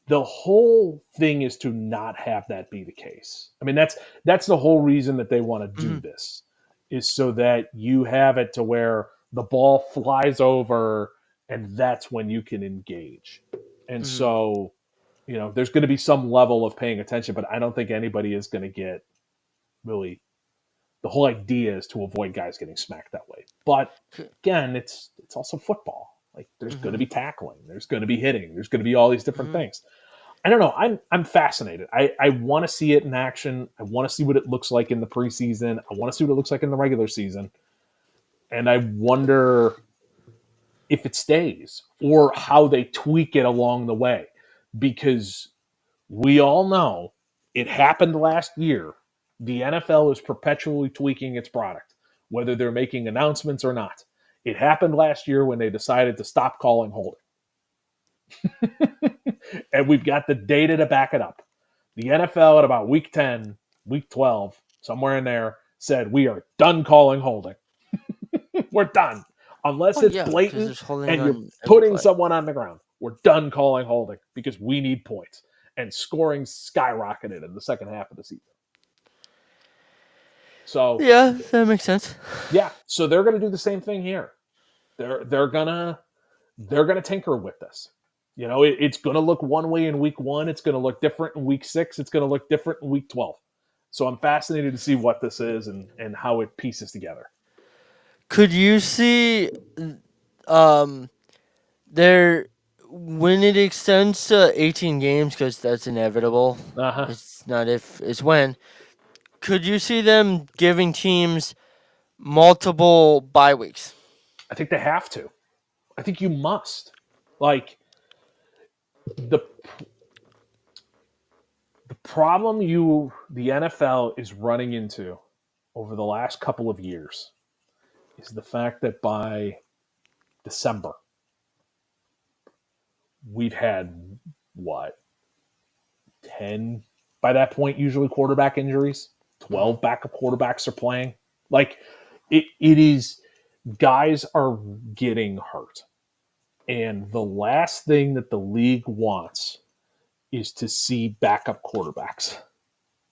S2: The whole thing is to not have that be the case. I mean, that's the whole reason that they want to do this, is so that you have it to where the ball flies over and that's when you can engage. And so, there's going to be some level of paying attention, but I don't think anybody is going to get really. The whole idea is to avoid guys getting smacked that way. But again, it's also football. Like there's going to be tackling, there's going to be hitting, there's going to be all these different things. I don't know. I'm fascinated. I want to see it in action. I want to see what it looks like in the preseason. I want to see what it looks like in the regular season. And I wonder if it stays or how they tweak it along the way. Because we all know it happened last year. The NFL is perpetually tweaking its product, whether they're making announcements or not. It happened last year when they decided to stop calling holding. And we've got the data to back it up. The NFL at about week 10, week 12, somewhere in there, said, we are done calling holding. We're done. Unless it's blatant and you're putting someone on the ground. We're done calling holding because we need points. And scoring skyrocketed in the second half of the season. So
S1: yeah, that makes sense.
S2: Yeah, so they're going to do the same thing here. They're gonna tinker with this. It's going to look one way in week 1. It's going to look different in week 6. It's going to look different in week 12. So I'm fascinated to see what this is and how it pieces together.
S1: Could you see there when it extends to 18 games, because that's inevitable? It's not if, it's when. Could you see them giving teams multiple bye weeks?
S2: I think they have to. I think you must. Like the problem the NFL is running into over the last couple of years is the fact that by December we've had 10 by that point, usually quarterback injuries. 12 backup quarterbacks are playing. Like it is, guys are getting hurt. And the last thing that the league wants is to see backup quarterbacks.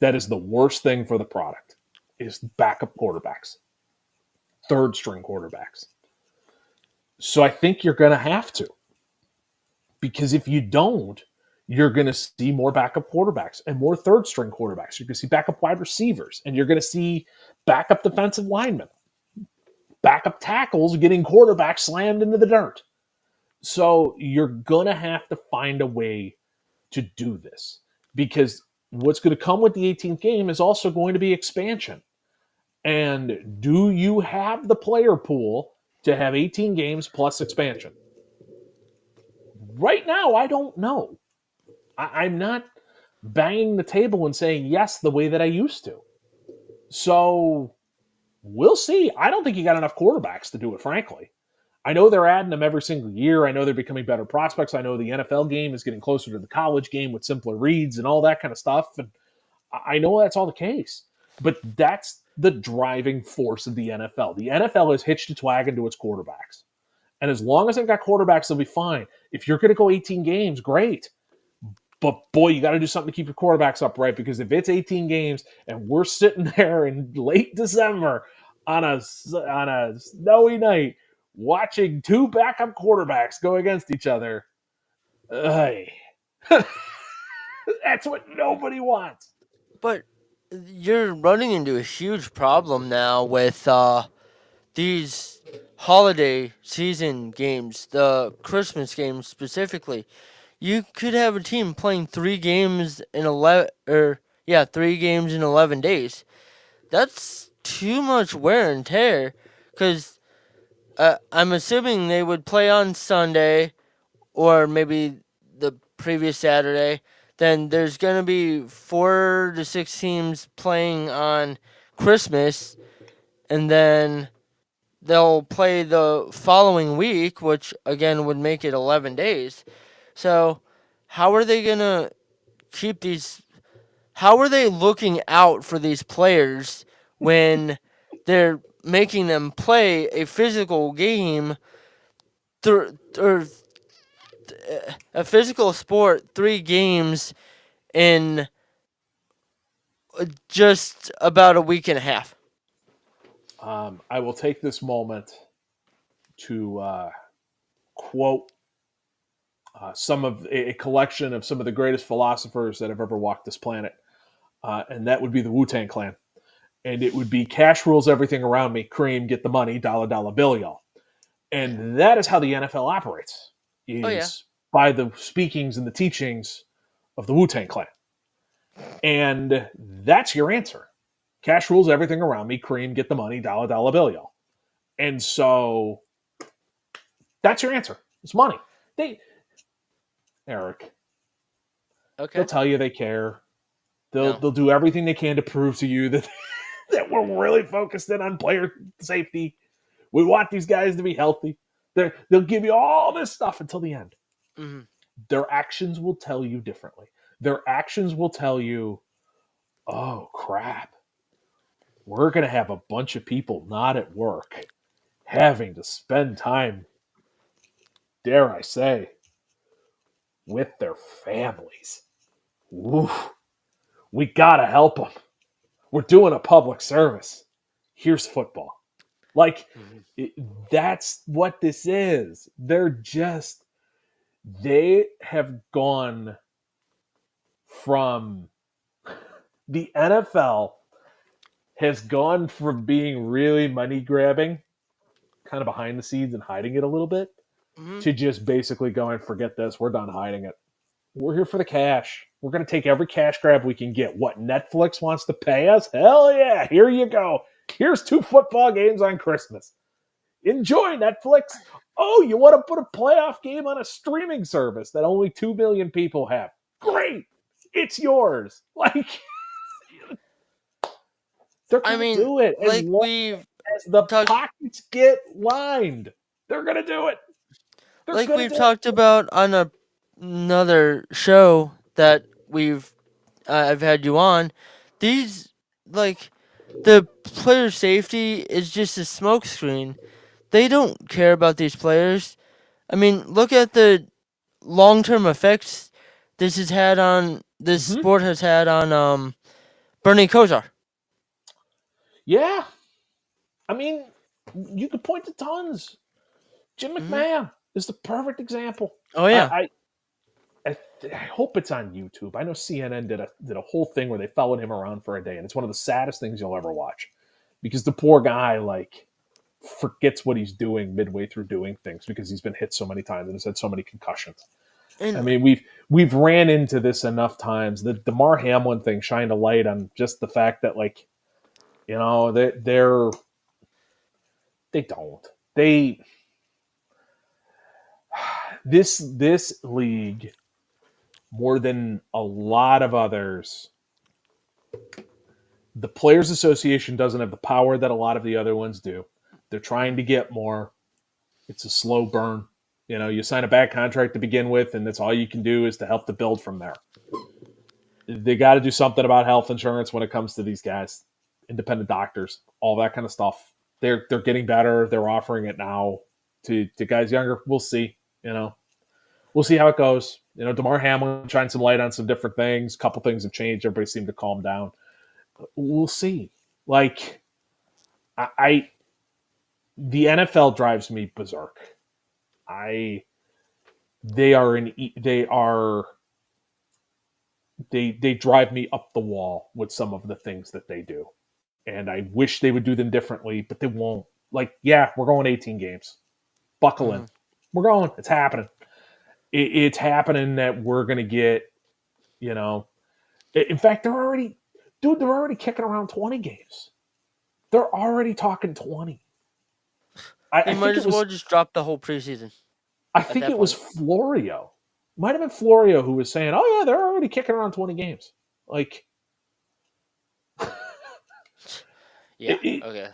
S2: That is the worst thing for the product, is backup quarterbacks, third string quarterbacks. So I think you're going to have to, because if you don't, you're going to see more backup quarterbacks and more third string quarterbacks. You're going to see backup wide receivers, and you're going to see backup defensive linemen, backup tackles getting quarterbacks slammed into the dirt. So you're going to have to find a way to do this, because what's going to come with the 18th game is also going to be expansion. And do you have the player pool to have 18 games plus expansion? Right now, I don't know. I'm not banging the table and saying yes the way that I used to. So we'll see. I don't think you got enough quarterbacks to do it, frankly. I know they're adding them every single year. I know they're becoming better prospects. I know the NFL game is getting closer to the college game with simpler reads and all that kind of stuff. And I know that's all the case. But that's the driving force of the NFL. The NFL has hitched its wagon to its quarterbacks. And as long as they've got quarterbacks, they'll be fine. If you're going to go 18 games, great. But boy, you got to do something to keep your quarterbacks upright, because if it's 18 games and we're sitting there in late December on a snowy night watching two backup quarterbacks go against each other, hey, that's what nobody wants.
S1: But you're running into a huge problem now with these holiday season games, the Christmas games specifically. You could have a team playing 3 games in 11, or yeah, 3 games in 11 days. That's too much wear and tear. Because I'm assuming they would play on Sunday or maybe the previous Saturday. Then there's gonna be 4 to 6 teams playing on Christmas, and then they'll play the following week, which again would make it 11 days. So, how are they going to keep these? How are they looking out for these players when they're making them play a physical game or a physical sport 3 games in just about a week and a half?
S2: I will take this moment to quote some of a collection of some of the greatest philosophers that have ever walked this planet, and that would be the Wu-Tang Clan. And it would be cash rules everything around me, cream, get the money, dollar, dollar bill, y'all.
S1: Yeah.
S2: And that is how the NFL operates,
S1: Oh yeah.
S2: is by the speakings and the teachings of the Wu-Tang Clan. And that's your answer. Cash rules everything around me, cream, get the money, dollar, dollar bill, y'all. And so that's your answer. It's money. They, Eric, they'll
S1: Okay.
S2: tell you they care. They'll
S1: No.
S2: they'll do everything they can to prove to you that that we're really focused in on player safety. We want these guys to be healthy. They'll give you all this stuff until the end.
S1: Hmm.
S2: Their actions will tell you differently. Their actions will tell you, oh crap, we're going to have a bunch of people not at work having to spend time, dare I say, with their families. Oof, we got to help them. We're doing a public service. Here's football. Like,
S1: Hmm.
S2: it, that's what this is. They have gone from, the NFL has gone from being really money grabbing, kind of behind the scenes and hiding it a little bit,
S1: Hmm.
S2: to just basically going, forget this, we're done hiding it. We're here for the cash. We're going to take every cash grab we can get. What, Netflix wants to pay us? Hell yeah, here you go. Here's 2 football games on Christmas. Enjoy, Netflix. Oh, you want to put a playoff game on a streaming service that only 2 million people have? Great. It's yours. Like, they're
S1: I
S2: going to
S1: mean,
S2: do it as
S1: like
S2: long
S1: we've
S2: as the
S1: talked,
S2: pockets get lined. They're going to do it. They're
S1: like
S2: going to
S1: we've
S2: do it.
S1: talked about on another show that I've had you on. These, like, the player safety is just a smokescreen. They don't care about these players. I mean, look at the long-term effects this
S2: Mm-hmm.
S1: sport has had on Bernie Kosar.
S2: Yeah. I mean, you could point to tons. Jim
S1: Hmm.
S2: McMahon is the perfect example.
S1: Oh
S2: I,
S1: yeah.
S2: I I hope it's on YouTube. I know CNN did a whole thing where they followed him around for a day, and it's one of the saddest things you'll ever watch, because the poor guy like forgets what he's doing midway through doing things because he's been hit so many times and has had so many concussions. I
S1: And
S2: mean, we've ran into this enough times. The Damar Hamlin thing shined a light on just the fact that, like, You know, they don't. They this league, more than a lot of others, the Players Association doesn't have the power that a lot of the other ones do. They're trying to get more. It's a slow burn. You know, you sign a bad contract to begin with, and that's all you can do is to help to build from there. They got to do something about health insurance when it comes to these guys, independent doctors, all that kind of stuff. They're getting better. They're offering it now to guys younger. We'll see. You know, we'll see how it goes. You know, Damar Hamlin shined some light on some different things. A couple things have changed. Everybody seemed to calm down. We'll see. Like I the NFL drives me berserk. I they are in they are they drive me up the wall with some of the things that they do. And I wish they would do them differently, but they won't. Like, yeah, we're going 18 games. Buckle in.
S1: Mhm.
S2: We're going. It's happening. It's happening that we're going to get, you know, in fact, they're already kicking around 20 games. They're already talking 20.
S1: They
S2: I
S1: might
S2: think it
S1: as well
S2: was,
S1: just drop the whole preseason
S2: I
S1: at
S2: think
S1: that
S2: it was
S1: point.
S2: Florio. Might have been Florio who was saying, oh, yeah, they're already kicking around 20 games. Like,
S1: Yeah.
S2: it,
S1: Okay.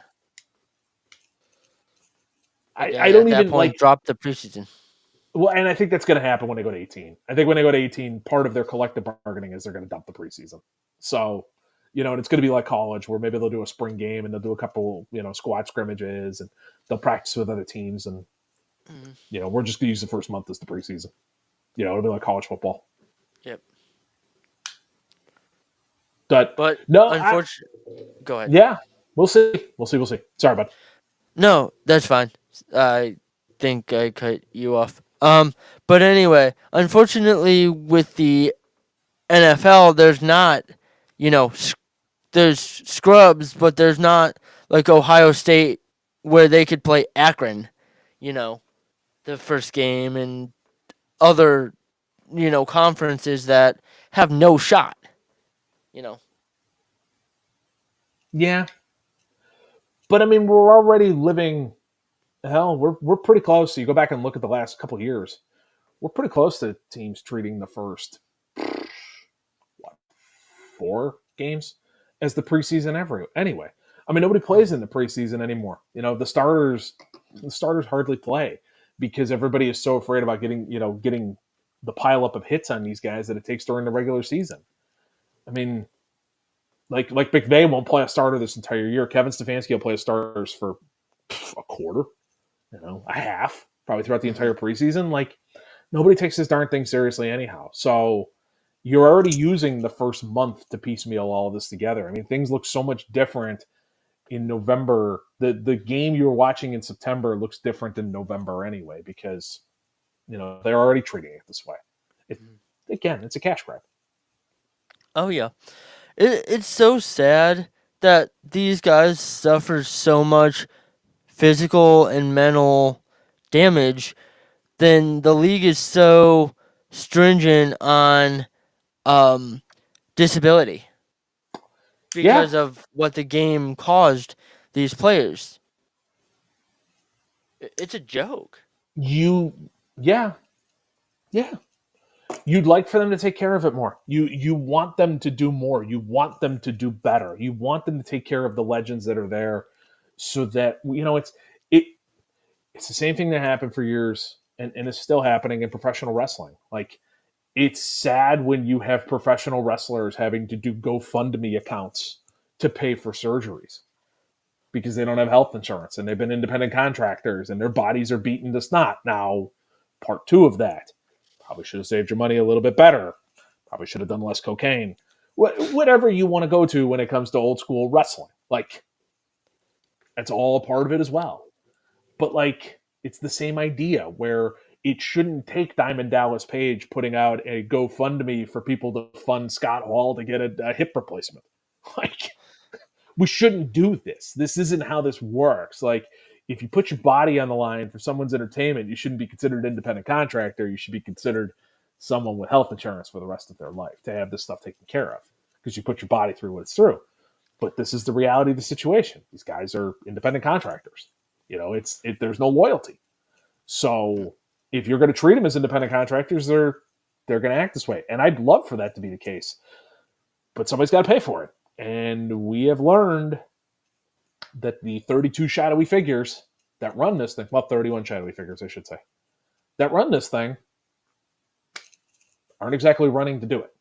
S2: I
S1: Again,
S2: don't
S1: at that
S2: even
S1: point,
S2: like,
S1: drop the preseason.
S2: well, and I think that's going to happen when they go to 18. I think when they go to 18, part of their collective bargaining is they're going to dump the preseason. So, you know, and it's going to be like college where maybe they'll do a spring game and they'll do a couple, you know, squad scrimmages and they'll practice with other teams. And,
S1: Mhm.
S2: you know, we're just going to use the first month as the preseason. You know, it'll be like college football.
S1: Yep.
S2: But
S1: But
S2: no,
S1: unfortunately, go ahead.
S2: yeah, we'll see. We'll see. We'll see. Sorry, bud.
S1: No, that's fine. I think I cut you off. But anyway, unfortunately, with the NFL, there's not, you know, there's scrubs, but there's not like Ohio State where they could play Akron, you know, the first game and other, conferences that have no shot, you know.
S2: Yeah. But I mean, we're already living, hell, we're pretty close. So you go back and look at the last couple of years, we're pretty close to teams treating the first what, 4 games as the preseason anyway. I mean, nobody plays in the preseason anymore. You know, the starters hardly play because everybody is so afraid about getting the pile up of hits on these guys that it takes during the regular season. I mean, like McVay won't play a starter this entire year. Kevin Stefanski will play starters for a quarter, a half, probably throughout the
S1: Hmm.
S2: entire preseason. Like nobody takes this darn thing seriously anyhow. So you're already using the first month to piecemeal all of this together. I mean, things look so much different in November. The game you were watching in September looks different in November anyway because they're already treating it this way. It Again, it's a cash grab.
S1: Oh yeah, it's so sad that these guys suffer so much physical and mental damage. Then the league is so stringent on um disability
S2: Yeah,
S1: because of what the game caused these players. It's a joke.
S2: you, yeah, yeah. You'd like for them to take care of it more. You want them to do more. You want them to do better. You want them to take care of the legends that are there, so that it it's the same thing that happened for years and is still happening in professional wrestling. Like it's sad when you have professional wrestlers having to do GoFundMe accounts to pay for surgeries because they don't have health insurance and they've been independent contractors and their bodies are beaten to snot. Now, part two of that, probably should have saved your money a little bit better. Probably should have done less cocaine. Whatever you want to go to when it comes to old school wrestling, like that's all a part of it as well. But like it's the same idea where it shouldn't take Diamond Dallas Page putting out a GoFundMe for people to fund Scott Hall to get a hip replacement. Like we shouldn't do this. This isn't how this works. Like if you put your body on the line for someone's entertainment, you shouldn't be considered an independent contractor. You should be considered someone with health insurance for the rest of their life to have this stuff taken care of because you put your body through what it's through. But this is the reality of the situation. These guys are independent contractors. There's no loyalty. So if you're going to treat them as independent contractors, they're going to act this way. And I'd love for that to be the case. But somebody's got to pay for it. And we have learned that the 32 shadowy figures that run this thing, well, 31 shadowy figures, I should say, that run this thing aren't exactly running to do it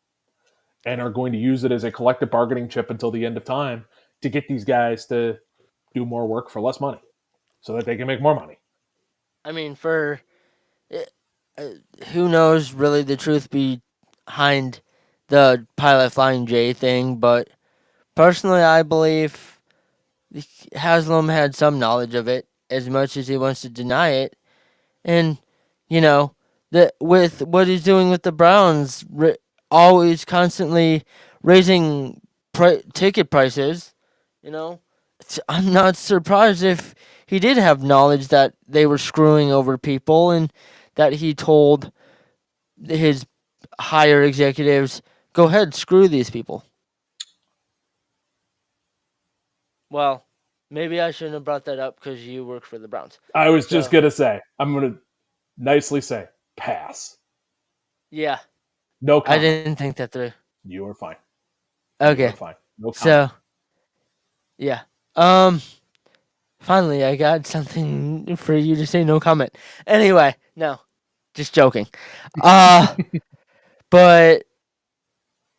S2: and are going to use it as a collective bargaining chip until the end of time to get these guys to do more work for less money so that they can make more money.
S1: I mean, for uh, who knows really the truth behind the pilot flying J thing, but personally, I believe Haslam had some knowledge of it, as much as he wants to deny it. And you know, that with what he's doing with the Browns, always constantly raising ticket prices, you know, I'm not surprised if he did have knowledge that they were screwing over people and that he told his higher executives, "Go ahead, screw these people." Well, maybe I shouldn't have brought that up because you work for the Browns.
S2: I was just
S1: So
S2: going to say, I'm going to nicely say, pass.
S1: yeah,
S2: No
S1: I
S2: comment.
S1: didn't think that through.
S2: You are fine. You are
S1: Okay,
S2: fine. No comment.
S1: so yeah. Um, Finally, I got something for you to say. No comment. Anyway, no, just joking. Uh, but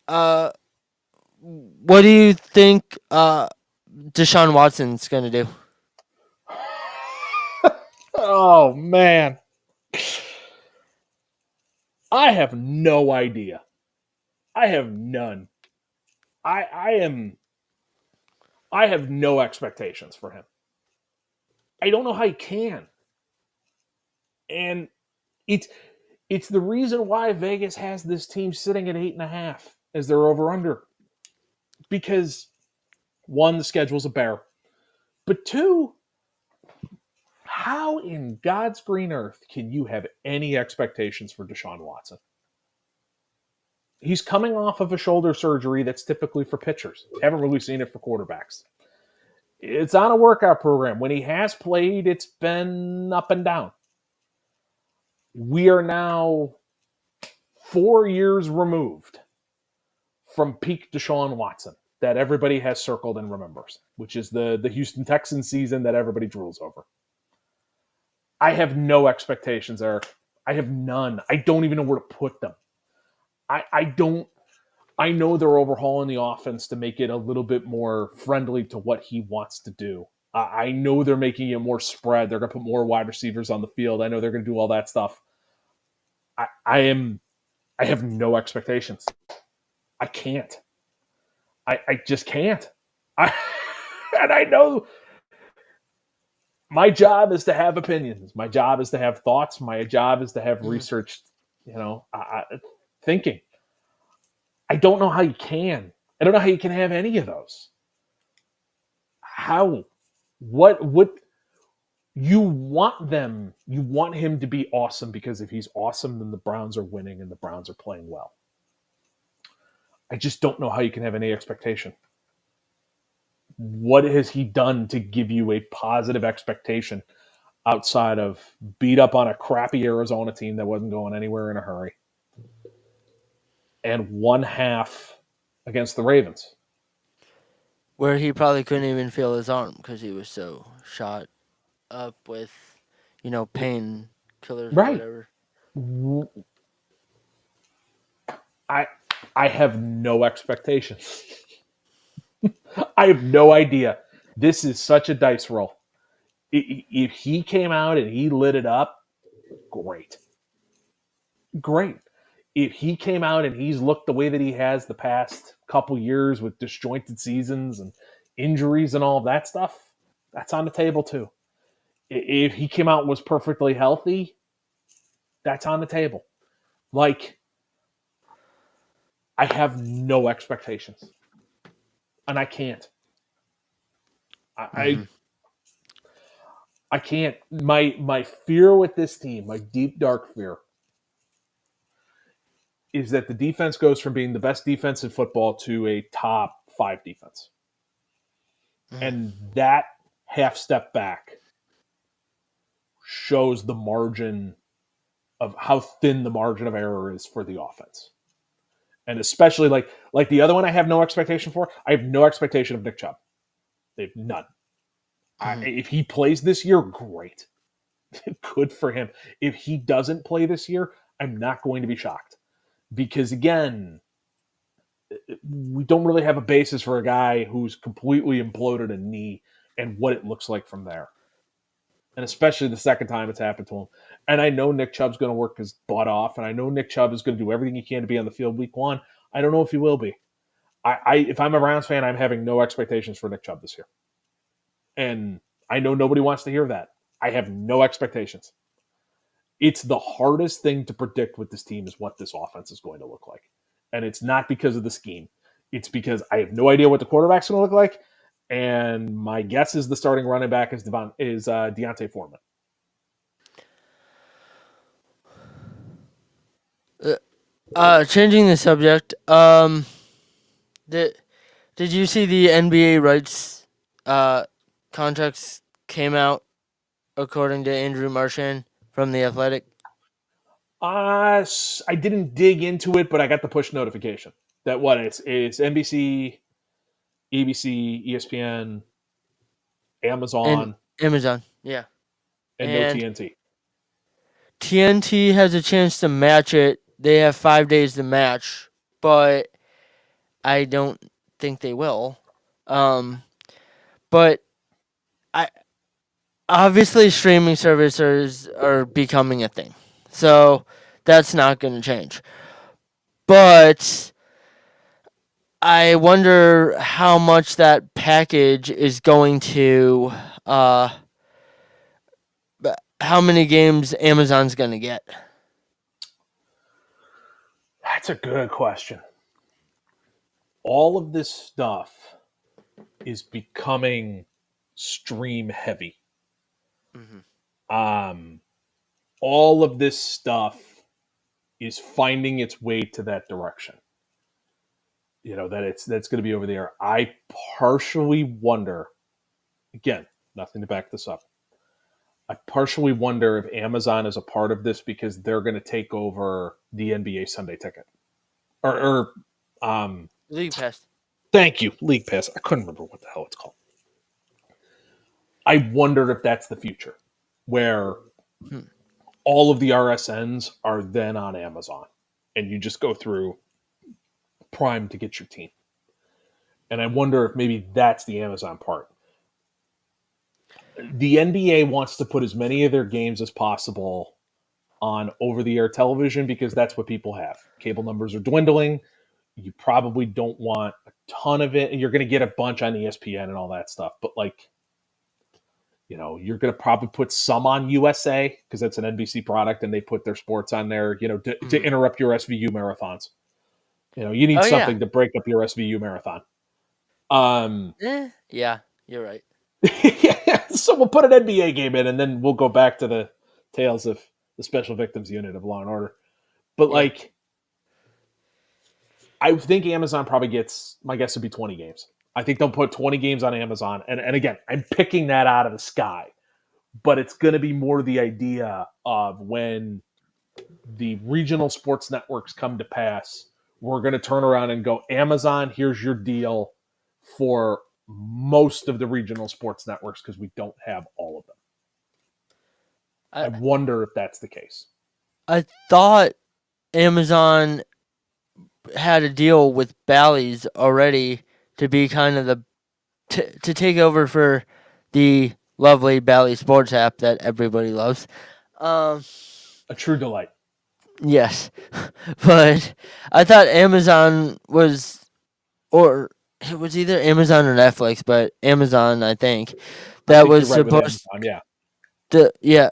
S1: uh, what do you think Deshaun Watson's gonna do?
S2: Oh, man. I have no idea. I have none. I am. I have no expectations for him. I don't know how he can. And it's it's the reason why Vegas has this team sitting at 8.5 as their over under. Because one, the schedule's a bear. But two, how in God's green earth can you have any expectations for Deshaun Watson? He's coming off of a shoulder surgery that's typically for pitchers. Haven't really seen it for quarterbacks. It's on a workout program. When he has played, it's been up and down. We are now 4 years removed from peak Deshaun Watson that everybody has circled and remembers, which is the Houston Texans season that everybody drools over. I have no expectations, Eric. I have none. I don't even know where to put them. I don't. I know they're overhauling the offense to make it a little bit more friendly to what he wants to do. I know they're making it more spread. They're going to put more wide receivers on the field. I know they're going to do all that stuff. I am. I have no expectations. I can't. I just can't. I and I know my job is to have opinions. My job is to have thoughts. My job is to have
S1: Mhm.
S2: research. Thinking. I don't know how you can. I don't know how you can have any of those. How? What you want them? You want him to be awesome because if he's awesome, then the Browns are winning and the Browns are playing well. I just don't know how you can have any expectation. What has he done to give you a positive expectation outside of beat up on a crappy Arizona team that wasn't going anywhere in a hurry and 1/2 against the Ravens?
S1: Where he probably couldn't even feel his arm because he was so shot up with, pain killers or
S2: Right.
S1: whatever.
S2: I I have no expectations. I have no idea. This is such a dice roll. If he came out and he lit it up, great. Great. If he came out and he's looked the way that he has the past couple years with disjointed seasons and injuries and all of that stuff, that's on the table too. If he came out and was perfectly healthy, that's on the table. Like, I have no expectations. And I can't. I
S1: Hmm.
S2: I can't. My fear with this team, my deep dark fear, is that the defense goes from being the best defense in football to a top 5 defense. And that half step back shows the margin of how thin the margin of error is for the offense. And especially like the other one I have no expectation for. I have no expectation of Nick Chubb. They have none. If he plays this year, great. Good for him. If he doesn't play this year, I'm not going to be shocked. Because again, we don't really have a basis for a guy who's completely imploded a knee and what it looks like from there. And especially the second time it's happened to him. And I know Nick Chubb's going to work his butt off, and I know Nick Chubb is going to do everything he can to be on the field week one. I don't know if he will be. If I'm a Browns fan, I'm having no expectations for Nick Chubb this year. And I know nobody wants to hear that. I have no expectations. It's the hardest thing to predict with this team is what this offense is going to look like. And it's not because of the scheme. It's because I have no idea what the quarterback's going to look like. And my guess is the starting running back is Deontay Foreman.
S1: Changing the subject. Did you see the NBA rights contracts came out according to Andrew Marchand from The Athletic?
S2: I didn't dig into it, but I got the push notification that it's NBC, ABC, ESPN, Amazon,
S1: Amazon, yeah.
S2: and no
S1: And
S2: TNT.
S1: TNT has a chance to match it. They have 5 days to match, but I don't think they will. But I obviously streaming services are becoming a thing, so that's not going to change. But I wonder how much that package is going to, how many games Amazon's going to get.
S2: That's a good question. All of this stuff is becoming stream heavy. All of this stuff is finding its way to that direction. That's going to be over there. I partially wonder, again, nothing to back this up. I partially wonder if Amazon is a part of this because they're going to take over the NBA Sunday Ticket, or
S1: League Pass.
S2: Thank you, League Pass. I couldn't remember what the hell it's called. I wondered if that's the future, where all of the RSNs are then on Amazon, and you just go through Prime to get your team. And I wonder if maybe that's the Amazon part. The NBA wants to put as many of their games as possible on over-the-air television because that's what people have. Cable numbers are dwindling. You probably don't want a ton of it. And you're going to get a bunch on ESPN and all that stuff. But you're going to probably put some on USA because that's an NBC product and they put their sports on there, to interrupt your SVU marathons. You need something to break up your SVU marathon.
S1: Yeah, you're right.
S2: Yeah, so we'll put an NBA game in, and then we'll go back to the Tales of the Special Victims Unit of Law and Order. But I think Amazon probably gets, my guess would be 20 games. I think they'll put 20 games on Amazon, and again, I'm picking that out of the sky, but it's going to be more the idea of when the regional sports networks come to pass, we're going to turn around and go, Amazon, here's your deal for most of the regional sports networks because we don't have all of them. I wonder if that's the case.
S1: I thought Amazon had a deal with Bally's already to be kind of the to take over for the lovely Bally Sports app that everybody loves.
S2: A true delight.
S1: Yes, but I thought Amazon was, or it was either Amazon or Netflix, but Amazon, I think, that was supposed
S2: yeah.
S1: to, yeah.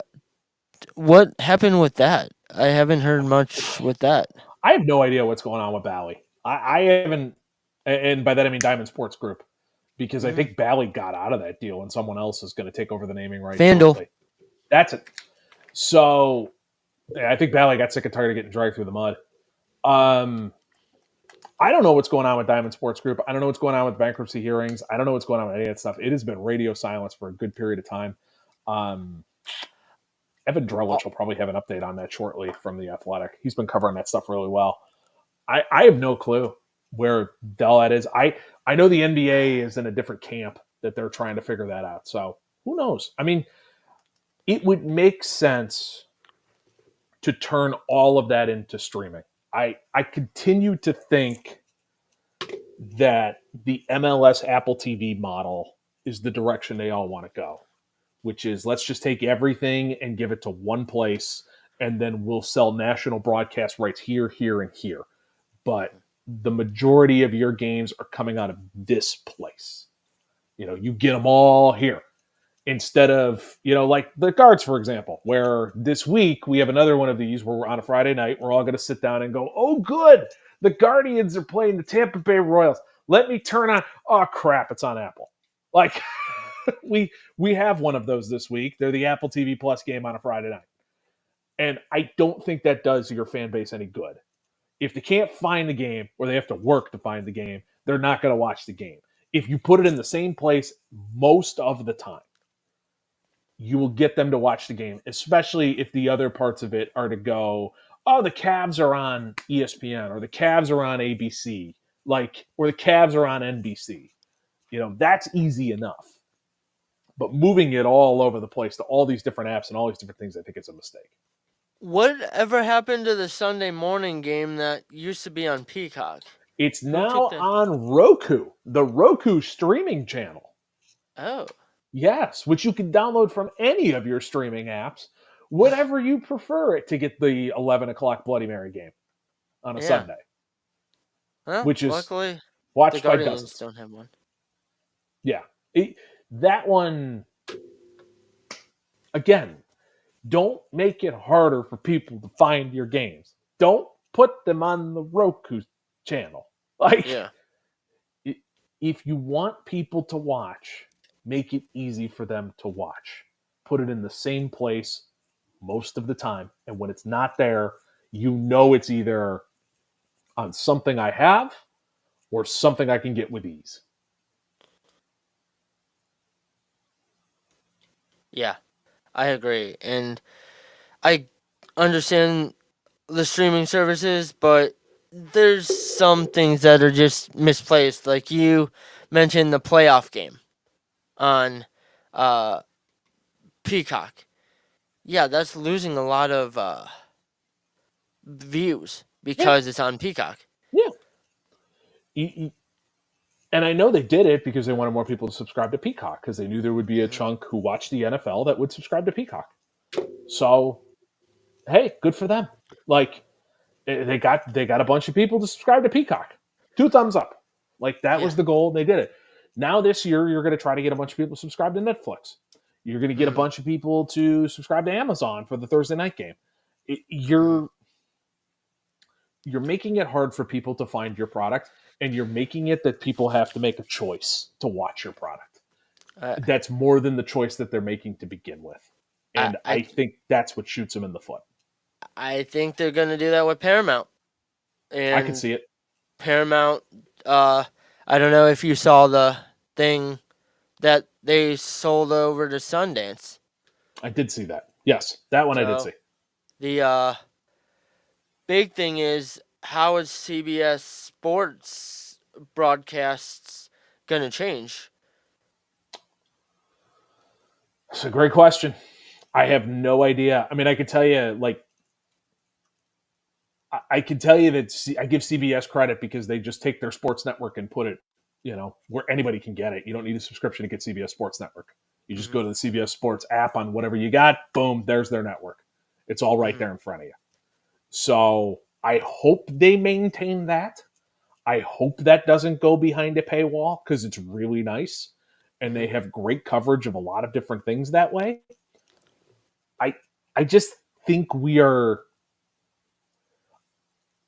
S1: What happened with that? I haven't heard much with that.
S2: I have no idea what's going on with Bally. I haven't, and by that I mean Diamond Sports Group, because I think Bally got out of that deal and someone else is going to take over the naming rights.
S1: FanDuel.
S2: That's it. So I think Bally got sick and tired of getting dragged through the mud. I don't know what's going on with Diamond Sports Group. I don't know what's going on with bankruptcy hearings. I don't know what's going on with any of that stuff. It has been radio silence for a good period of time. Um, Evan
S1: Oh,
S2: Drellich will probably have an update on that shortly from The Athletic. He's been covering that stuff really well. I have no clue where all that is. I know the NBA is in a different camp that they're trying to figure that out. So who knows? I mean, it would make sense to turn all of that into streaming. I continue to think that the MLS Apple TV model is the direction they all want to go, which is let's just take everything and give it to one place, and then we'll sell national broadcast rights here, here, and here. But the majority of your games are coming out of this place. You get them all here instead of, like the Guards, for example, where this week we have another one of these where we're on a Friday night, we're all going to sit down and go, oh, good. The Guardians are playing the Tampa Bay Royals. Let me turn on. Oh, crap. It's on Apple. Like, we have one of those this week. They're the Apple TV Plus game on a Friday night. And I don't think that does your fan base any good. If they can't find the game or they have to work to find the game, they're not going to watch the game. If you put it in the same place most of the time, you will get them to watch the game, especially if the other parts of it are to go, oh, the Cavs are on ESPN or the Cavs are on ABC, or the Cavs are on NBC. That's easy enough. But moving it all over the place to all these different apps and all these different things, I think it's a mistake.
S1: whatever happened to the Sunday morning game that used to be on Peacock?
S2: It's
S1: Who took
S2: now
S1: the?
S2: on Roku, the Roku streaming channel.
S1: Oh,
S2: Yes, which you can download from any of your streaming apps, whatever you prefer it to get the 11 o'clock Bloody Mary game on a
S1: yeah.
S2: Sunday,
S1: Well,
S2: which is
S1: luckily the
S2: watched by
S1: Guardians
S2: dozens.
S1: don't have one.
S2: Yeah. That one, again, don't make it harder for people to find your games. Don't put them on the Roku channel. Like,
S1: Yeah.
S2: if you want people to watch, make it easy for them to watch. Put it in the same place most of the time. And when it's not there, it's either on something I have or something I can get with ease.
S1: Yeah, I agree. And I understand the streaming services, but there's some things that are just misplaced. Like you mentioned the playoff game on uh, Peacock. Yeah, that's losing a lot of views
S2: Yeah,
S1: because it's on Peacock.
S2: yeah. And I know they did it because they wanted more people to subscribe to Peacock because they knew there would be a
S1: Mm-hmm.
S2: chunk who watched the NFL that would subscribe to Peacock. So, hey, good for them. Like, they got a bunch of people to subscribe to Peacock. 2 thumbs up. Like, that
S1: Yeah.
S2: was the goal. They did it. Now this year, you're going to try to get a bunch of people to subscribe to Netflix. You're going to get a
S1: Mm-hmm.
S2: bunch of people to subscribe to Amazon for the Thursday night game.
S1: Mm-hmm.
S2: You're making it hard for people to find your product, and you're making it that people have to make a choice to watch your product.
S1: Uh,
S2: That's more than the choice that they're making to begin with.
S1: I,
S2: And I
S1: I
S2: think that's what shoots them in the foot.
S1: I think they're gonna do that with Paramount.
S2: I could
S1: And
S2: see it.
S1: Paramount, I don't know if you saw the thing that they sold over to Sundance.
S2: I did see that. Yes, that one I did
S1: So
S2: see.
S1: the big thing is, how is CBS Sports broadcasts gonna change?
S2: It's a great question. I have no idea. I mean, I could tell you, I can tell you that I give CBS credit because they just take their sports network and put it, where anybody can get it. You don't need a subscription to get CBS Sports Network. You just
S1: Mm-hmm.
S2: go to the CBS Sports app on whatever you got. Boom, there's their network. It's all right
S1: Mm-hmm.
S2: there in front of you. So I hope they maintain that. I hope that doesn't go behind a paywall because it's really nice and they
S1: Mm-hmm.
S2: have great coverage of a lot of different things that way. I I just think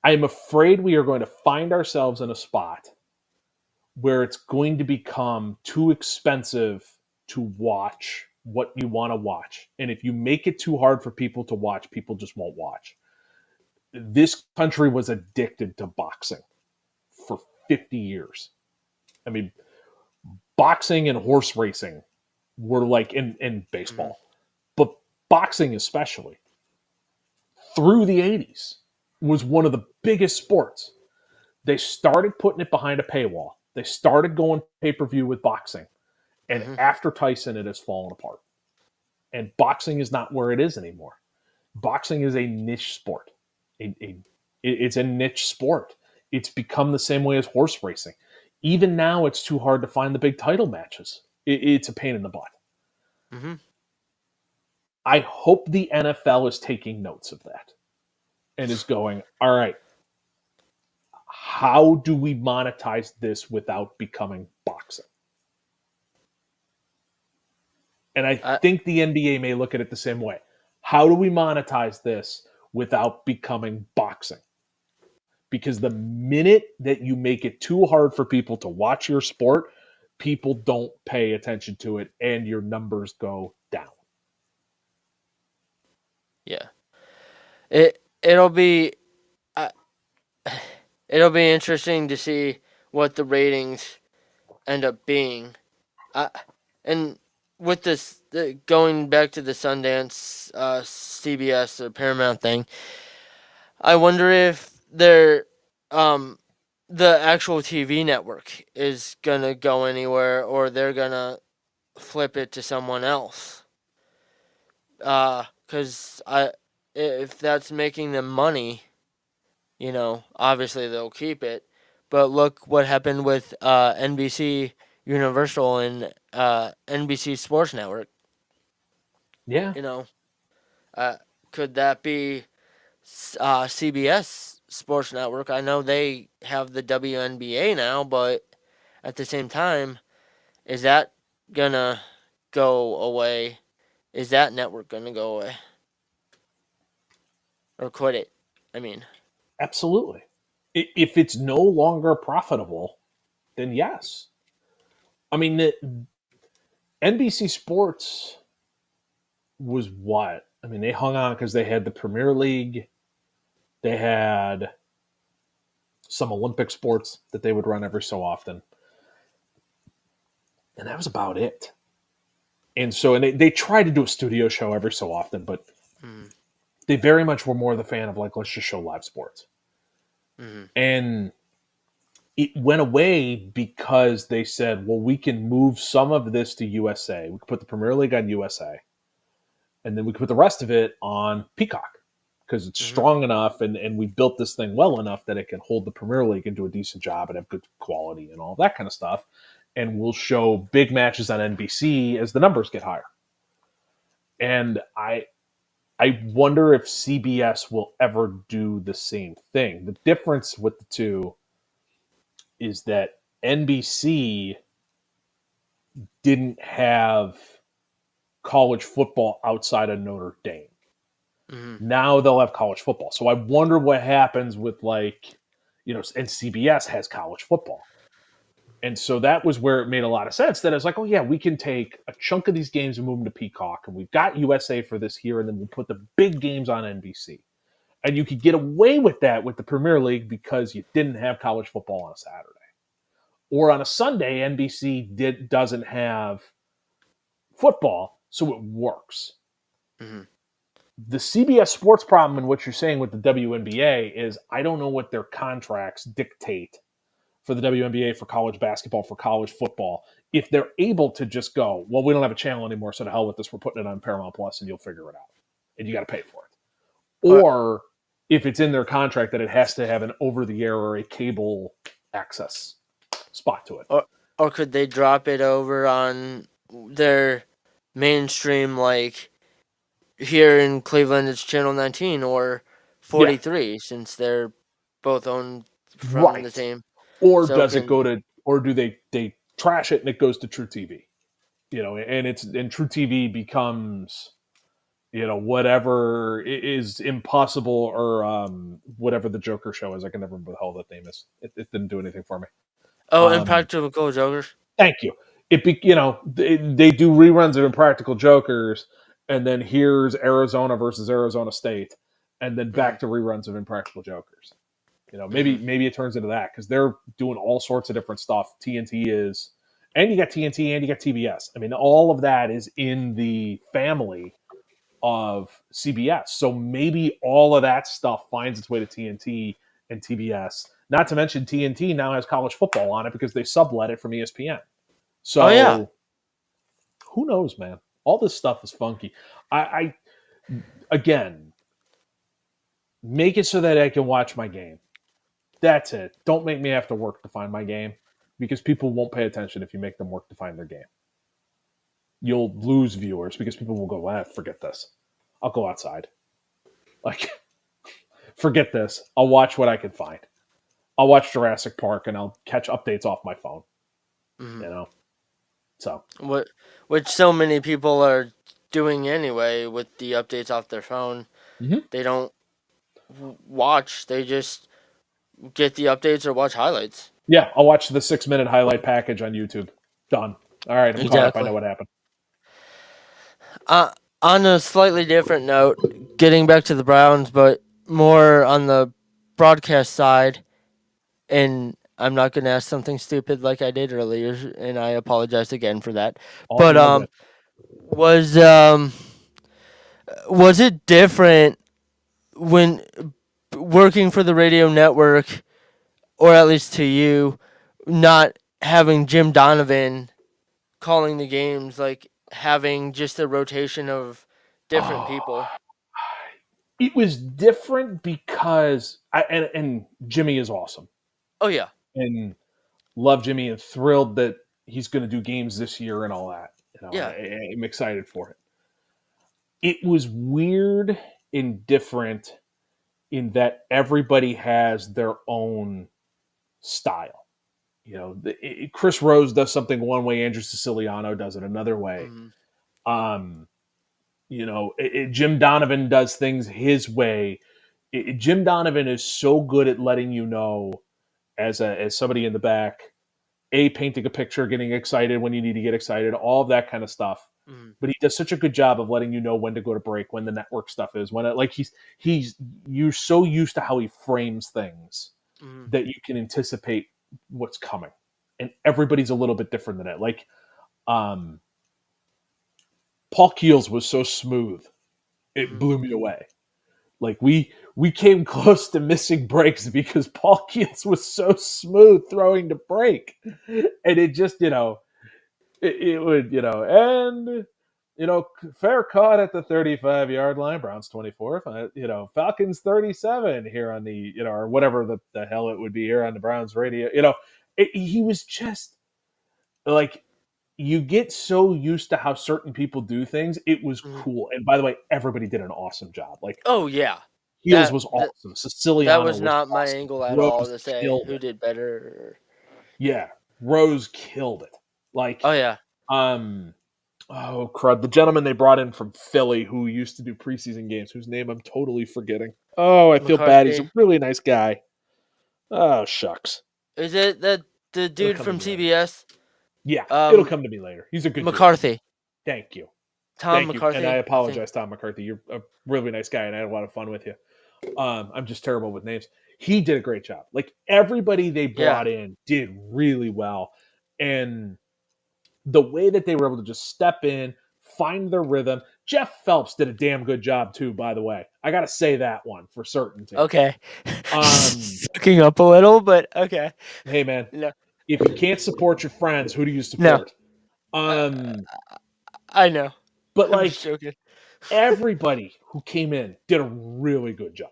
S2: I'm afraid we are going to find ourselves in a spot where it's going to become too expensive to watch what you want to watch. And if you make it too hard for people to watch, people just won't watch. This country was addicted to boxing 50 years. I mean, boxing and horse racing were like in
S1: Mm-hmm.
S2: baseball, but boxing especially through the 80s was one of the biggest sports. They started putting it behind a paywall. They started going pay-per-view with boxing. And
S1: Mm-hmm.
S2: after Tyson, it has fallen apart. And boxing is not where it is anymore. Boxing is a niche sport. It's a niche sport. It's become the same way as horse racing. Even now, it's too hard to find the big title matches. It's a pain in the butt.
S1: Mm-hmm.
S2: I hope the NFL is taking notes of that and is going, all right, how do we monetize this without becoming boxing? And I
S1: I
S2: think the NBA may look at it the same way. How do we monetize this without becoming boxing? Because the minute that you make it too hard for people to watch your sport, people don't pay attention to it and your numbers go down.
S1: yeah. It'll be uh, it'll be interesting to see what the ratings end up being. I and with this going back to the Sundance CBS or Paramount thing, I wonder if they're um the actual TV network is gonna go anywhere or they're gonna flip it to someone else. Cause if that's making them money, obviously they'll keep it. But look what happened with NBC Universal and NBC Sports Network.
S2: Yeah,
S1: You know, uh, could that be CBS Sports Network? I know they have the WNBA now, but at the same time, is that gonna go away? Is that network gonna go away, or could it? I mean,
S2: absolutely. If it's no longer profitable, then yes. I mean, the NBC Sports was what? I mean, they hung on because they had the Premier League, they had some Olympic sports that they would run every so often, and that was about it. And so, and they tried to do a studio show every so often, but
S1: mm,
S2: they very much were more the fan of like, let's just show live sports.
S1: mm,
S2: And it went away because they said, well, we can move some of this to USA. We can put the Premier League on USA, and then we can put the rest of it on Peacock because it's
S1: mm-hmm,
S2: strong enough and we built this thing well enough that it can hold the Premier League and do a decent job and have good quality and all that kind of stuff. And we'll show big matches on NBC as the numbers get higher. And I wonder if CBS will ever do the same thing. The difference with the two is that NBC didn't have college football outside of Notre Dame.
S1: mm-hmm.
S2: Now they'll have college football. So I wonder what happens with and CBS has college football. And so that was where it made a lot of sense that it's like, oh yeah, we can take a chunk of these games and move them to Peacock, and we've got USA for this here, and then we'll put the big games on NBC. And you could get away with that with the Premier League because you didn't have college football on a Saturday. Or on a Sunday, NBC doesn't have football, so it works.
S1: Mm-hmm.
S2: The CBS sports problem in what you're saying with the WNBA is I don't know what their contracts dictate for the WNBA, for college basketball, for college football. If they're able to just go, well, we don't have a channel anymore, so to hell with this, we're putting it on Paramount Plus and you'll figure it out. And you got to pay for it.
S1: Or
S2: Or if it's in their contract that it has to have an over the air or a cable access spot to it.
S1: or or could they drop it over on their mainstream, like here in Cleveland it's Channel 19 or
S2: Yeah,
S1: 43, since they're both owned from the
S2: right.
S1: same.
S2: Or
S1: So
S2: does it go
S1: can
S2: to, or do they trash it and it goes to True TV? And True TV becomes whatever is impossible or whatever the Joker show is. I can never remember the hell that name is. It didn't do anything for me. Um,
S1: Impractical Jokers.
S2: thank you. They do reruns of Impractical Jokers, and then here's Arizona versus Arizona State, and then
S1: Mm-hmm.
S2: back to reruns of Impractical Jokers.
S1: Hmm.
S2: Maybe it turns into that because they're doing all sorts of different stuff. TNT is, and you got TNT and you got TBS. I mean, all of that is in the family of CBS. So maybe all of that stuff finds its way to TNT and TBS. Not to mention TNT now has college football on it because they sublet it from ESPN.
S1: Oh yeah.
S2: So who knows, man? All this stuff is funky. I again make it so that I can watch my game. That's it. Don't make me have to work to find my game because people won't pay attention if you make them work to find their game. You'll lose viewers because people will go, forget this. I'll go outside. Like, forget this. I'll watch what I can find. I'll watch Jurassic Park and I'll catch updates off my phone.
S1: Hmm.
S2: You know, so
S1: What, which so many people are doing anyway with the updates off their phone.
S2: mhm.
S1: They don't watch. They just get the updates or watch highlights.
S2: Yeah, I'll watch the 6 minute highlight package on YouTube. Done. All right, I'm caught up. I know
S1: Exactly.
S2: what happened.
S1: Uh, on a slightly different note, getting back to the Browns, but more on the broadcast side, and I'm not going to ask something stupid like I did earlier, and I apologize again for that.
S2: All
S1: But
S2: you're good.
S1: was was it different when working for the radio network, or at least to you, not having Jim Donovan calling the games, like having just a rotation of different
S2: Oh,
S1: people?
S2: it was different because and Jimmy is awesome
S1: Oh yeah,
S2: and love Jimmy and thrilled that he's going to do games this year and all that.
S1: yeah.
S2: I'm excited for it. It was weird and different in that everybody has their own style. Chris Rose does something one way, Andrew Siciliano does it another way.
S1: Hmm.
S2: Um, Jim Donovan does things his way. Jim Donovan is so good at letting you know as somebody in the back, painting a picture, getting excited when you need to get excited, all of that kind of stuff.
S1: Hmm.
S2: But he does such a good job of letting you know when to go to break, when the network stuff is, when it like he's you're so used to how he frames things
S1: Hmm.
S2: that you can anticipate what's coming. And everybody's a little bit different than it. Like um Paul Keels was so smooth, it
S1: Hmm.
S2: blew me away. Like we came close to missing breaks because Paul Keels was so smooth throwing to break. And it just, it would, and fair caught at the 35-yard line. Browns 24. Falcons 37 here on the, or whatever the hell it would be here on the Browns radio. He was just like, you get so used to how certain people do things. It was
S1: Hmm.
S2: cool. And by the way, everybody did an awesome job. Like,
S1: Oh yeah,
S2: Heels
S1: that
S2: was
S1: th-
S2: awesome.
S1: that
S2: Siciliano
S1: was
S2: was
S1: not my
S2: awesome.
S1: angle at all
S2: Rose
S1: to say
S2: killed
S1: who
S2: it.
S1: did better.
S2: Yeah, Rose killed it. Like,
S1: Oh yeah,
S2: um, oh crud, the gentleman they brought in from Philly who used to do preseason games, whose name I'm totally forgetting. Oh, I feel bad. He's a
S1: McCarthy.
S2: really nice guy. Oh shucks,
S1: Is it that the
S2: it'll
S1: dude
S2: come to
S1: from
S2: me later.
S1: CBS?
S2: Yeah, it'll
S1: Um,
S2: come to me later. He's a good dude.
S1: McCarthy.
S2: Thank you,
S1: Tom
S2: thank you, and I
S1: McCarthy, I think.
S2: apologize, Tom McCarthy. You're a really nice guy, and I had a lot of fun with you. I'm just terrible with names. He did a great job. Like everybody they
S1: Yeah.
S2: brought in did really well. And the way that they were able to just step in, find their rhythm. Jeff Phelps did a damn good job too, by the way. I gotta say that one for certainty.
S1: Okay.
S2: Um,
S1: Sucking up a little, but okay.
S2: hey man,
S1: No,
S2: if you can't support your friends, who do you
S1: no.
S2: support?
S1: Uh,
S2: Um,
S1: I know.
S2: but
S1: I'm just
S2: like
S1: joking.
S2: everybody who came in did a really good job.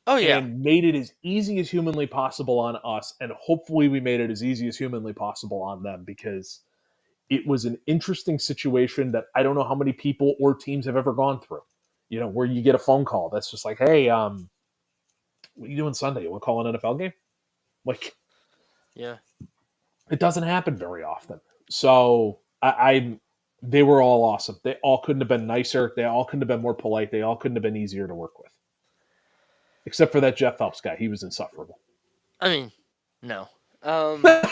S1: Oh yeah.
S2: And made it as easy as humanly possible on us. And hopefully, we made it as easy as humanly possible on them because it was an interesting situation that I don't know how many people or teams have ever gone through. Where you get a phone call that's just like, "Hey, what are you doing Sunday? You want to call an NFL game?" Like,
S1: Yeah.
S2: it doesn't happen very often. So they were all awesome. They all couldn't have been nicer. They all couldn't have been more polite. They all couldn't have been easier to work with, except for that Jeff Phelps guy. He was insufferable.
S1: I mean, no. But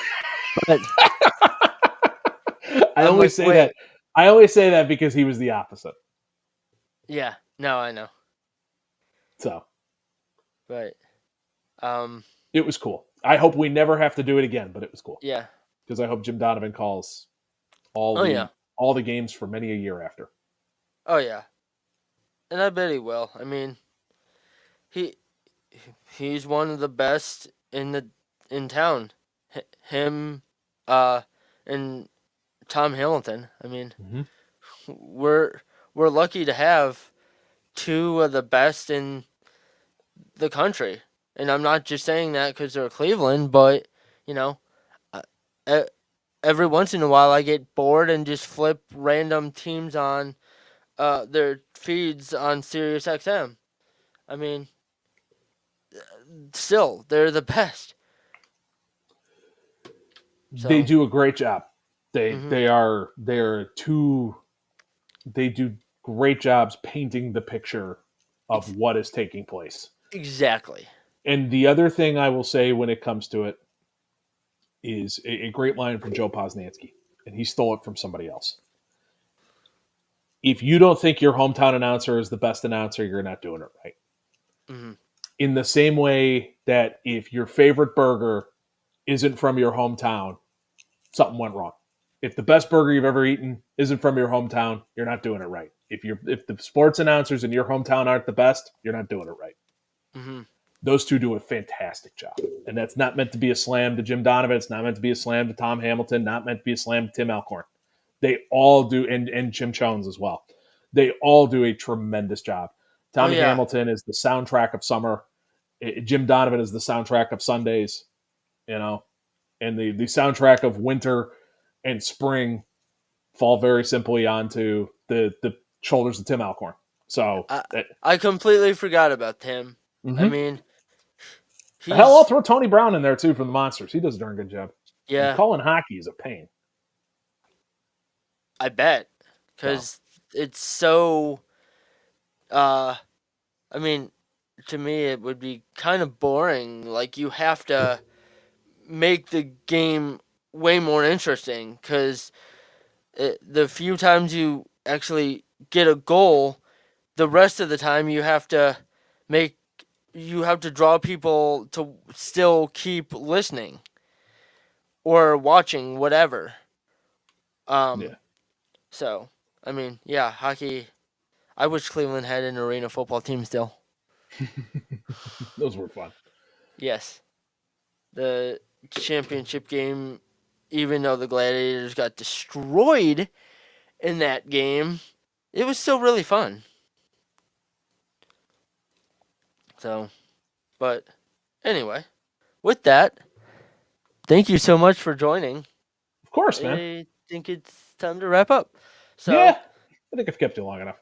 S2: I
S1: I'm
S2: only
S1: like,
S2: say that.
S1: wait.
S2: I only say that because he was the opposite.
S1: Yeah. No, I know.
S2: So
S1: But Um,
S2: It was cool. I hope we never have to do it again, but it was cool
S1: yeah.
S2: because I hope Jim Donovan calls all
S1: Oh yeah.
S2: the games for many a year after.
S1: Oh yeah. And I bet he will. I mean, he he's one of the best in town. Him, uh, and Tom Hamilton. I mean,
S2: Mm-hmm.
S1: we're we're lucky to have two of the best in the country. And I'm not just saying that because they're Cleveland, but you know, uh, e- every once in a while I get bored and just flip random teams on their feeds on Sirius XM. I mean, still they're the best.
S2: They
S1: So,
S2: do a great job.
S1: hmm
S2: They're two. They do great jobs painting the picture of
S1: ex-
S2: what is taking place.
S1: exactly.
S2: And the other thing I will say when it comes to it is a great line from Joe Posnanski, and he stole it from somebody else. If you don't think your hometown announcer is the best announcer, you're not doing it right.
S1: hmm
S2: In the same way that if your favorite burger isn't from your hometown, something went wrong. If the best burger you've ever eaten isn't from your hometown, you're not doing it right. If the sports announcers in your hometown aren't the best, you're not doing it right.
S1: hmm
S2: Those two do a fantastic job. And that's not meant to be a slam to Jim Donovan. It's not meant to be a slam to Tom Hamilton, not meant to be a slam to Tim Alcorn. They all do, and Jim Jones as well. They all do a tremendous job.
S1: Oh
S2: Tommy
S1: yeah.
S2: Hamilton is the soundtrack of summer. Jim Donovan is the soundtrack of Sundays, and the soundtrack of winter and spring fall very simply onto the shoulders of Tim Alcorn. So,
S1: I I completely forgot about him. I
S2: mm-hmm.
S1: mean,
S2: Hell, I'll
S1: he's
S2: throw Tony Brown in there too from the Monsters. He does a darn good job. And
S1: yeah.
S2: calling hockey is a pain.
S1: I bet
S2: So,
S1: because it's so. Uh, I mean, to me it would be kind of boring. Like you have to make the game way more interesting because the few times you actually get a goal, the rest of the time make you have to draw people to still keep listening or watching whatever.
S2: yeah,
S1: Um, so I mean, yeah, hockey. I wish Cleveland had an arena football team still.
S2: those were fun.
S1: Yes, the championship game, even though the Gladiators got destroyed in that game, it was still really fun. So, but anyway, with that, thank you so much for joining.
S2: Of course, man.
S1: I think it's time to wrap up. So,
S2: Yeah, I think I've kept you long enough.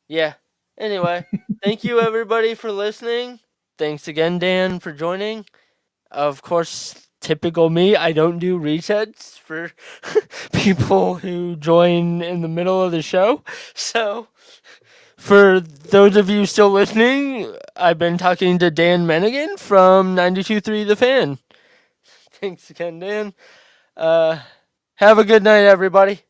S1: yeah. Anyway, thank you everybody for listening. Thanks again, Dan, for joining. Of course, typical me, I don't do resets for people who join in the middle of the show. So, for those of you still listening, I've been talking to Dan Menningen from 92.3 The Fan. Thanks again, Dan. Uh, have a good night, everybody.